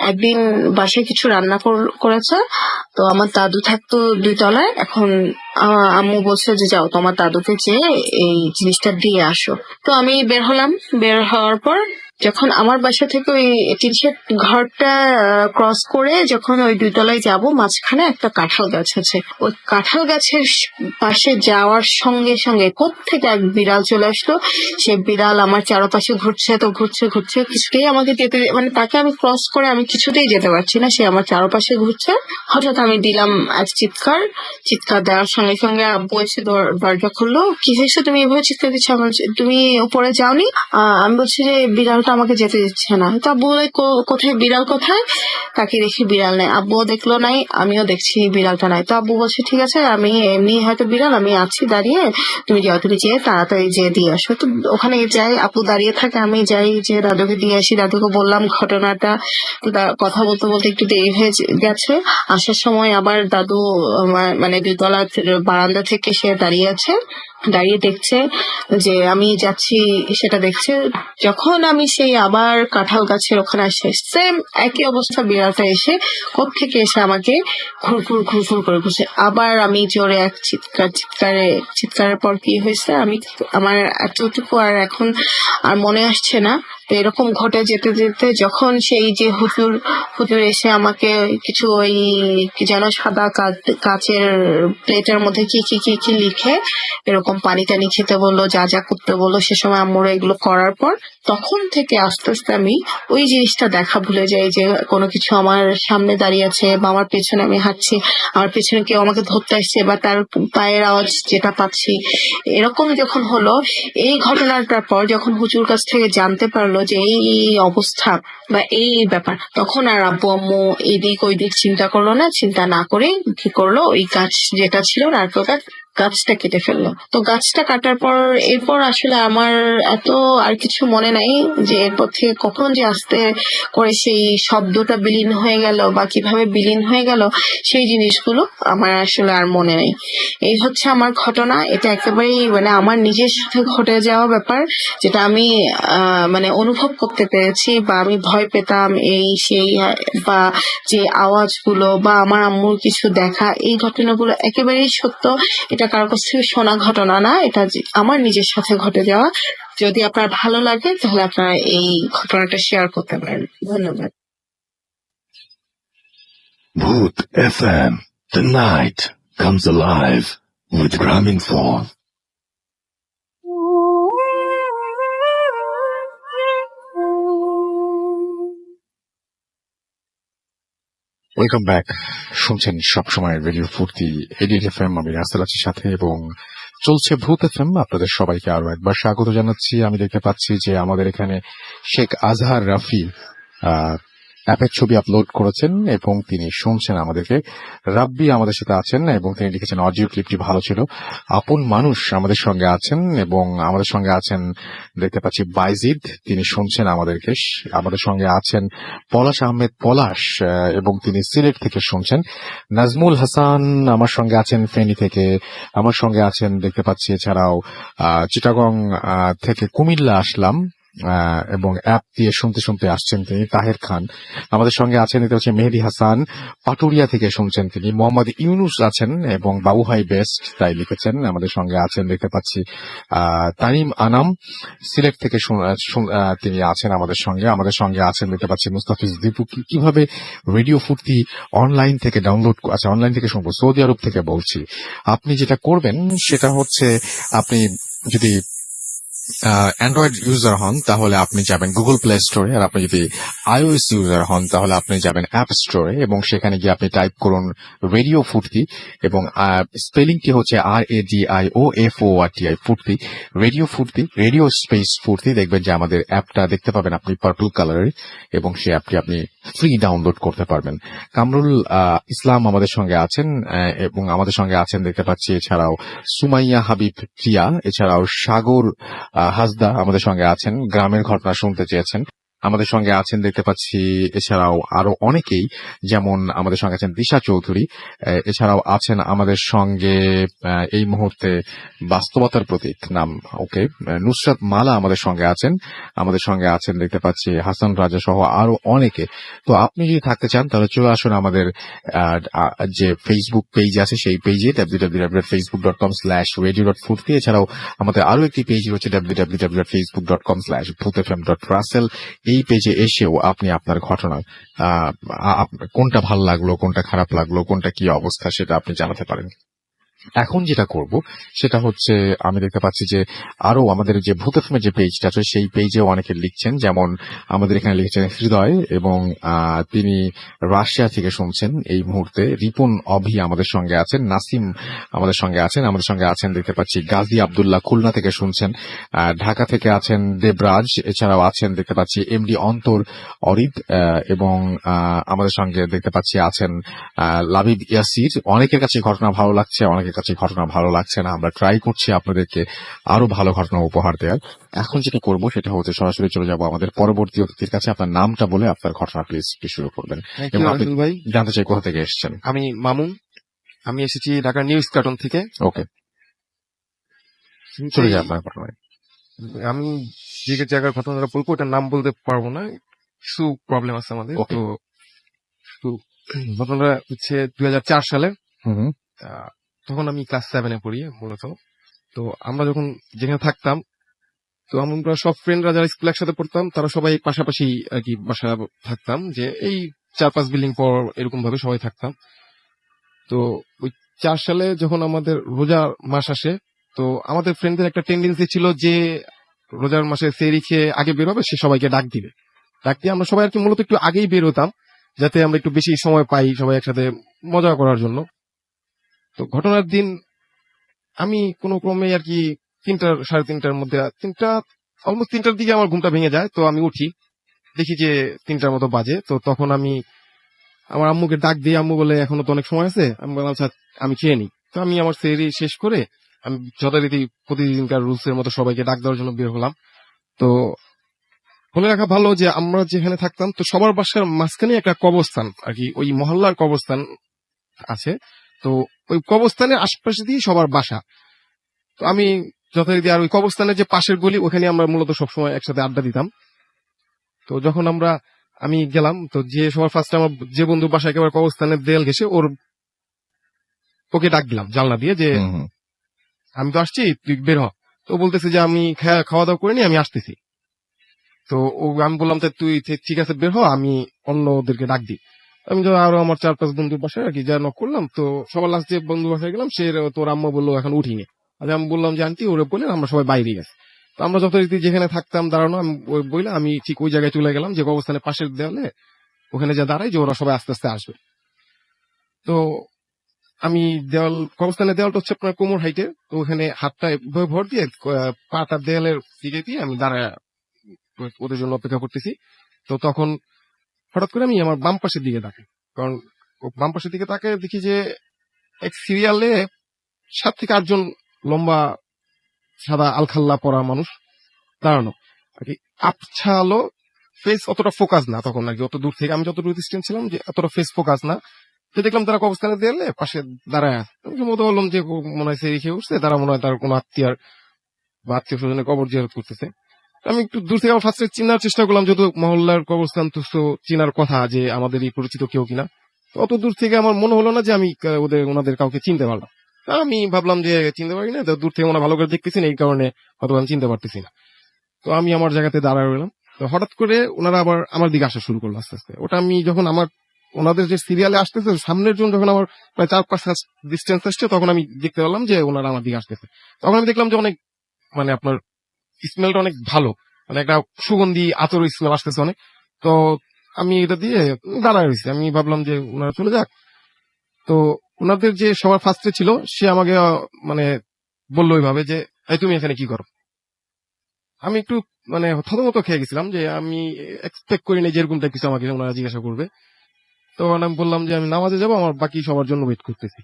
একদিন বাসায় কিছু রান্না করেছে। তো আমার দাদু থাকতো 2 তলায়। এখন আম্মু বলছে যে যাও তোমার দাদুকে যেয়ে এই জিনিসটা দিয়ে আসো। তো আমি বের হলাম। বের হওয়ার পর যখন আমার বাসা থেকে ওই টিন শেড ঘরটা ক্রস করে যখন ওই 2 তলায় যাব, মাঝখানে একটা কাঁঠাল গাছ আছে। ওই কাঁঠাল গাছের পাশে যাওয়ার সঙ্গে সঙ্গে কোত্থেকে এক বিড়াল চলে আসলো। সে বিড়াল আমার চারপাশে ঘুরছে কিছুতেই আমাকে যেতে, মানে তাকে আমি ক্রস করে আমি কিছুতেই যেতে পারছি না, সে আমার চারপাশে ঘুরছে। হঠাৎ আমি দিলাম এক চিৎকার দেওয়ার সঙ্গে সঙ্গে আব্বু এসে দরজা খুললো। কি হয়েছে, তুমি এভাবে চিৎকার দিচ্ছ? তুমি উপরে যাওনি? আমি বলছি যে বিড়ালটা আমাকে যেতে দিচ্ছে না। তো আব্বু বলে কোথায় বিড়াল, কোথায়? তাকে দেখি বিড়াল নাই, আব্বুও দেখলো নাই, আমিও দেখছি বিড়ালটা নাই। তো আব্বু বলছে ঠিক আছে, আমি এমনি হয়তো বিড়াল, আমি আছি দাঁড়িয়ে, তুমি যাও, তুমি যেয়ে তাড়াতাড়ি যেয়ে দিয়ে আসো। তো ওখানে যাই, আপু দাঁড়িয়ে থাকে, আমি যাই যে দাদুকে দিয়ে আসি। দাদুকে বললাম ঘটনাটা। তো কথা বলতে বলতে একটু দেরি হয়ে গেছে। আসার সময় আবার দাদু মানে 2 তলা বারান্দা থেকে সে দাঁড়িয়ে দেখছে যে আমি যাচ্ছি, সেটা দেখছে। যখন আমি সেই আবার কাঁঠাল গাছের ওখানে আসে, সেম একই অবস্থা, বিড়ালটা এসে কোত্থেকে এসে আমাকে ঘুর করে ঘুরছে। আবার আমি জোরে এক চিৎকারের পর কি হয়েছে আমার এতটুকু আর এখন আর মনে আসছে না। তো এরকম ঘটে যেতে যেতে যখন সেই যে হুজুর এসে আমাকে কিছু ওই যেন সাদা কাচের প্লেটের মধ্যে কি লিখে এরকম পানি টানি খেতে বললো, যা করতে বললো, সে সময় আম্মুরা এগুলো করার পর তখন থেকে আস্তে আস্তে আমি ওই জিনিসটা দেখা ভুলে যাই যে কোনো কিছু আমার সামনে দাঁড়িয়ে আছে বা আমার পেছনে আমি হাঁটছি, আমার পেছনে কেউ আমাকে ধরতে আসছে বা তার পায়ের আওয়াজ যেটা পাচ্ছি। এরকম যখন হলো, এই ঘটনাটার পর যখন হুজুর কাছ থেকে জানতে পারলো যে এই অবস্থা বা এই ব্যাপার, তখন আর আব্বু আম্মু এদিক ওই দিক চিন্তা করলো না। চিন্তা না করে কি করলো, ওই গাছ যেটা ছিল নারকেল গাছ, গাছটা কেটে ফেললো। তো গাছটা কাটার পর এরপর আসলে আমার এত আর কিছু মনে নাই যে এরপর থেকে কখন যে আস্তে করে সেই শব্দটা বিলীন হয়ে গেল বা কিভাবে বিলীন হয়ে গেল, সেই জিনিসগুলো আমার আসলে আর মনে নেই। এই হচ্ছে আমার ঘটনা। এটা একেবারেই মানে আমার নিজের সাথে ঘটে যাওয়া ব্যাপার, যেটা আমি মানে অনুভব করতে পেরেছি বা আমি ভয় পেতাম এই সেই, বা যে আওয়াজগুলো বা আমার আম্মুর কিছু দেখা, এই ঘটনাগুলো একেবারেই সত্য। এটা কারোর কাছ থেকে শোনা ঘটনা না, এটা আমার নিজের সাথে ঘটে যাওয়া। যদি আপনার ভালো লাগে তাহলে আপনারা এই ঘটনাটা শেয়ার করতে পারেন। ধন্যবাদ। Bhoot FM. The night comes alive with Grameenphone. Welcome back. শুনছেন সবসময় রেডিও ফুর্তি এডিট এফএম, আমি রাসেল আছি সাথে, এবং চলছে ভূত এফএম। আপনাদের সবাইকে আরো একবার স্বাগত জানাচ্ছি। আমি দেখতে পাচ্ছি যে আমাদের এখানে শেখ আজহার রাফি অ্যাপের ছবি আপলোড করেছেন এবং তিনি শুনছেন আমাদেরকে। রাব্বি আমাদের সাথে আছেন এবং তিনি লিখেছেন অডিও ক্লিপটি ভালো ছিল। আপন মানুষ আমাদের সঙ্গে আছেন এবং আমাদের সঙ্গে আছেন দেখতে পাচ্ছি বাইজিদ, তিনি শুনছেন আমাদেরকে। আমাদের সঙ্গে আছেন পলাশ আহমেদ পলাশ এবং তিনি সিলেট থেকে শুনছেন। নাজমুল হাসান আমার সঙ্গে আছেন ফেনী থেকে। আমার সঙ্গে আছেন দেখতে পাচ্ছি এছাড়াও চিটাগং থেকে কুমিল্লা আসলাম এবং অ্যাপ দিয়ে শুনতে শুনতে আসছেন তিনি তাহের খান। আমাদের সঙ্গে আছেন এটা হচ্ছে মেহেদি হাসান, পাটুরিয়া থেকে শুনছেন তিনি। মোহাম্মদ ইউনুস আছেন এবং বাবু হাই বেস্ট তাই লিখেছেন। আমাদের সঙ্গে আছেন দেখতে পাচ্ছি তানিম আনাম, সিলেট থেকে তিনি আছেন আমাদের সঙ্গে। আমাদের সঙ্গে আছেন দেখতে পাচ্ছি মুস্তাফিজ দীপু। কিভাবে রেডিও ফুর্তি অনলাইন থেকে ডাউনলোড, আচ্ছা অনলাইন থেকে শুনবো, সৌদি আরব থেকে বলছি। আপনি যেটা করবেন সেটা হচ্ছে, আপনি যদি অ্যান্ড্রয়েড ইউজার হন তাহলে আপনি যাবেন গুগল প্লে স্টোরে, আর আপনি যদি আইওএস ইউজার হন তাহলে আপনি যাবেন অ্যাপ স্টোরে এবং সেখানে গিয়ে আপনি টাইপ করুন রেডিও ফুর্তি এবং স্পেলিংটি হচ্ছে RADIOFORTI ফুর্তি, রেডিও ফুর্তি, রেডিও স্পেস ফুর্তি। দেখবেন যে আমাদের অ্যাপটা দেখতে পাবেন আপনি পার্পল কালারের এবং সেই অ্যাপটি আপনি ফ্রি ডাউনলোড করতে পারবেন। কামরুল ইসলাম আমাদের সঙ্গে আছেন এবং আমাদের সঙ্গে আছেন দেখতে পাচ্ছি এছাড়াও সুমাইয়া হাবিব প্রিয়া, এছাড়াও সাগর হাসদা আমাদের সঙ্গে আছেন, গ্রামের ঘটনা শুনতে চেয়েছেন। আমাদের সঙ্গে আছেন দেখতে পাচ্ছি এছাড়াও আরো অনেকেই, যেমন আমাদের সঙ্গে আছেন দিশা চৌধুরী, এছাড়াও আছেন আমাদের সঙ্গে এই মুহূর্তে বাস্তবতার প্রতীক নাম, ওকে, নুসরাত মালা আমাদের সঙ্গে আছেন। আমাদের সঙ্গে আছেন দেখতে পাচ্ছি হাসান রাজা সহ আরো অনেকে। তো আপনি যদি থাকতে চান তাহলে চলে আসুন আমাদের যে ফেসবুক পেজ আছে সেই পেজে www.facebook.com/radio.ফুর্তি। এছাড়াও আমাদের আরো একটি পেজ হচ্ছে www.facebook.com/bhutfm.russell। এই পেজে এসেও আপনি আপনার ঘটনা, কোনটা ভালো লাগলো, কোনটা খারাপ লাগলো, কোনটা কি অবস্থা সেটা আপনি জানাতে পারেন। এখন যেটা করব সেটা হচ্ছে, আমি দেখতে পাচ্ছি যে আরো আমাদের যে ভূত এফএমের যে পেজটা আছে সেই পেজেও অনেকে লিখছেন, যেমন আমাদের এখানে লিখছেন হৃদয় এবং তিনি রাশিয়া থেকে শুনছেন এই মুহূর্তে। রিপন অভি আমাদের সঙ্গে আছেন, নাসিম আমাদের সঙ্গে আছেন। আমাদের সঙ্গে আছেন দেখতে পাচ্ছি গাজী আব্দুল্লাহ খুলনা থেকে শুনছেন, ঢাকা থেকে আছেন দেবরাজ, এছাড়াও আছেন দেখতে পাচ্ছি এমডি অন্তর অরিদ এবং আমাদের সঙ্গে দেখতে পাচ্ছি আছেন লাবিব ইয়াসির। অনেকের কাছে ঘটনা ভালো লাগছে, অনেকের কাছে ঘটনা ভালো লাগছে না। আমরা ট্রাই করছি আপনাদেরকে আরো ভালো ঘটনা উপহার দেওয়ার। এখন যেটা করব সেটা হচ্ছে সরাসরি চলে যাব আমাদের পরবর্তী অতিথির কাছে। আপনার নামটা বলে আপনার ঘটনা প্লিজ শুরু করবেন এবং আপনি ভাই, জানতে চাই কোথা থেকে এসেছেন। আমি মামুন, আমি এসেছি ঢাকা নিউজ কার্টন থেকে। ওকে, চলে যায় আপনার ঘটনায়। আমি যে জায়গার ঘটনাটা বলবো ওটার নাম বলতে পারবো না, কিছু প্রবলেম আছে আমাদের। Okay. তো ঘটনাটা হচ্ছে 2004 সালে। হুম, তখন আমি ক্লাস 7-এ পড়ি মূলত। তো আমরা যখন যেখানে থাকতাম, তো আমরা সব ফ্রেন্ডরা যারা স্কুল একসাথে পড়তাম তারা সবাই পাশাপাশি আর কি বাসা থাকতাম, যে এই 4-5 বিল্ডিং পর এরকম ভাবে সবাই থাকতাম। তো ওই 4 সালে যখন আমাদের রোজার মাস আসে, তো আমাদের ফ্রেন্ডদের একটা টেন্ডেন্সি ছিল যে রোজার মাসে সেহরি খেয়ে আগে বের হবে, সে সবাইকে ডাক দিবে। ডাক দিয়ে আমরা সবাই আর কি মূলত একটু আগেই বের হতাম, যাতে আমরা একটু বেশি সময় পাই সবাই একসাথে মজা করার জন্য। তো ঘটনার দিন আমি কোনো ক্রমে আর কি 3টা 3:30টার মধ্যে, অলমোস্ট 3টার দিকে আমার ঘুমটা ভেঙে যায়। তো আমি উঠি, দেখি যে 3টার মতো বাজে। তো তখন আমি আমার আম্মুকে ডাক দিই, আম্মু বলে এখনো তো অনেক সময় আছে। আমি বললাম আচ্ছা আমি খেয়ে নিই। তো আমি আমার সেহরি শেষ করে আমি যথারীতি প্রতিদিনকার রুলস এর মতো সবাইকে ডাক দেওয়ার জন্য বের হলাম। তো বলে রাখা ভালো যে আমরা যেখানে থাকতাম, তো সবার বাসার মাঝখানে একটা কবরস্থান আর কি, ওই মহল্লার কবরস্থান আছে। তো ওই কবরস্থানের আশপাশে দিয়ে সবার বাসা। তো আমি যথারীতি, আর ওই কবরস্থানের যে পাশের গলি ওখানে আমরা মূলত সবসময় একসাথে আড্ডা দিতাম। তো যখন আমি গেলাম, তো যে সবার ফার্স্ট আমার যে বন্ধুর বাসায় একেবারে কবরস্থানের দেয়াল ঘেসে ওকে ডাক দিলাম জানলা দিয়ে যে আমি তো আসছি, তুই বের হ। তো বলতেছে যে আমি খাওয়া দাওয়া করে নি, আমি আসতেছি। তো আমি বললাম তুই ঠিক আছে বের হ, আমি অন্য ওদেরকে ডাক দিই। আমি তো আরো আমার 4-5 বন্ধুর বাসায় আর কি যা নক করলাম, তো সবার লাস্ট যে বন্ধু বাসায় গেলাম, সে তোর আম্মা বললো এখন উঠিনি। আচ্ছা, আমি বললাম যে আন্টি ওরে বলে আমরা সবাই বাইরে গেছি। তো আমরা যথারীতি যেখানে থাকতাম দাঁড়ানো, আমি ওই বইলে আমি ঠিক ওই জায়গায় চলে গেলাম যে অবস্থানে পাশের দেওয়ালে, ওখানে যা দাঁড়াই যে ওরা সবাই আস্তে আস্তে আসবে। তো আমি কবরস্থানের দেওয়ালটা হচ্ছে আপনার কোমর হাইটে, তো ওখানে হাতটা ভর দিয়ে পাটা দেওয়ালের দিকে দিয়ে আমি দাঁড়ায় ওদের জন্য অপেক্ষা করতেছি। তো তখন হঠাৎ করে আমি আমার বাম পাশের দিকে তাকাই, কারণ বাম পাশের দিকে তাকায় দেখি যে এক সিরিয়ালে 7 থেকে 8 জন লম্বা সাদা আলখাল্লা পরা মানুষ দাঁড়ানো আর কি। আবছা আলো, ফেস অতটা ফোকাস না তখন আর কি, অত দূর থেকে আমি যত দূর ডিস্টেন্স ছিলাম যে এতটা ফেস ফোকাস না। তো দেখলাম তারা কবরস্থানে দেয়ালে পাশে দাঁড়ায় আছে। আমি সম্ভবত বললাম যে মনে হয় সেরি খেয়ে উঠছে, তারা মনে হয় তার কোনো আত্মীয় বা আত্মীয় স্বজনের কবর জিয়ারত করতেছে। আমি একটু দূর থেকে ফার্স্টে চিনার চেষ্টা করলাম, যেহেতু মহল্লার কবরস্থান তো চিনার কথা যে আমাদের এই পরিচিত কেউ কিনা। তো অত দূর থেকে আমার মনে হলো না যে আমি ওনাদের কাউকে চিনতে পারলাম। তা আমি ভাবলাম যে চিনতে পারি না, তো দূর থেকে ওনা ভালো করে দেখতেছি না, এই কারণে হয়তো আমি চিনতে পারতেছি না। তো আমি আমার জায়গাতে দাঁড়ায় রইলাম। তো হঠাৎ করে ওনারা আবার আমার দিকে আসা শুরু করলো আস্তে আস্তে। ওটা আমি যখন ওনাদের যে সিরিয়ালে আসতেছে সামনের জন যখন আমার প্রায় 4-5 হাত ডিস্টেন্স আসছে, তখন আমি দেখতে পেলাম যে ওনারা আমার দিকে আসতেছে। তখন আমি দেখলাম যে অনেক মানে আপনার স্মেলটা অনেক ভালো, মানে একটা সুগন্ধি আতর স্মেল আসতেছে অনেক। তো আমি এটা দিয়ে দাঁড়ায় রয়েছি, আমি ভাবলাম যে ওনারা চলে যাক। তো ওনাদের যে সবার ফার্স্টে ছিল সে আমাকে মানে বললো ওইভাবে যে এই তুমি এখানে কি করো। আমি একটু মানে থতমত খেয়ে গেছিলাম যে আমি এক্সপেক্ট করিনি যে এরকম কিছু আমাকে ওনারা জিজ্ঞাসা করবে। তখন আমি বললাম যে আমি নামাজে যাবো, আমার বাকি সবার জন্য ওয়েট করতেছি।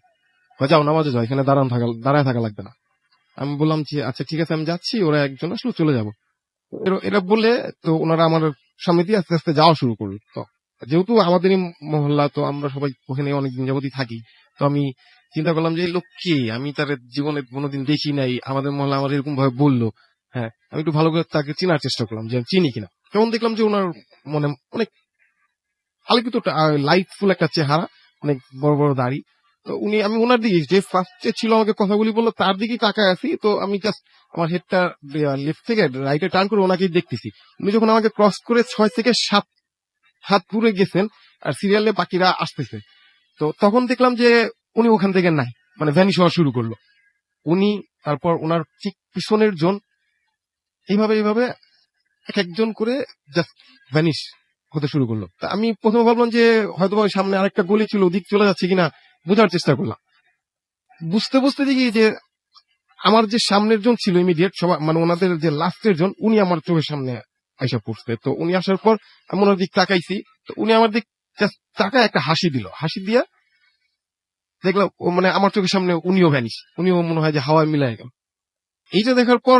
যাও নামাজে যাও, এখানে দাঁড়ায় থাকা লাগবে না। আমি বললাম যে আচ্ছা ঠিক আছে আমি যাচ্ছি, ওরা একজন আসলে চলে যাবো। এরা বলে তো ওনারা আমার সামনে দিয়ে আস্তে আস্তে যাওয়া শুরু করলো। তো যেহেতু আমাদেরই মহল্লা, তো আমরা সবাই ওখানে অনেকদিন যাবতই থাকি। তো আমি চিন্তা করলাম যে এই লোক কে, আমি তার জীবনে কোনোদিন দেখি নাই, আমাদের মহল্লা আমার এরকম ভাবে বললো। হ্যাঁ, আমি একটু ভালো করে তাকে চেনার চেষ্টা করলাম যে আমি চিনি কিনা। তখন দেখলাম যে ওনার মনে অনেক আলোকিত লাইটফুল একটা চেহারা, অনেক বড় বড় দাড়ি। তো আমি ওনার দিকে যে ফার্স্টে ছিল আমাকে কথাগুলি বললো তার দিকে তাকায় আছি। তো আমি জাস্ট আমার হেডটা লেফট থেকে রাইটে টার্ন করে ওনাকেই দেখতেছি। উনি যখন আমাকে ক্রস করে 6 থেকে 7 হাত দূরে গেছেন আর সিরিয়ালে বাকিরা আসতেছে, তো তখন দেখলাম যে উনি ওখান থেকে নাই, মানে ভ্যানিশ হওয়া শুরু করলো উনি। তারপর ওনার ঠিক পিছনের জন এইভাবে এক একজন করে জাস্ট ভ্যানিশ হতে শুরু করলো। তা আমি প্রথমে ভাবলাম যে হয়তো সামনে আরেকটা গলি ছিল, ওদিক চলে যাচ্ছে কিনা বোঝার চেষ্টা করলাম। বুঝতে বুঝতে দেখি যে আমার যে সামনের জন ছিল ইমিডিয়েট সবাই, মানে ওনাদের যে লাস্টের জন, উনি আমার চোখের সামনে আইসা পড়ছে। তো উনি আসার পর আমি ওনার দিক তাকাইছি, তো উনি আমার দিক তাকায় একটা হাসি দিল। হাসি দিয়া দেখলাম মানে আমার চোখের সামনে উনিও ভ্যানিশ, উনিও মনে হয় যে হাওয়ায় মিলাই গেল। এইটা দেখার পর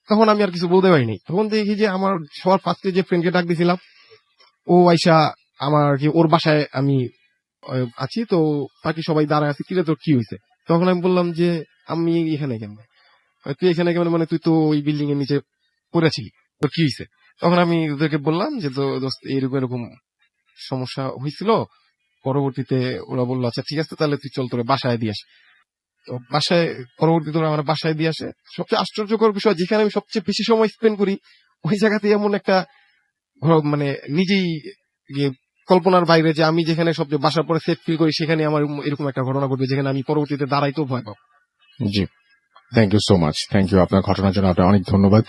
তখন আমি আর কিছু বলতে পারিনি। তখন দেখি যে আমার সবার ফার্স্টে যে ফ্রেন্ডকে ডাক দিয়েছিলাম, ও আইসা আমার ওর বাসায় আমি আছি। তো বাকি সবাই দাঁড়ায় আছে, কিরে তোর কি হয়েছে? তখন আমি বললাম যে আমি এখানে কেন। তুই এখানে কেন মানে তুই তো ওই বিল্ডিং এর নিচে পড়েছিলি, তোর কি হয়েছে? তখন আমি ওদেরকে বললাম যে তো দোস্ত এরকম এরকম সমস্যা হয়েছিল। পরবর্তীতে ওরা বললো আচ্ছা ঠিক আছে তাহলে তুই চল তোর বাসায় দিয়ে আসি। তো বাসায় পরবর্তীতে ওরা আমার বাসায় দিয়ে আসে। সবচেয়ে আশ্চর্যকর বিষয়, যেখানে আমি সবচেয়ে বেশি সময় স্পেন্ড করি ওই জায়গাতে এমন একটা মানে নিজেই কল্পনার বাইরে যে আমি যেখানে সবচেয়ে বাসার পরে সেফ ফিল করি, সেখানে আমার এরকম একটা ঘটনা ঘটবে যেখানে আমি পরবর্তীতে দাঁড়াইতেও ভয় পাবো। জি, thank you so much. Thank you আপনার ঘটনার জন্য আপনার অনেক ধন্যবাদ।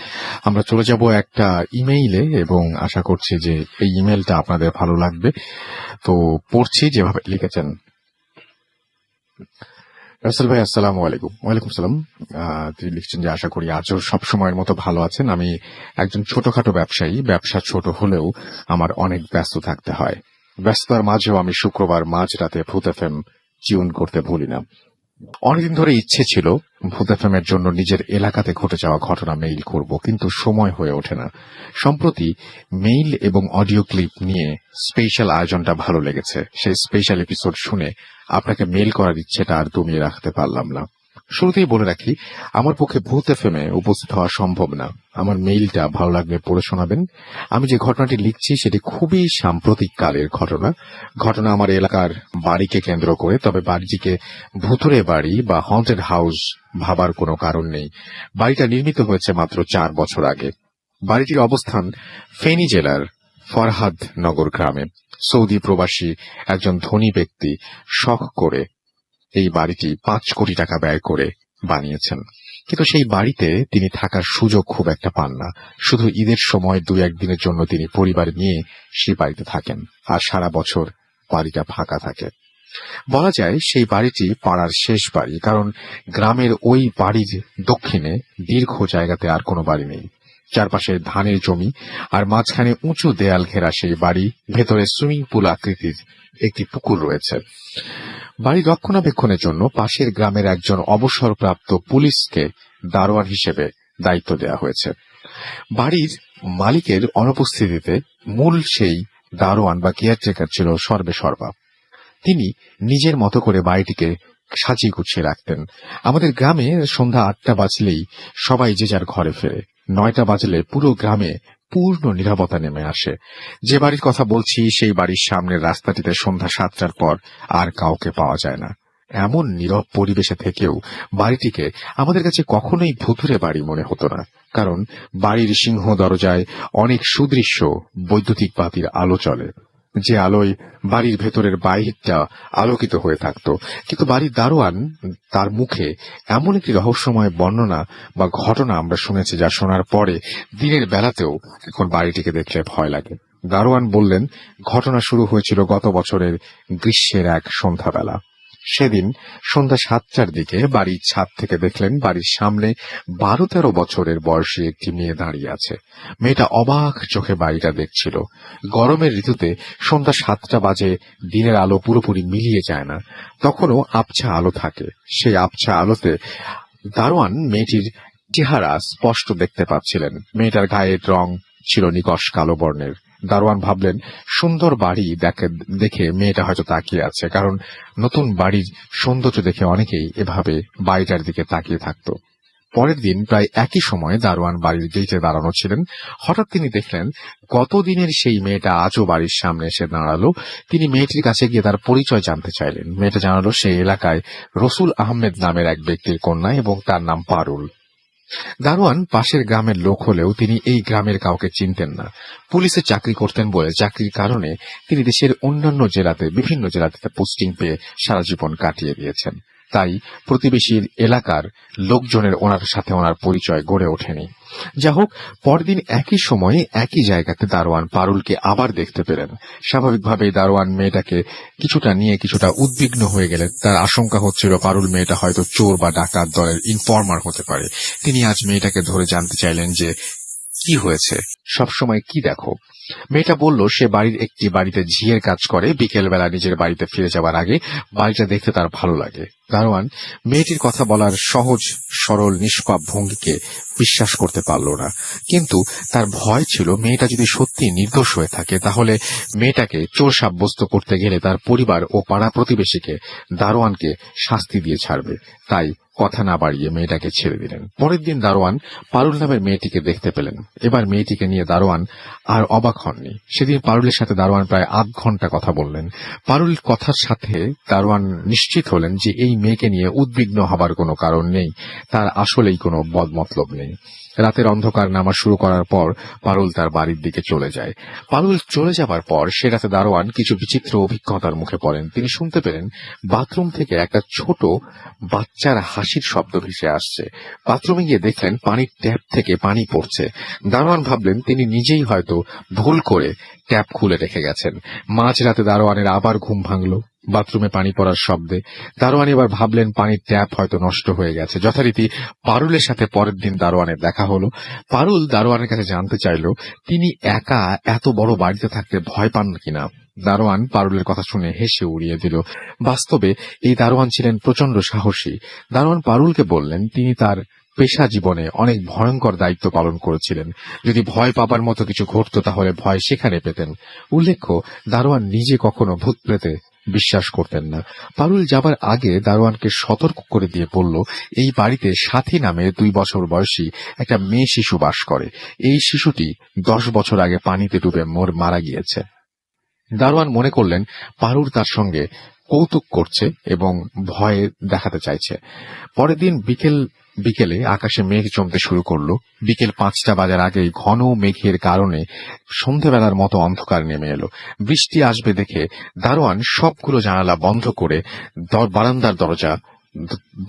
আমরা চলে যাব একটা ইমেইলে এবং আশা করছি যে এই ইমেইলটা আপনাদের ভালো লাগবে। তো পড়ছি যেভাবে লিখেছেন। রাসেল ভাই আসসালামু আলাইকুম। ওয়ালাইকুম সালাম। তিনি লিখছেন যে আশা করি আজও সব সময়ের মতো ভালো আছেন। আমি একজন ছোটখাটো ব্যবসায়ী, ব্যবসা ছোট হলেও আমার অনেক ব্যস্ত থাকতে হয়। ব্যস্ততার মাঝেও আমি শুক্রবার মাঝরাতে ভূত এফএম টিউন করতে ভুলি না। অনেকদিন ধরে ইচ্ছে ছিল ভূত এফএম এর জন্য নিজের এলাকাতে ঘটে যাওয়া ঘটনা মেইল করব, কিন্তু সময় হয়ে ওঠে না। সম্প্রতি মেইল এবং অডিও ক্লিপ নিয়ে স্পেশাল আয়োজনটা ভালো লেগেছে। সেই স্পেশাল এপিসোড শুনে আপনাকে মেইল করার ইচ্ছেটা আর দমিয়ে রাখতে পারলাম না। শুরুতেই বলে রাখি, আমার পক্ষে ভূত এফএম এ উপস্থিত হওয়া সম্ভব না। আমার মেইলটা ভালো লাগলে পড়ে শোনাবেন। আমি যে ঘটনাটি লিখছি সেটি খুবই সাম্প্রতিক কালের ঘটনা আমার এলাকার বাড়িকে কেন্দ্র করে। তবে বাড়িটিকে ভুতুরে বাড়ি বা হন্টেড হাউস ভাবার কোনো কারণ নেই। বাড়িটা নির্মিত হয়েছে মাত্র 4 বছর আগে। বাড়িটির অবস্থান ফেনী জেলার ফরহাদ নগর গ্রামে সৌদি প্রবাসী একজন ধনী ব্যক্তি শখ করে এই বাড়িটি 5 কোটি টাকা ব্যয় করে বানিয়েছেন। কিন্তু সেই বাড়িতে তিনি থাকার সুযোগ খুব একটা পান না। শুধু ঈদের সময় 2-1 দিনের জন্য তিনি পরিবার নিয়ে সেই বাড়িতে থাকেন, আর সারা বছর বাড়িটা ফাঁকা থাকে। বলা যায় সেই বাড়িটি পাড়ার শেষ বাড়ি, কারণ গ্রামের ওই বাড়ির দক্ষিণে দীর্ঘ জায়গাতে আর কোনো বাড়ি নেই। চারপাশে ধানের জমি, আর মাঝখানে উঁচু দেয়াল ঘেরা সেই বাড়ি। ভেতরে সুইমিং পুল আকৃতির একটি পুকুর রয়েছে। বাড়ি রক্ষণাবেক্ষণের জন্য পাশের গ্রামের একজন অবসরপ্রাপ্ত পুলিশকে দারোয়ান হিসেবে দায়িত্ব দেওয়া হয়েছে। বাড়ির মালিকের অনুপস্থিতিতে মূল সেই দারোয়ান বা কেয়ারটেকার ছিল সর্বেসর্বা। তিনি নিজের মতো করে বাড়িটিকে সাজিয়ে গুছিয়ে রাখতেন। আমাদের গ্রামে সন্ধ্যা 8টা বাজলেই সবাই যে যার ঘরে ফেরে। 9টা বাজলে পুরো গ্রামে পূর্ণ নীরবতা নেমে আসে। যে বাড়ির কথা বলছি সেই বাড়ির সামনের রাস্তাটিতে সন্ধ্যা 7টার পর আর কাউকে পাওয়া যায় না। এমন নীরব পরিবেশে থেকেও বাড়িটিকে আমাদের কাছে কখনোই ভুতুড়ে বাড়ি মনে হতো না, কারণ বাড়ির সিংহ দরজায় অনেক সুদৃশ্য বৈদ্যুতিক বাতির আলো চলে, যে আলোয় বাড়ির ভেতরের বাইরটা আলোকিত হয়ে থাকত। কিন্তু বাড়ির দারোয়ান তার মুখে এমন একটি রহস্যময় বর্ণনা বা ঘটনা আমরা শুনেছি, যা শোনার পরে দিনের বেলাতেও এখন বাড়িটিকে দেখলে ভয় লাগে। দারোয়ান বললেন, ঘটনা শুরু হয়েছিল গত বছরের গ্রীষ্মের এক সন্ধ্যাবেলা। সেদিন সন্ধ্যা 7টার দিকে বাড়ির ছাদ থেকে দেখলেন বাড়ির সামনে 12-13 বছরের বয়সী একটি মেয়ে দাঁড়িয়ে আছে। মেয়েটা অবাক চোখে বাড়িটা দেখছিল। গরমের ঋতুতে সন্ধ্যা 7টা বাজে, দিনের আলো পুরোপুরি মিলিয়ে যায় না, তখনও আবছা আলো থাকে। সেই আবছা আলোতে দারোয়ান মেয়েটির চেহারা স্পষ্ট দেখতে পাচ্ছিলেন। মেয়েটার গায়ের রং ছিল নিকষ কালো বর্ণের। দারোয়ান ভাবলেন, সুন্দর বাড়ি দেখে মেয়েটা হয়তো তাকিয়ে আছে, কারণ নতুন বাড়ির সৌন্দর্য দেখে অনেকেই এভাবে বাড়িটার দিকে তাকিয়ে থাকত। পরের দিন প্রায় একই সময়ে দারোয়ান বাড়ির গেটে দাঁড়ানো ছিলেন। হঠাৎ তিনি দেখলেন গতদিনের সেই মেয়েটা আজও বাড়ির সামনে এসে দাঁড়ালো। তিনি মেয়েটির কাছে গিয়ে তার পরিচয় জানতে চাইলেন। মেয়েটা জানালো সেই এলাকায় রসুল আহমেদ নামের এক ব্যক্তির কন্যা এবং তার নাম পারুল। দারোয়ান পাশের গ্রামের লোক হলেও তিনি এই গ্রামের কাউকে চিনতেন না। পুলিশে চাকরি করতেন বলে চাকরির কারণে তিনি দেশের অন্যান্য জেলাতে বিভিন্ন জেলাতে পোস্টিং পেয়ে সারা জীবন কাটিয়ে দিয়েছেন। তাই প্রতিবেশীর এলাকার লোকজনের ওনার সাথে ওনার পরিচয় গড়ে ওঠেনি। যা হোক, পরদিন একই সময়ে একই জায়গাতে দারোয়ান পারুলকে আবার দেখতে পেলেন। স্বাভাবিকভাবেই দারোয়ান মেয়েটাকে কিছুটা নিয়ে কিছুটা উদ্বিগ্ন হয়ে গেলেন। তার আশঙ্কা হচ্ছিল পারুল মেয়েটা হয়তো চোর বা ডাকাত দলের ইনফর্মার হতে পারে। তিনি আজ মেয়েটাকে ধরে জানতে চাইলেন যে কি হয়েছে, সবসময় কি দেখো। মেয়েটা বলল সে বাড়ির একটি বাড়িতে ঝিয়ের কাজ করে। বিকেল বেলা নিজের বাড়িতে ফিরে যাওয়ার আগে বাড়িটা দেখতে তার ভালো লাগে। দারোয়ান মেয়েটির কথা বলার সহজ সরল নিষ্পাপ ভঙ্গিকে বিশ্বাস করতে পারল না, কিন্তু তার ভয় ছিল মেয়েটা যদি সত্যি নির্দোষ হয়ে থাকে তাহলে মেয়েটাকে চোর সাব্যস্ত করতে গেলে তার পরিবার ও পাড়া প্রতিবেশীকে দারোয়ানকে শাস্তি দিয়ে ছাড়বে। তাই কথা না বাড়িয়ে মেয়েটাকে ছেড়ে দিলেন। পরের দিন দারোয়ান পারুল নামের মেয়েটিকে দেখতে পেলেন। এবার মেয়েটিকে নিয়ে দারোয়ান আর অবাক হননি। সেদিন পারুলের সাথে দারোয়ান প্রায় 8 ঘন্টা কথা বললেন। পারুল কথার সাথে দারোয়ান নিশ্চিত হলেন যে এই মেয়েকে নিয়ে উদ্বিগ্ন হবার কোনো কারণ নেই, তার আসলেই কোনো বদমতলব নেই। রাতের অন্ধকার নামা শুরু করার পর পারুল তার বাড়ির দিকে চলে যায়। পারুল চলে যাবার পর সে রাতে দারোয়ান কিছু বিচিত্র অভিজ্ঞতার মুখে পড়েন। তিনি শুনতে পেলেন বাথরুম থেকে একটা ছোট বাচ্চার হাসির শব্দ ভেসে আসছে। বাথরুমে গিয়ে দেখলেন পানির ট্যাপ থেকে পানি পড়ছে। দারোয়ান ভাবলেন তিনি নিজেই হয়তো ভুল করে ট্যাপ খুলে রেখে গেছেন। মাঝরাতে দারোয়ানের আবার ঘুম ভাঙল বাথরুমে পানি পড়ার শব্দে। দারোয়ান এবার ভাবলেন পানির ট্যাপ হয়তো নষ্ট হয়ে গেছে। যথারীতি পারুলের সাথে পরের দিন দারোয়ানের দেখা হলো। পারুল দারোয়ানের কাছে জানতে চাইল তিনি একা এত বড় বাড়িতে থাকতে ভয় পান কিনা। দারোয়ান পারুলের কথা শুনে হেসে উড়িয়ে দিল। বাস্তবে এই দারোয়ান ছিলেন প্রচন্ড সাহসী। দারোয়ান পারুলকে বললেন তিনি তার পেশা জীবনে অনেক ভয়ঙ্কর দায়িত্ব পালন করেছিলেন। যদি ভয় পাবার মতো কিছু ঘটত তাহলে ভয় সেখানে পেতেন। উল্লেখ্য, দারোয়ান নিজে কখনো ভূত প্রেতে বিশ্বাস করতেন না। পারুল যাবার আগে দারোয়ানকে সতর্ক করে দিয়ে বলল এই বাড়িতে সাথী নামে 2 বছর বয়সী একটা মেয়ে শিশু বাস করে। এই শিশুটি 10 বছর আগে পানিতে ডুবে মারা গিয়েছে। দারোয়ান মনে করলেন পারুল তার সঙ্গে কৌতুক করছে এবং ভয়ে দেখাতে চাইছে। পরের দিন বিকেল বিকেলে আকাশে মেঘ জমতে শুরু করলো। বিকেল 5টা বাজার আগেই ঘন মেঘের কারণে সন্ধেবেলার মতো অন্ধকার নেমে এলো। বৃষ্টি আসবে দেখে দারোয়ান সবগুলো জানালা বন্ধ করে বারান্দার দরজা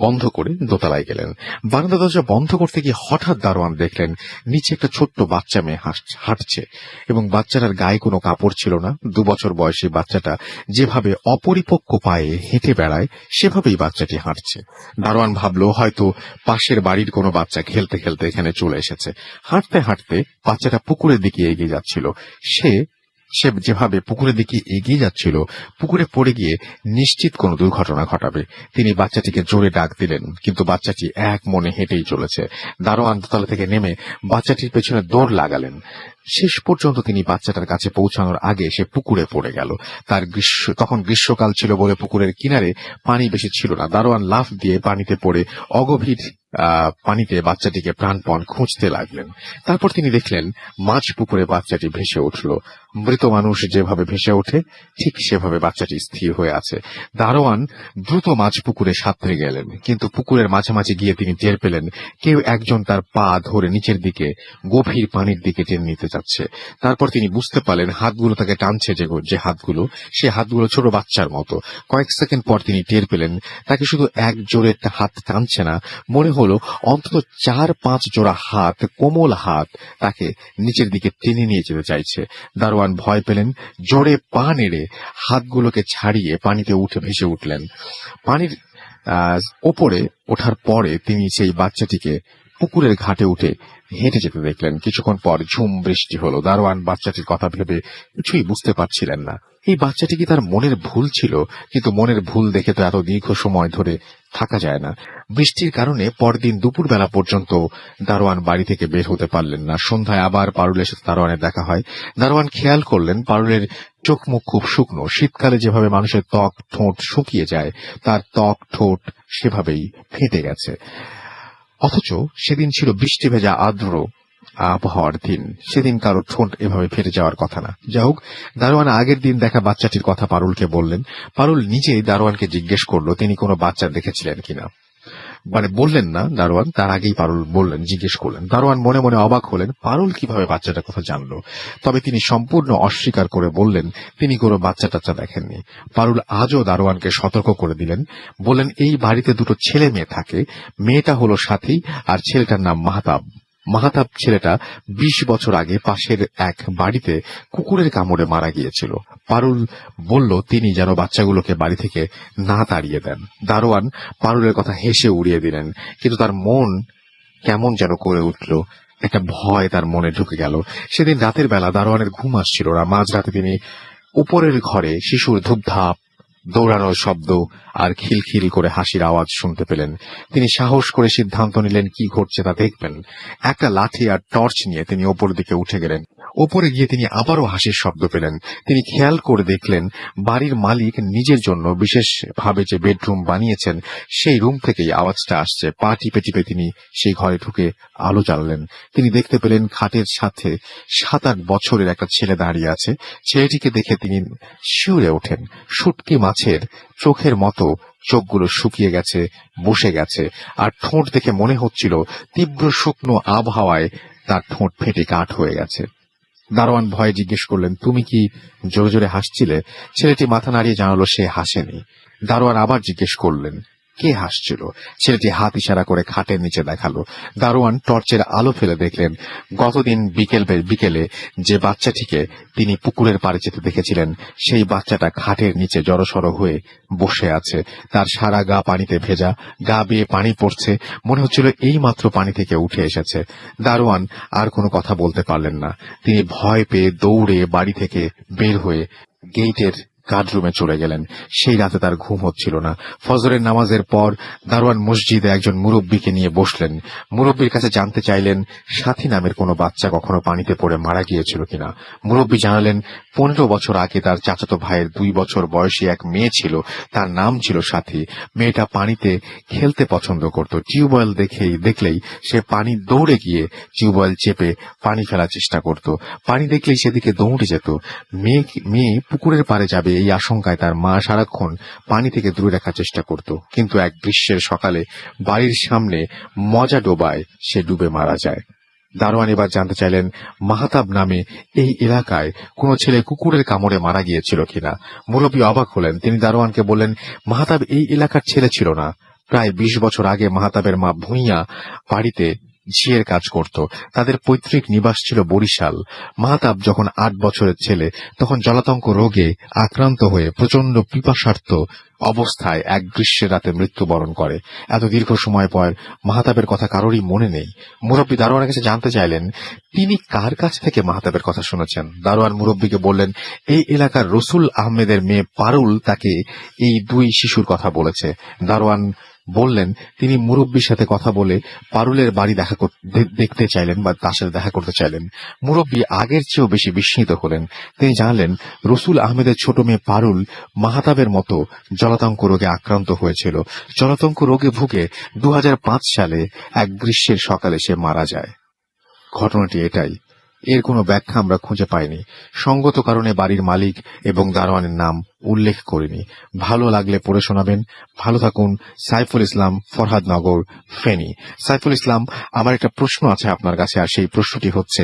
বন্ধ করে দোতলায় গেলেন। বারান্দা দরজা বন্ধ করতে গিয়ে হঠাৎ দারোয়ান দেখলেন নিচে একটা ছোট্ট বাচ্চা মেয়ে হাঁটছে, এবং বাচ্চাটার গায়ে কোনো কাপড় ছিল না। 2 বছর বয়সী বাচ্চাটা যেভাবে অপরিপক্ক পায়ে হেঁটে বেড়ায় সেভাবেই বাচ্চাটি হাঁটছে। দারোয়ান ভাবলো হয়তো পাশের বাড়ির কোনো বাচ্চা খেলতে খেলতে এখানে চলে এসেছে। হাঁটতে হাঁটতে বাচ্চাটা পুকুরের দিকে এগিয়ে যাচ্ছিল। সে যেভাবে পুকুরের দিকে এগিয়ে যাচ্ছিল, পুকুরে পড়ে গিয়ে নিশ্চিত কোনো দুর্ঘটনা ঘটাবে। তিনি বাচ্চাটিকে জোরে ডাক দিলেন, কিন্তু বাচ্চাটি এক মনে হেঁটেই চলেছে। দারোয়ান দোতলা থেকে নেমে বাচ্চাটির পেছনে দৌড় লাগালেন। শেষ পর্যন্ত তিনি বাচ্চাটার কাছে পৌঁছানোর আগে সে পুকুরে পড়ে গেল। তখন গ্রীষ্মকাল ছিল বলে পুকুরের কিনারে পানি বেশি ছিল না। দারোয়ান লাফ দিয়ে পানিতে পড়ে অগভীর পানিতে বাচ্চাটিকে প্রাণপণ খুঁজতে লাগলেন। তারপর তিনি দেখলেন মাঝ পুকুরে বাচ্চাটি ভেসে উঠল। মৃত মানুষ যেভাবে ভেসে ওঠে ঠিক সেভাবে বাচ্চাটি স্থির হয়ে আছে। দারোয়ান দ্রুত মাঝ পুকুরে সাঁতরে গেলেন, কিন্তু পুকুরের মাঝামাঝি গিয়ে তিনি টের পেলেন কেউ একজন তার পা ধরে নিচের দিকে গভীর পানির দিকে টেনে নিতে যাচ্ছে। তারপর তিনি বুঝতে পারলেন হাতগুলো তাকে টানছে, যে হাতগুলো সে হাতগুলো ছোট বাচ্চার মতো। কয়েক সেকেন্ড পর তিনি টের পেলেন তাকে শুধু এক জোরে হাত টানছে না, মনে হলো অন্তত 4-5 জোড়া হাত, কোমল হাত তাকে নিচের দিকে টেনে নিয়ে যেতে চাইছে। দারোয়ান ভয় পেলেন, জোরে পা নেড়ে হাতগুলোকে ছাড়িয়ে পানিতে উঠে ভেসে উঠলেন। পানির ওপরে ওঠার পরে তিনি সেই বাচ্চাটিকে পুকুরের ঘাটে উঠে হেঁটে যেতে দেখলেন। কিছুক্ষণ পর ঝুম বৃষ্টি হলো। দারোয়ান বাচ্চাটির কথা ভেবে কিছুই বুঝতে পারছিলেন না। এই বাচ্চাটি কি তার মনের ভুল ছিল? কিন্তু মনের ভুল দেখে তো এত দীর্ঘ সময় ধরে থাকা যায় না। বৃষ্টির কারণে পরদিন দুপুরবেলা পর্যন্ত দারোয়ান বাড়ি থেকে বের হতে পারলেন না। সন্ধ্যায় আবার পারুলের সাথে দারোয়ানের দেখা হয়। দারোয়ান খেয়াল করলেন পারুলের চোখ মুখ খুব শুকনো। শীতকালে যেভাবে মানুষের ত্বক ঠোঁট শুকিয়ে যায়, তার ত্বক ঠোঁট সেভাবেই ফেটে গেছে। অথচ সেদিন ছিল বৃষ্টি ভেজা আর্দ্র আবহাওয়ার দিন। সেদিন কারো ঠোঁট এভাবে ফেটে যাওয়ার কথা না। যাই হোক, দারোয়ান আগের দিন দেখা বাচ্চাটির কথা পারুলকে বললেন। পারুল নিজেই দারোয়ানকে জিজ্ঞেস করলো তিনি কোনো বাচ্চা দেখেছিলেন কিনা। বললেন না দারোয়ান, তার আগেই পারুল জিজ্ঞেস করলেন। দারোয়ান মনে মনে অবাক হলেন পারুল কিভাবে বাচ্চাটার কথা জানলো। তবে তিনি সম্পূর্ণ অস্বীকার করে বললেন তিনি কোনো বাচ্চা টাচ্চা দেখেননি। পারুল আজও দারোয়ানকে সতর্ক করে দিলেন, বললেন এই বাড়িতে 2 ছেলে মেয়ে থাকে। মেয়েটা হলো সাথী আর ছেলেটার নাম মাহতাব। মাহতাব ছেলেটা 20 বছর আগে পাশের এক বাড়িতে কুকুরের কামড়ে মারা গিয়েছিল। পারুল বলল তিনি যেন বাচ্চাগুলোকে বাড়ি থেকে না তাড়িয়ে দেন। দারোয়ান পারুলের কথা হেসে উড়িয়ে দিলেন, কিন্তু তার মন কেমন যেন করে উঠল। একটা ভয় তার মনে ঢুকে গেল। সেদিন রাতের বেলা দারোয়ানের ঘুম আসছিল না। মাঝরাতে তিনি উপরের ঘরে শিশুর ধূপধাপ, দৌড়ানোর শব্দ আর খিলখিল করে হাসির আওয়াজ শুনতে পেলেন। তিনি সাহস করে সিদ্ধান্ত নিলেন কি ঘটছে তা দেখবেন। একটা লাঠি আর টর্চ নিয়ে তিনি ওপরের দিকে উঠে গেলেন। ওপরে গিয়ে তিনি আবারও হাসির শব্দ পেলেন। তিনি খেয়াল করে দেখলেন বাড়ির মালিক নিজের জন্য বিশেষভাবে যে বেডরুম বানিয়েছেন সেই রুম থেকেই আওয়াজটা আসছে। পা টিপে টিপে তিনি সেই ঘরে ঢুকে আলো জ্বালালেন। তিনি দেখতে পেলেন খাটের সাথে 7-8 বছরের একটা ছেলে দাঁড়িয়ে আছে। ছেলেটিকে দেখে তিনি শিউরে ওঠেন। শুটকি মাছের চোখের মতো চোখগুলো শুকিয়ে গেছে, বসে গেছে, আর ঠোঁট দেখে মনে হচ্ছিল তীব্র শুকনো আবহাওয়ায় তার ঠোঁট ফেটে কাঠ হয়ে গেছে। দারোয়ান ভয়ে জিজ্ঞেস করলেন তুমি কি জোরে জোরে হাসছিলে? ছেলেটি মাথা নাড়িয়ে জানালো সে হাসেনি। দারোয়ান আবার জিজ্ঞেস করলেন কে হাসছিল? ছেলেটি হাত ইশারা করে খাটের নিচে দেখালো। দারোয়ান টর্চের আলো ফেলে দেখলেন গতদিন বিকেলে যে বাচ্চাটিকে তিনি পুকুরের পাড়ে যেতে দেখেছিলেন সেই বাচ্চাটা খাটের নিচে জড়সড় হয়ে বসে আছে। তার সারা গা পানিতে ভেজা, গা বেয়ে পানি পড়ছে, মনে হচ্ছিল এই মাত্র পানি থেকে উঠে এসেছে। দারোয়ান আর কোনো কথা বলতে পারলেন না। তিনি ভয় পেয়ে দৌড়ে বাড়ি থেকে বের হয়ে গেটের গার্ডরুমে চলে গেলেন। সেই রাতে তার ঘুম হচ্ছিল না। ফজরের নামাজের পর দারোয়ান মসজিদে একজন মুরব্বীকে নিয়ে বসলেন। মুরব্বীর কাছে জানতে চাইলেন সাথী নামের কোনো বাচ্চা কখনো পানিতে পড়ে মারা গিয়েছিল কিনা। মুরব্বী জানালেন 15 বছর আগে তার চাচাতো ভাইয়ের 2 বছর বয়সী এক মেয়ে ছিল, তার নাম ছিল সাথী। মেয়েটা পানিতে খেলতে পছন্দ করত। টিউবওয়েল দেখলেই সে পানি দৌড়ে গিয়ে টিউবওয়েল চেপে পানি ফেলার চেষ্টা করত। পানি দেখলেই সেদিকে দৌড়ে যেত। মেয়ে পুকুরের পাড়ে যাবে এই আশঙ্কায় তার মা সারাক্ষণ পানি থেকে দূরে রাখার চেষ্টা করত, কিন্তু এক গ্রীষ্মের সকালে বাড়ির সামনে মজা ডোবায় সে ডুবে মারা যায়। দারোয়ান এবার জানতে চাইলেন মাহতাব নামে এই এলাকায় কোনো ছেলে কুকুরের কামড়ে মারা গিয়েছিল কিনা। মুরব্বী অবাক হলেন। তিনি দারোয়ানকে বললেন, মাহতাব এই এলাকার ছেলে ছিল না। প্রায় 20 বছর আগে মাহতাবের মা ভূঁইয়া বাড়িতে ঝিয়ের কাজ করত। তাদের পৈতৃক নিবাস ছিল বরিশাল। মাহতাব যখন 8 বছরের ছেলে তখন জলাতঙ্ক রোগে আক্রান্ত হয়ে প্রচন্ড পিপাসার্থ অবস্থায় এক গ্রীষ্মের রাতে মৃত্যুবরণ করে। এত দীর্ঘ সময় পর মাহতাবের কথা কারোরই মনে নেই। মুরব্বী দারোয়ানের কাছে জানতে চাইলেন তিনি কার কাছ থেকে মাহতাবের কথা শুনেছেন। দারোয়ান মুরব্বীকে বললেন, এই এলাকার রসুল আহমেদের মেয়ে পারুল তাকে এই 2 শিশুর কথা বলেছে। দারোয়ান বললেন তিনি মুরব্বীর সাথে কথা বলে পারুলের বাড়ি দেখতে চাইলেন বা তার সাথে দেখা করতে চাইলেন। মুরব্বী আগের চেয়েও বেশি বিস্মিত হলেন। তিনি জানলেন রসুল আহমেদের ছোট মেয়ে পারুল মাহতাবের মতো জলাতঙ্ক রোগে আক্রান্ত হয়েছিল। জলাতঙ্ক রোগে ভুগে 2005 সালে এক গ্রীষ্মের সকালে সে মারা যায়। ঘটনাটি এটাই। এর কোনো ব্যাখ্যা আমরা খুঁজে পাইনি। সঙ্গত কারণে বাড়ির মালিক এবং দারোয়ানের নাম উল্লেখ করিনি। ভালো লাগলে পড়ে শোনাবেন। ভালো থাকুন। সাইফুল ইসলাম, ফরহাদনগর, ফেনী। সাইফুল ইসলাম, আমার একটা প্রশ্ন আছে আপনার কাছে, আর সেই প্রশ্নটি হচ্ছে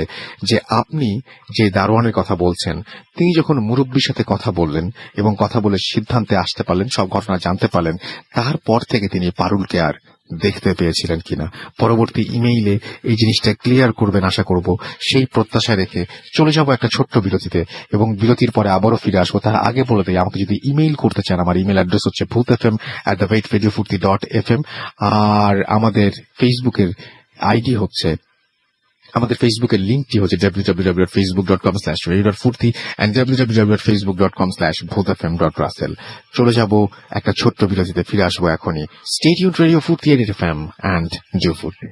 যে আপনি যে দারোয়ানের কথা বলছেন তিনি যখন মুরব্বীর সাথে কথা বললেন এবং কথা বলে সিদ্ধান্তে আসতে পারলেন, সব ঘটনা জানতে পারলেন, তারপর থেকে তিনি পারুলকে আর দেখতে পেয়েছিলেন কিনা পরবর্তী ইমেইলে এই জিনিসটা ক্লিয়ার করবেন আশা করব। সেই প্রত্যাশা রেখে চলে যাব একটা ছোট্ট বিরতিতে এবং বিরতির পরে আবারও ফিরে আসবো। তার আগে বলে দেই, আমাকে যদি ইমেইল করতে চান আমার ইমেল অ্যাড্রেস হচ্ছে bhutfm@radiofurti.fm, আর আমাদের ফেসবুকের আইডি হচ্ছে, আমাদের ফেসবুকের লিঙ্কটি হচ্ছে www.facebook.com/radio.furti and www.facebook.com/bhutfm.russell। চলে যাব একটা ছোট্ট বিরতিতে, ফিরে আসবো এখনই। Stay tuned to Radio Furti FM and Do Furti.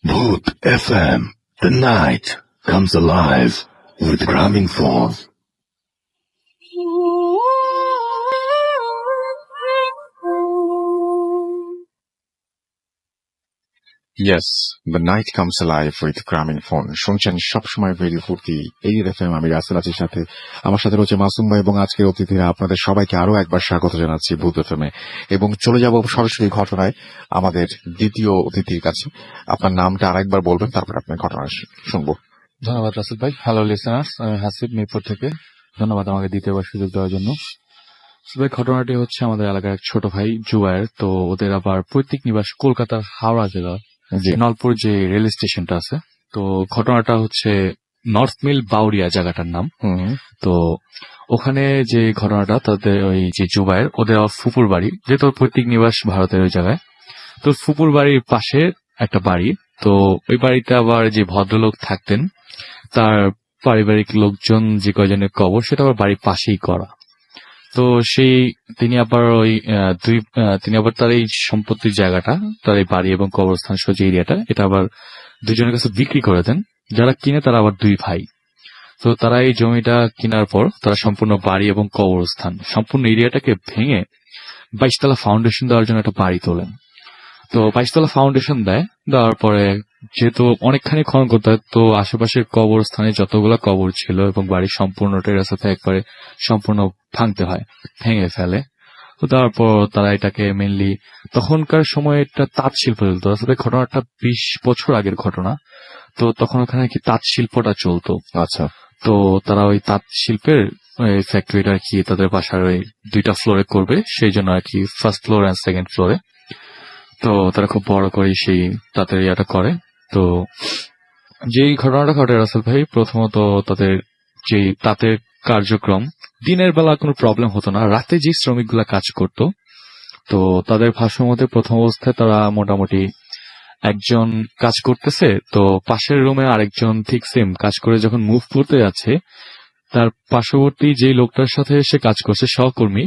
Bhoot FM. The night comes alive with Gramophone. Yes, the night comes alive with Gramophone. শুনছেন সবসময় রেডিও ফুর্তি এই এফএম। আমি রাসেল আছি সাথে, আমার সাথে রয়েছে মাসুম ভাই এবং আজকের অতিথিরা। আপনাদের সবাইকে আরো একবার স্বাগত জানাচ্ছি ভূত এফএমে এবং চলে যাব সরাসরি ঘটনায় আমাদের দ্বিতীয় অতিথির কাছে। আপনার নামটা আরেকবার বলবেন, তারপর আপনার ঘটনা শুনবো। ধন্যবাদ রাসেল ভাই। হ্যালো লিসেনার্স, আমি হাসিব মিরপুর থেকে। ধন্যবাদ আমাকে দ্বিতীয়বার সুযোগ দেওয়ার জন্য। ভাই, ঘটনাটি হচ্ছে আমাদের এলাকার এক ছোট ভাই জুবায়ের। তো ওদের আবার পৈতৃক নিবাস কলকাতার হাওড়া জেলা নলপুর যে রেল স্টেশনটা আছে। তো ঘটনাটা হচ্ছে নর্থ মিল বাউরিয়া জায়গাটার নাম। তো ওখানে যে ঘটনাটা, তাদের ওই যে জুবায়ের, ওদের ফুপুর বাড়ি, যেহেতু পৈতৃক নিবাস ভারতের ওই জায়গায়, তো ফুপুর বাড়ির পাশে একটা বাড়ি। তো ওই বাড়িতে আবার যে ভদ্রলোক থাকতেন তার পারিবারিক লোকজন যে কয়জনের কবর সেটা আবার বাড়ির পাশেই করা। তো তিনি আবার তার এই সম্পত্তির জায়গাটা, তার এই বাড়ি এবং কবরস্থান সহ যে এরিয়াটা, এটা আবার দুজনের কাছে বিক্রি করে দেন। যারা কিনে তারা আবার 2 ভাই। তো তারা এই জমিটা কেনার পর তারা সম্পূর্ণ বাড়ি এবং কবরস্থান সম্পূর্ণ এরিয়াটাকে ভেঙে 22 তলা ফাউন্ডেশন দেওয়ার জন্য একটা বাড়ি তোলেন। তো 22 তলা ফাউন্ডেশন দেওয়ার পরে যেহেতু অনেকখানি খনন করতে হয়, তো আশেপাশের কবরস্থানে যতগুলো কবর ছিল এবং বাড়ির সম্পূর্ণ টেরাসে একবারে সম্পূর্ণ ভাঙতে হয়, ভেঙে ফেলে। তো তারপর তারা এটাকে মেনলি, তখনকার সময় এটা তাঁত শিল্প চলতো। আসলে ঘটনাটা 20 বছর আগের ঘটনা। তো তখন ওখানে কি তাঁত শিল্পটা চলতো। আচ্ছা। তো তারা ওই তাঁত শিল্পের ফ্যাক্টরিটা আর কি তাদের বাসার ওই 2টা ফ্লোরে করবে, সেই জন্য আর কি ফার্স্ট ফ্লোর অ্যান্ড সেকেন্ড ফ্লোরে। তো তারা খুব বড় করে সেই তাঁতের ইয়াটা করে। তো যেই ঘটনাটা ঘটে রাসেল ভাই, প্রথমত তাদের যে তাঁতের কার্যক্রম দিনের বেলা কোনো প্রবলেম হতো না, রাতে যে শ্রমিকগুলা কাজ করত, তো তাদের ভাষ্য মতে প্রথম অবস্থায় তারা মোটামুটি একজন কাজ করতেছে, তো পাশের রুমে আরেকজন ঠিক সেম কাজ করে যখন মুভ করতে যাচ্ছে, তার পার্শ্ববর্তী যে লোকটার সাথে সে কাজ করছে সহকর্মী,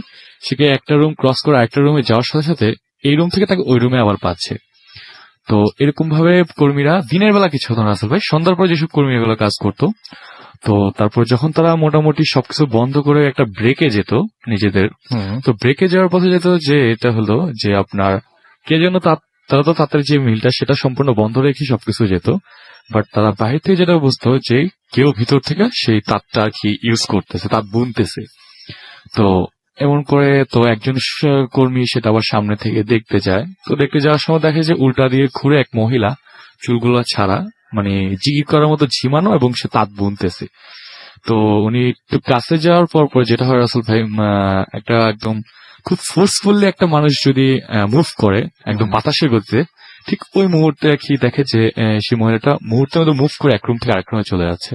সেকে একটা রুম ক্রস করে আরেকটা রুমে যাওয়ার সাথে সাথে এই রুম থেকে তাকে ওই রুমে আবার পাচ্ছে। তো এরকম ভাবে কর্মীরা দিনের বেলা কিছু হতো না আসলে ভাই, সন্ধ্যার পর যেসব কর্মী এগুলো কাজ করতো। তো তারপর যখন তারা মোটামুটি সবকিছু বন্ধ করে একটা ব্রেকে যেত নিজেদের, তো ব্রেকে যাওয়ার পথে যেত যে এটা হলো যে আপনার কে যেন তারা তো তাদের যে মিলটা সেটা সম্পূর্ণ বন্ধ রেখে সবকিছু যেত, বাট তারা বাইরে থেকে যেটা বুঝতো যে কেউ ভিতর থেকে সেই তাঁতটা আর কি ইউজ করতেছে, তাঁত বুনতেছে। তো এমন করে তো একজন কর্মী সেটা আবার সামনে থেকে দেখতে যায়। তো দেখতে যাওয়ার সময় দেখে যে উল্টা দিয়ে ঘুরে এক মহিলা চুলগুলো ছাড়া, মানে জিগির করার মতো ঝিমানো, এবং সে তাঁত বুনতেছে। তো উনি একটু কাছে যাওয়ার পর যেটা হয় রাসেল ভাই, একটা একদম খুব ফোর্সফুলি একটা মানুষ যদি মুভ করে একদম বাতাসের গতিতে, ঠিক ওই মুহূর্তে কি দেখে যে সেই মহিলাটা মুহূর্তের মধ্যে মুভ করে এক রুম থেকে আরেক রুমে চলে যাচ্ছে।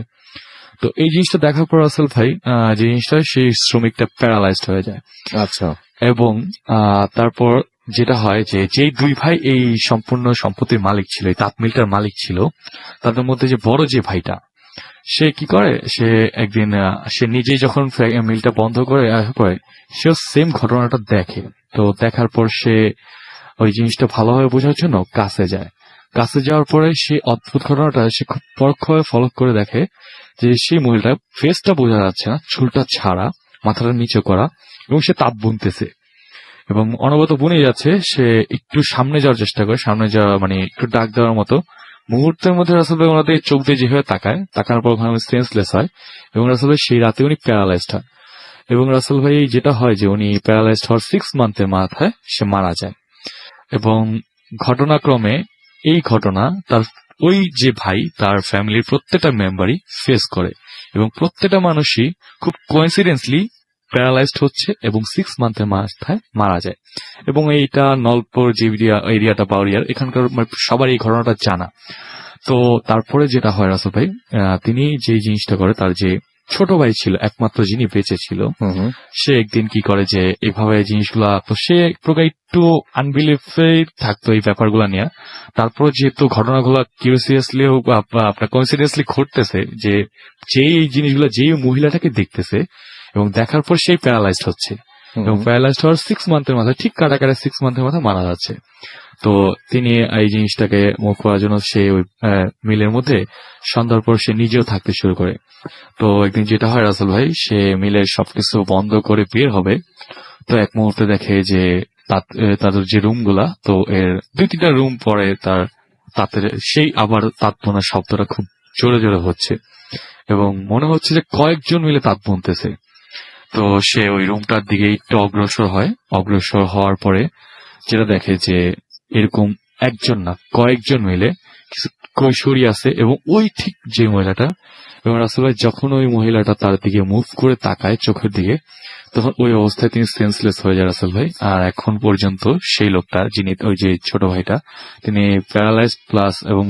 তো এই জিনিসটা দেখার পর রাসেল ভাই, যে জিনিসটা সেই শ্রমিকটা প্যারালাইজড হয়ে যায়। আচ্ছা। এবং তারপর যেটা হয় যে যেই দুই ভাই এই সম্পূর্ণ সম্পত্তির মালিক ছিল, এই তাঁত মিলটার মালিক ছিল, তাদের মধ্যে যে বড় যে ভাইটা, সে কি করে, সে একদিন সে নিজেই যখন মিলটা বন্ধ করে সেও সেম ঘটনাটা দেখে। তো দেখার পর সে ওই জিনিসটা ভালোভাবে বোঝার জন্য কাছে যায়। কাছে যাওয়ার পরে সেই অদ্ভুত ঘটনাটা সে খুব পরোক্ষভাবে ফলো করে দেখে যে সেই মহিলাটা ফেসটা বোঝা যাচ্ছে না, চুলটা ছাড়া, মাথাটা নিচে করা, এবং সে তাঁত বুনতেছে এবং অনবরত বুনে যাচ্ছে। সে একটু সামনে যাওয়ার চেষ্টা করে, সামনে যাওয়া মানে একটু ডাক দেওয়ার মতো মুহূর্তের মধ্যে রাসেল ভাই ওনাদের চোখ দিয়ে যেভাবে তাকানোর পর ওখানে সেন্সলেস হয়, এবং রাসেল ভাই সেই রাতে উনি প্যারালাইজড হয়। এবং রাসেল ভাই যেটা হয় যে উনি প্যারালাইজড হওয়ার 6 মান্থের মাথায় সে মারা যায়। এবং ঘটনাক্রমে এই ঘটনা তার ওই যে ভাই, তার ফ্যামিলির প্রত্যেকটা মেম্বারই ফেস করে, এবং প্রত্যেকটা মানুষই খুব কোইন্সিডেন্সলি প্যারালাইজড হচ্ছে এবং 6 মান্থের মাথায় মারা যায়। এবং এইটা নলপুর যে এরিয়াটা বাউরিয়ার, এখানকার সবার এই ঘটনাটা জানা। তো তারপরে যেটা হয় রাসেল ভাই, তিনি যে জিনিসটা করে, তার যে ছোট ভাই ছিল একমাত্র যিনি বেঁচে ছিল, সে একদিন কি করে যে এভাবে জিনিসগুলা, তো সে প্রকার একটু আনবিলিভে থাকতো এই ব্যাপারগুলা নিয়ে। তারপর যেহেতু ঘটনাগুলো কিউরিয়াসলি আপনার কনসিডাসলি ঘটতেছে, যে যেই জিনিসগুলো যেই মহিলাটাকে দেখতেছে এবং দেখার পর সেই প্যারালাইজড হচ্ছে, এবং প্যারালাইজড হওয়ার 6 মান্থের মাথায়, ঠিক কাটাকাটা 6 মান্থের মাথায় মারা যাচ্ছে। তো তিনি এই জিনিসটাকে মুখ করার জন্য সে ওই মিলের মধ্যে সন্ধ্যার পর সে নিজেও থাকতে শুরু করে। তো একদিন যেটা হয় রাসেল ভাই, সে মিলের সবকিছু বন্ধ করে বের হবে, তো এক মুহূর্তে দেখে যে তাদের যে রুমগুলা, তো এর 2-3টা রুম পরে তাদের সেই আবার তাঁত বোনার শব্দটা খুব জোরে জোরে হচ্ছে, এবং মনে হচ্ছে যে কয়েকজন মিলে তাঁত বুনতেছে। তো সে ওই রুমটার দিকে একটু অগ্রসর হওয়ার পরে যেটা দেখে যে এরকম একজন না কয়েকজন মিলে কিছু কৈশোরী আছে, এবং ওই ঠিক যে মহিলাটা, এবং রাসেল ভাই যখন ওই মহিলাটা তার দিকে মুভ করে তাকায় চোখের দিকে, তখন ওই অবস্থায় তিনি সেন্সলেস হয়ে যায় রাসেল ভাই। আর এখন পর্যন্ত সেই লোকটা, যিনি ওই যে ছোট ভাইটা, তিনি প্যারালাইজড প্লাস এবং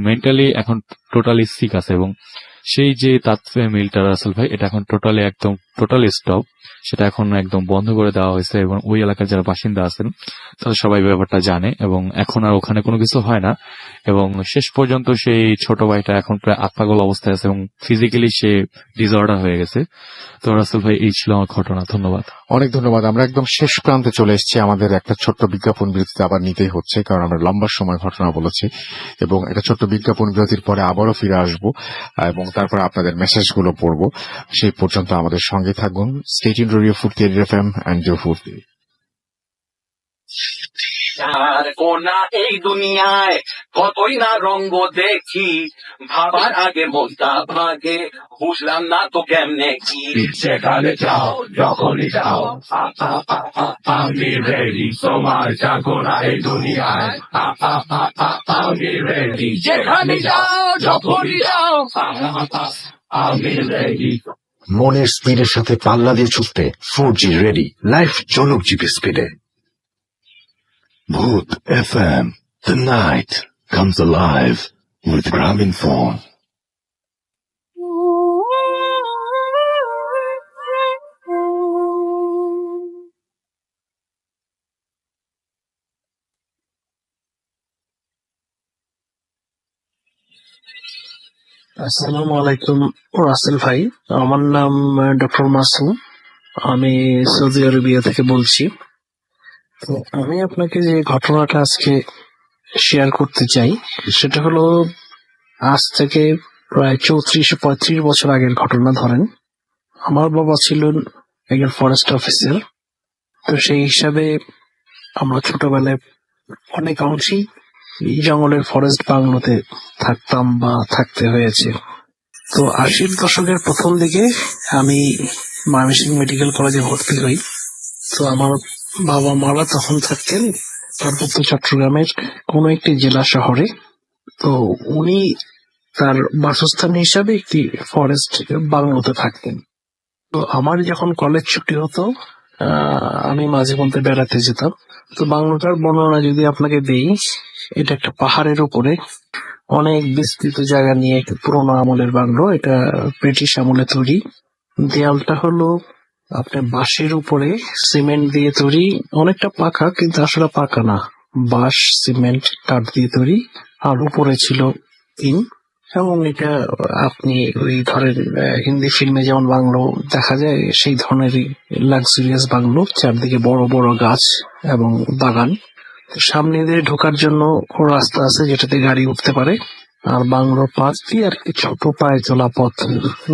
মেন্টালি এখন টোটালি সিক আছে, এবং সেই যে তাঁত মিলটা রাসেল ভাই, এটা এখন টোটালি স্টপ, সেটা এখন একদম বন্ধ করে দেওয়া হয়েছে, এবং ওই এলাকার যারা বাসিন্দা আছেন তারা সবাই ব্যাপারটা জানে, এবং এখন আর ওখানে কোনো কিছু হয় না। এবং শেষ পর্যন্ত সেই ছোট ভাইটা এখন প্রায় আত্মাগোল অবস্থায় আছে, এবং ফিজিক্যালি সে ডিসঅর্ডার হয়ে গেছে। তো রাসেল ভাই, এই ছিল আমার ঘটনা। ধন্যবাদ। অনেক ধন্যবাদ। আমরা একদম শেষ প্রান্তে চলে এসেছি। আমাদের একটা ছোট্ট বিজ্ঞাপন বিরতিতে আবার নিতেই হচ্ছে, কারণ আমরা লম্বা সময় ঘটনা বলেছি, এবং একটা ছোট্ট বিজ্ঞাপন বিরতির পরে আবারও ফিরে আসবো, এবং তারপরে আপনাদের মেসেজগুলো পড়বো। সেই পর্যন্ত আমাদের সঙ্গে থাকুন। স্টে টিউনড রেডিও ফুর্তি FM এন্ড ফুর্তি। চার কোনা এই দুনিয়ায় কতই না রঙ্গ দেখি, ভাবার আগে মনটা ভাগে, বুঝলাম না তো কেমনে কি। যেখানে যাও যখনই যাও আমি রেডি, তোমার যাবো না এই দুনিয়ায় আমি রেডি। যেখানে যাও যখনই যাও আমি রেডি। মনের স্পিডের সাথে পাল্লা দিয়ে ছুটতে 4G রেডি। লাইফ চলুক জিপি স্পিডে। Bhoot FM, the night comes alive with Graminphone. আসসালামু আলাইকুম রাসেল ভাই, আমার নাম ডক্টর মাসুম, আমি সৌদি আরবিয়া থেকে বলছি। তো আমি আপনাকে যে ঘটনাটা আজকে শেয়ার করতে চাই সেটা হলো আজ থেকে প্রায় 34-35 বছর আগের ঘটনা। ধরেন আমার বাবা ছিলেন একজন ফরেস্ট অফিসার, তো সেই হিসাবে আমরা ছোটবেলায় অনেক অংশেই জঙ্গলের ফরেস্ট বাংলোতে থাকতাম বা থাকতে হয়েছে। তো 80 দশকের প্রথম দিকে আমি ময়মনসিংহ মেডিকেল কলেজে ভর্তি হই। তো আমার বাবা মারা তখন থাকতেন পার্বত্য চট্টগ্রামের কোনো একটি জেলা শহরে। তো উনি তার বাসস্থান হিসাবে একটি ফরেস্ট বাংলোতে থাকতেন। তো আমার যখন কলেজ ছুটি হতো আমি মাঝে মধ্যে বেড়াতে যেতাম। তো বাংলোটার বর্ণনা যদি আপনাকে দেই, এটা একটা পাহাড়ের উপরে অনেক বিস্তৃত জায়গা নিয়ে একটা পুরোনো আমলের বাংলো। এটা ব্রিটিশ আমলে তৈরি। দেয়ালটা হলো আপনার বাঁশের উপরে সিমেন্ট দিয়ে তৈরি, অনেকটা পাকা কিন্তু আসলে পাকা না, বাঁশ সিমেন্ট কাঠ দিয়ে তৈরি। আর উপরে ছিল টিন। এবং এটা আপনি ওই ধরেন হিন্দি ফিল্মে যেমন বাংলো দেখা যায় সেই ধরনেরই লাক্সারিয়াস বাংলো, চারদিকে বড় বড় গাছ এবং বাগান। তো সামনে দিয়ে ঢোকার জন্য রাস্তা আছে যেটাতে গাড়ি উঠতে পারে, আর বাংলোর পাশ দিয়ে আর কি ছোট পায়ে চলা পথ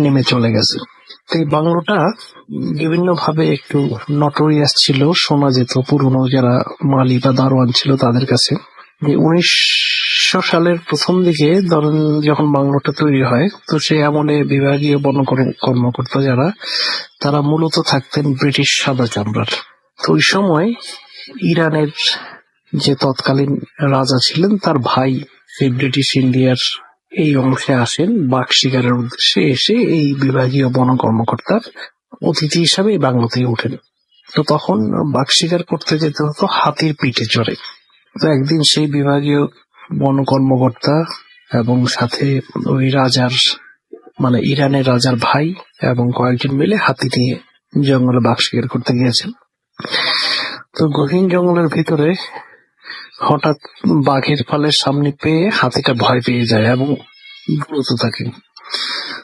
নেমে চলে গেছে। তো এই বাংলোটা বিভিন্ন ভাবে একটু নটোরিয়াস ছিল, শোনা যেত পুরনো যারা মালি বা দারোয়ান ছিল তাদের কাছে যে 1900 সালের প্রথম দিকে ধরেন যখন বাংলোটা তৈরি হয়, তো সেই আমলে বিভাগীয় কর্মকর্তা যারা তারা মূলত থাকতেন ব্রিটিশ সাদা চামড়ার। তো ওই সময় ইরানের যে তৎকালীন রাজা ছিলেন তার ভাই সেই ব্রিটিশ ইন্ডিয়ার এই অংশে আসেন বাঘ শিকারের উদ্দেশ্যে, এসে এই বিভাগীয় বন কর্মকর্তার অতিথি হিসাবে এই বাংলোতেই ওঠেন। তো তখন বাঘ শিকার করতে যেতে হতো হাতির পিঠে চড়ে। তো একদিন সেই বিভাগীয় বন কর্মকর্তা এবং সাথে ওই রাজার মানে ইরানের রাজার ভাই এবং কয়েকজন মিলে হাতি নিয়ে জঙ্গলে বাঘ শিকার করতে গিয়েছেন। তো গহীন জঙ্গলের ভিতরে হঠাৎ বাঘের ফালের সামনে পেয়ে হাতিটা ভয় পেয়ে যায় এবং দ্রুত থাকে।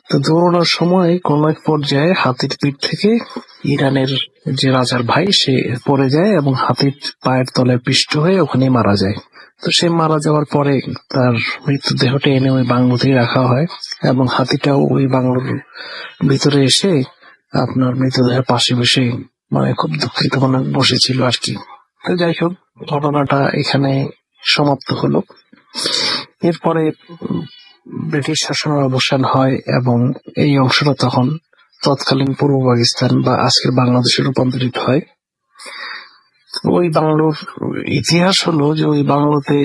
তো দৌড়ানোর সময় কোন এক পর্যায়ে হাতির পিঠ থেকে ইরানের যে রাজার ভাই সে পড়ে যায় এবং হাতির পায়ের তলে পিষ্ট হয়ে ওখানে মারা যায়। তো সে মারা যাওয়ার পরে তার মৃতদেহটা এনে ওই বাংলোতেই রাখা হয় এবং হাতিটাও ওই বাংলোর ভিতরে এসে আপনার মৃতদেহের পাশে বসে মানে খুব দুঃখিত মনে বসেছিল আর কি। তো যাই হোক, ঘটনাটা এখানে সমাপ্ত হলো। এরপরে ব্রিটিশ শাসনের অবসান হয় এবং এই অংশটা তখন তৎকালীন পূর্ব পাকিস্তান বা আজকের বাংলাদেশে রূপান্তরিত হয়। ওই বাংলোর ইতিহাস হলো যে ওই বাংলোতে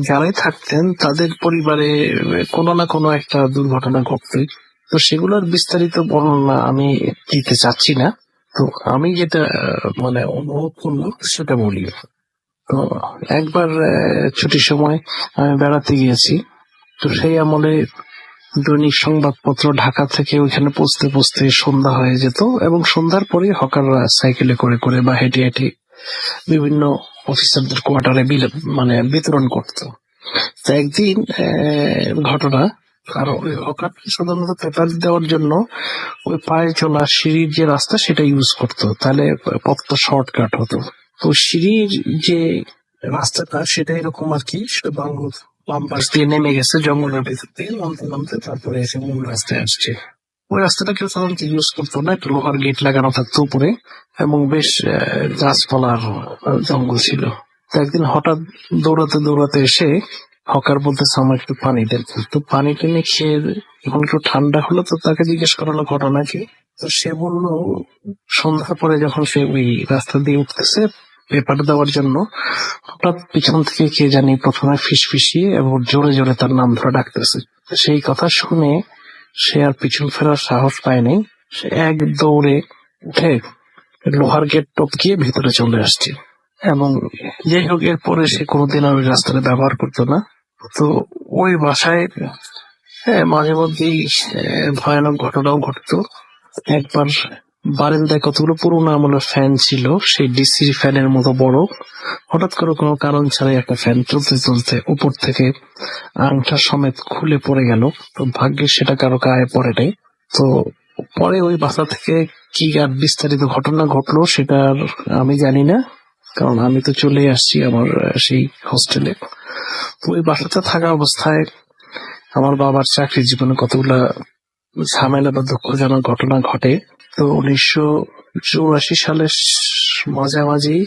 যারাই থাকতেন তাদের পরিবারে কোনো না কোনো একটা দুর্ঘটনা ঘটতো। তো সেগুলোর বিস্তারিত বর্ণনা আমি দিতে চাচ্ছি না। তো আমি যেটা মানে অনুভব করলাম সেটা বলি। তো একবার ছুটির সময় আমি বেড়াতে গিয়েছি। তো সেই আমলে দৈনিক সংবাদপত্র ঢাকা থেকে ওইখানে পৌঁছতে পৌঁছতে সন্ধ্যা হয়ে যেত এবং সন্ধ্যার পরে হকাররা সাইকেলে করে করে বা হেঁটে হেঁটে বিভিন্ন অফিসারদের কোয়ার্টারে মানে বিতরণ করতো। তো একদিন ঘটনা, আর ওই হকার সাধারণত পেপার দেওয়ার জন্য ওই পায়ে চলা সিঁড়ির যে রাস্তা সেটা ইউজ করতো, তাহলে পথটা শর্টকাট হতো। তো সিঁড়ির যে রাস্তাটা সেটা এরকম আর কি, সেটা বাংলোর বাম পাশ দিয়ে নেমে গেছে জঙ্গলের ভেতর দিয়ে নামতে নামতে তারপরে এসে মূল রাস্তায় আসছে। ওই রাস্তাটা কেউ সাধারণত ইউজ করতো না, একটা লোহার গেট লাগানো থাকতো উপরে এবং বেশ গাছপালার জঙ্গল ছিল। তো একদিন হঠাৎ দৌড়াতে দৌড়াতে এসে হকার বলতেছে আমার একটু পানি দেন। তো পানি টেনে খেয়ে যখন একটু ঠান্ডা হলো তো তাকে জিজ্ঞেস করালো ঘটনা কি। তো সে বললো সন্ধ্যার পরে যখন সে ওই রাস্তা দিয়ে উঠতেছে পেপার দেওয়ার জন্য, হঠাৎ পিছন থেকে কে জানি প্রথমে ফিসফিসিয়ে এবং জোরে জোরে তার নাম ধরে ডাকতেছে। সেই কথা শুনে সে আর পিছন ফেরার সাহস পায়নি, সে এক দৌড়ে উঠে লোহার গেট টপকিয়ে ভিতরে চলে আসছে। এবং যাই হোক, এরপরে সে কোনোদিন আর ওই রাস্তাটা ব্যবহার করতো না। তো ওই বাসায় মাঝে মধ্যেই ভয়ানক ঘটনাও ঘটতো। একবার বারান্দায় কতগুলো পুরোনো আমলের ফ্যান ছিল, সেই ডিসি ফ্যানের মতো বড়। হঠাৎ করে কোনো কারণ ছাড়াই একটা ফ্যান চলতে চলতে উপর থেকে আংটা সমেত খুলে পড়ে গেল। তো ভাগ্যে সেটা কারো গায়ে পড়ে নাই। তো পরে ওই বাসা থেকে কি আর বিস্তারিত ঘটনা ঘটলো সেটা আমি জানি না, কারণ আমি তো চলে আসছি আমার সেই হোস্টেলে। তো ওই বাসাতে থাকা অবস্থায় আমার বাবার চাকরি জীবনে কতগুলা ঝামেলা বা দুঃখজনক ঘটনা ঘটে। তো 1984 সালের মাঝামাঝি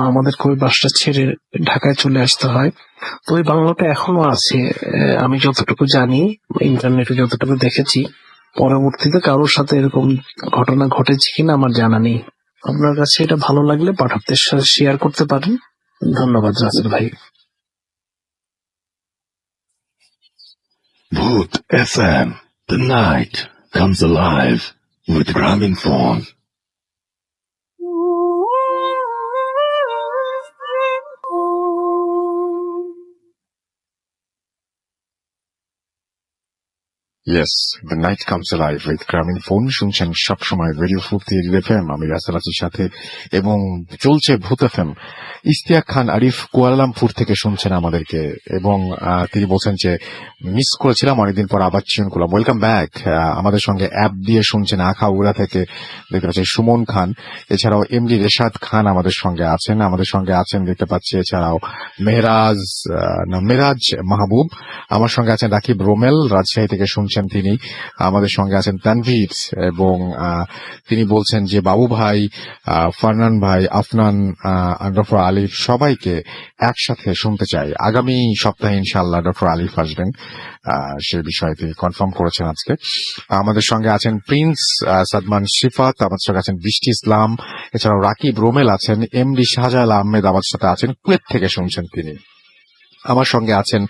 আমাদেরকে ওই বাসটা ছেড়ে ঢাকায় চলে আসতে হয়। তো ওই বাংলোটা এখনো আছে, আমি যতটুকু জানি, ইন্টারনেটে যতটুকু দেখেছি। পরবর্তীতে কারোর সাথে এরকম ঘটনা ঘটেছে কিনা আমার জানা নেই। আপনার কাছে এটা ভালো লাগলে পাঠকদের সাথে শেয়ার করতে পারেন। ধন্যবাদ রাসেল ভাই। Bhoot FM. The night comes alive with Gramophone. Yes, the night comes alive with গ্রামীণ ফোন। শুনছেন সবসময় রেডিও ফুর্তি এফএম, আমি রাসেল আছির সাথে, এবং চলছে ভূত এফএম। ইশতিয়াক খান আরিফ কুয়ালালামপুর থেকে শুনছেন আমাদেরকে, এবং তিনি বলছেন যে মিস করেছিলাম, অনেকদিন পর আবার টিউন করলাম। Welcome back. আমাদের সঙ্গে অ্যাপ দিয়ে শুনছেন আখাউড়া থেকে দেখতে পাচ্ছি সুমন খান, এছাড়াও এমডি রেশাদ খান আমাদের সঙ্গে আছেন দেখতে পাচ্ছি, এছাড়াও মেরাজ মাহবুব আমার সঙ্গে আছেন, রাকিব রোমেল রাজশাহী থেকে শুনছেন তিনি, আমাদের সঙ্গে আছেন তানভীর, এবং তিনি বলছেন যে বাবু ভাই, ফারনান ভাই, আফনান, ডক্টর আলিফ সবাইকে একসাথে শুনতে চাই। আগামী সপ্তাহে ইনশাআল্লাহ ডক্টর আলিফ আসবেন, সে বিষয়ে তিনি কনফার্ম করেছেন আজকে। আমাদের সঙ্গে আছেন প্রিন্স সাদমান শিফাত, আমাদের সঙ্গে আছেন বৃষ্টি ইসলাম, এছাড়াও রাকিব রোমেল আছেন, এমডি শাহজালাল আহমেদ আমাদের সাথে আছেন, কুয়েত থেকে শুনছেন তিনি। আমার সঙ্গে আছেন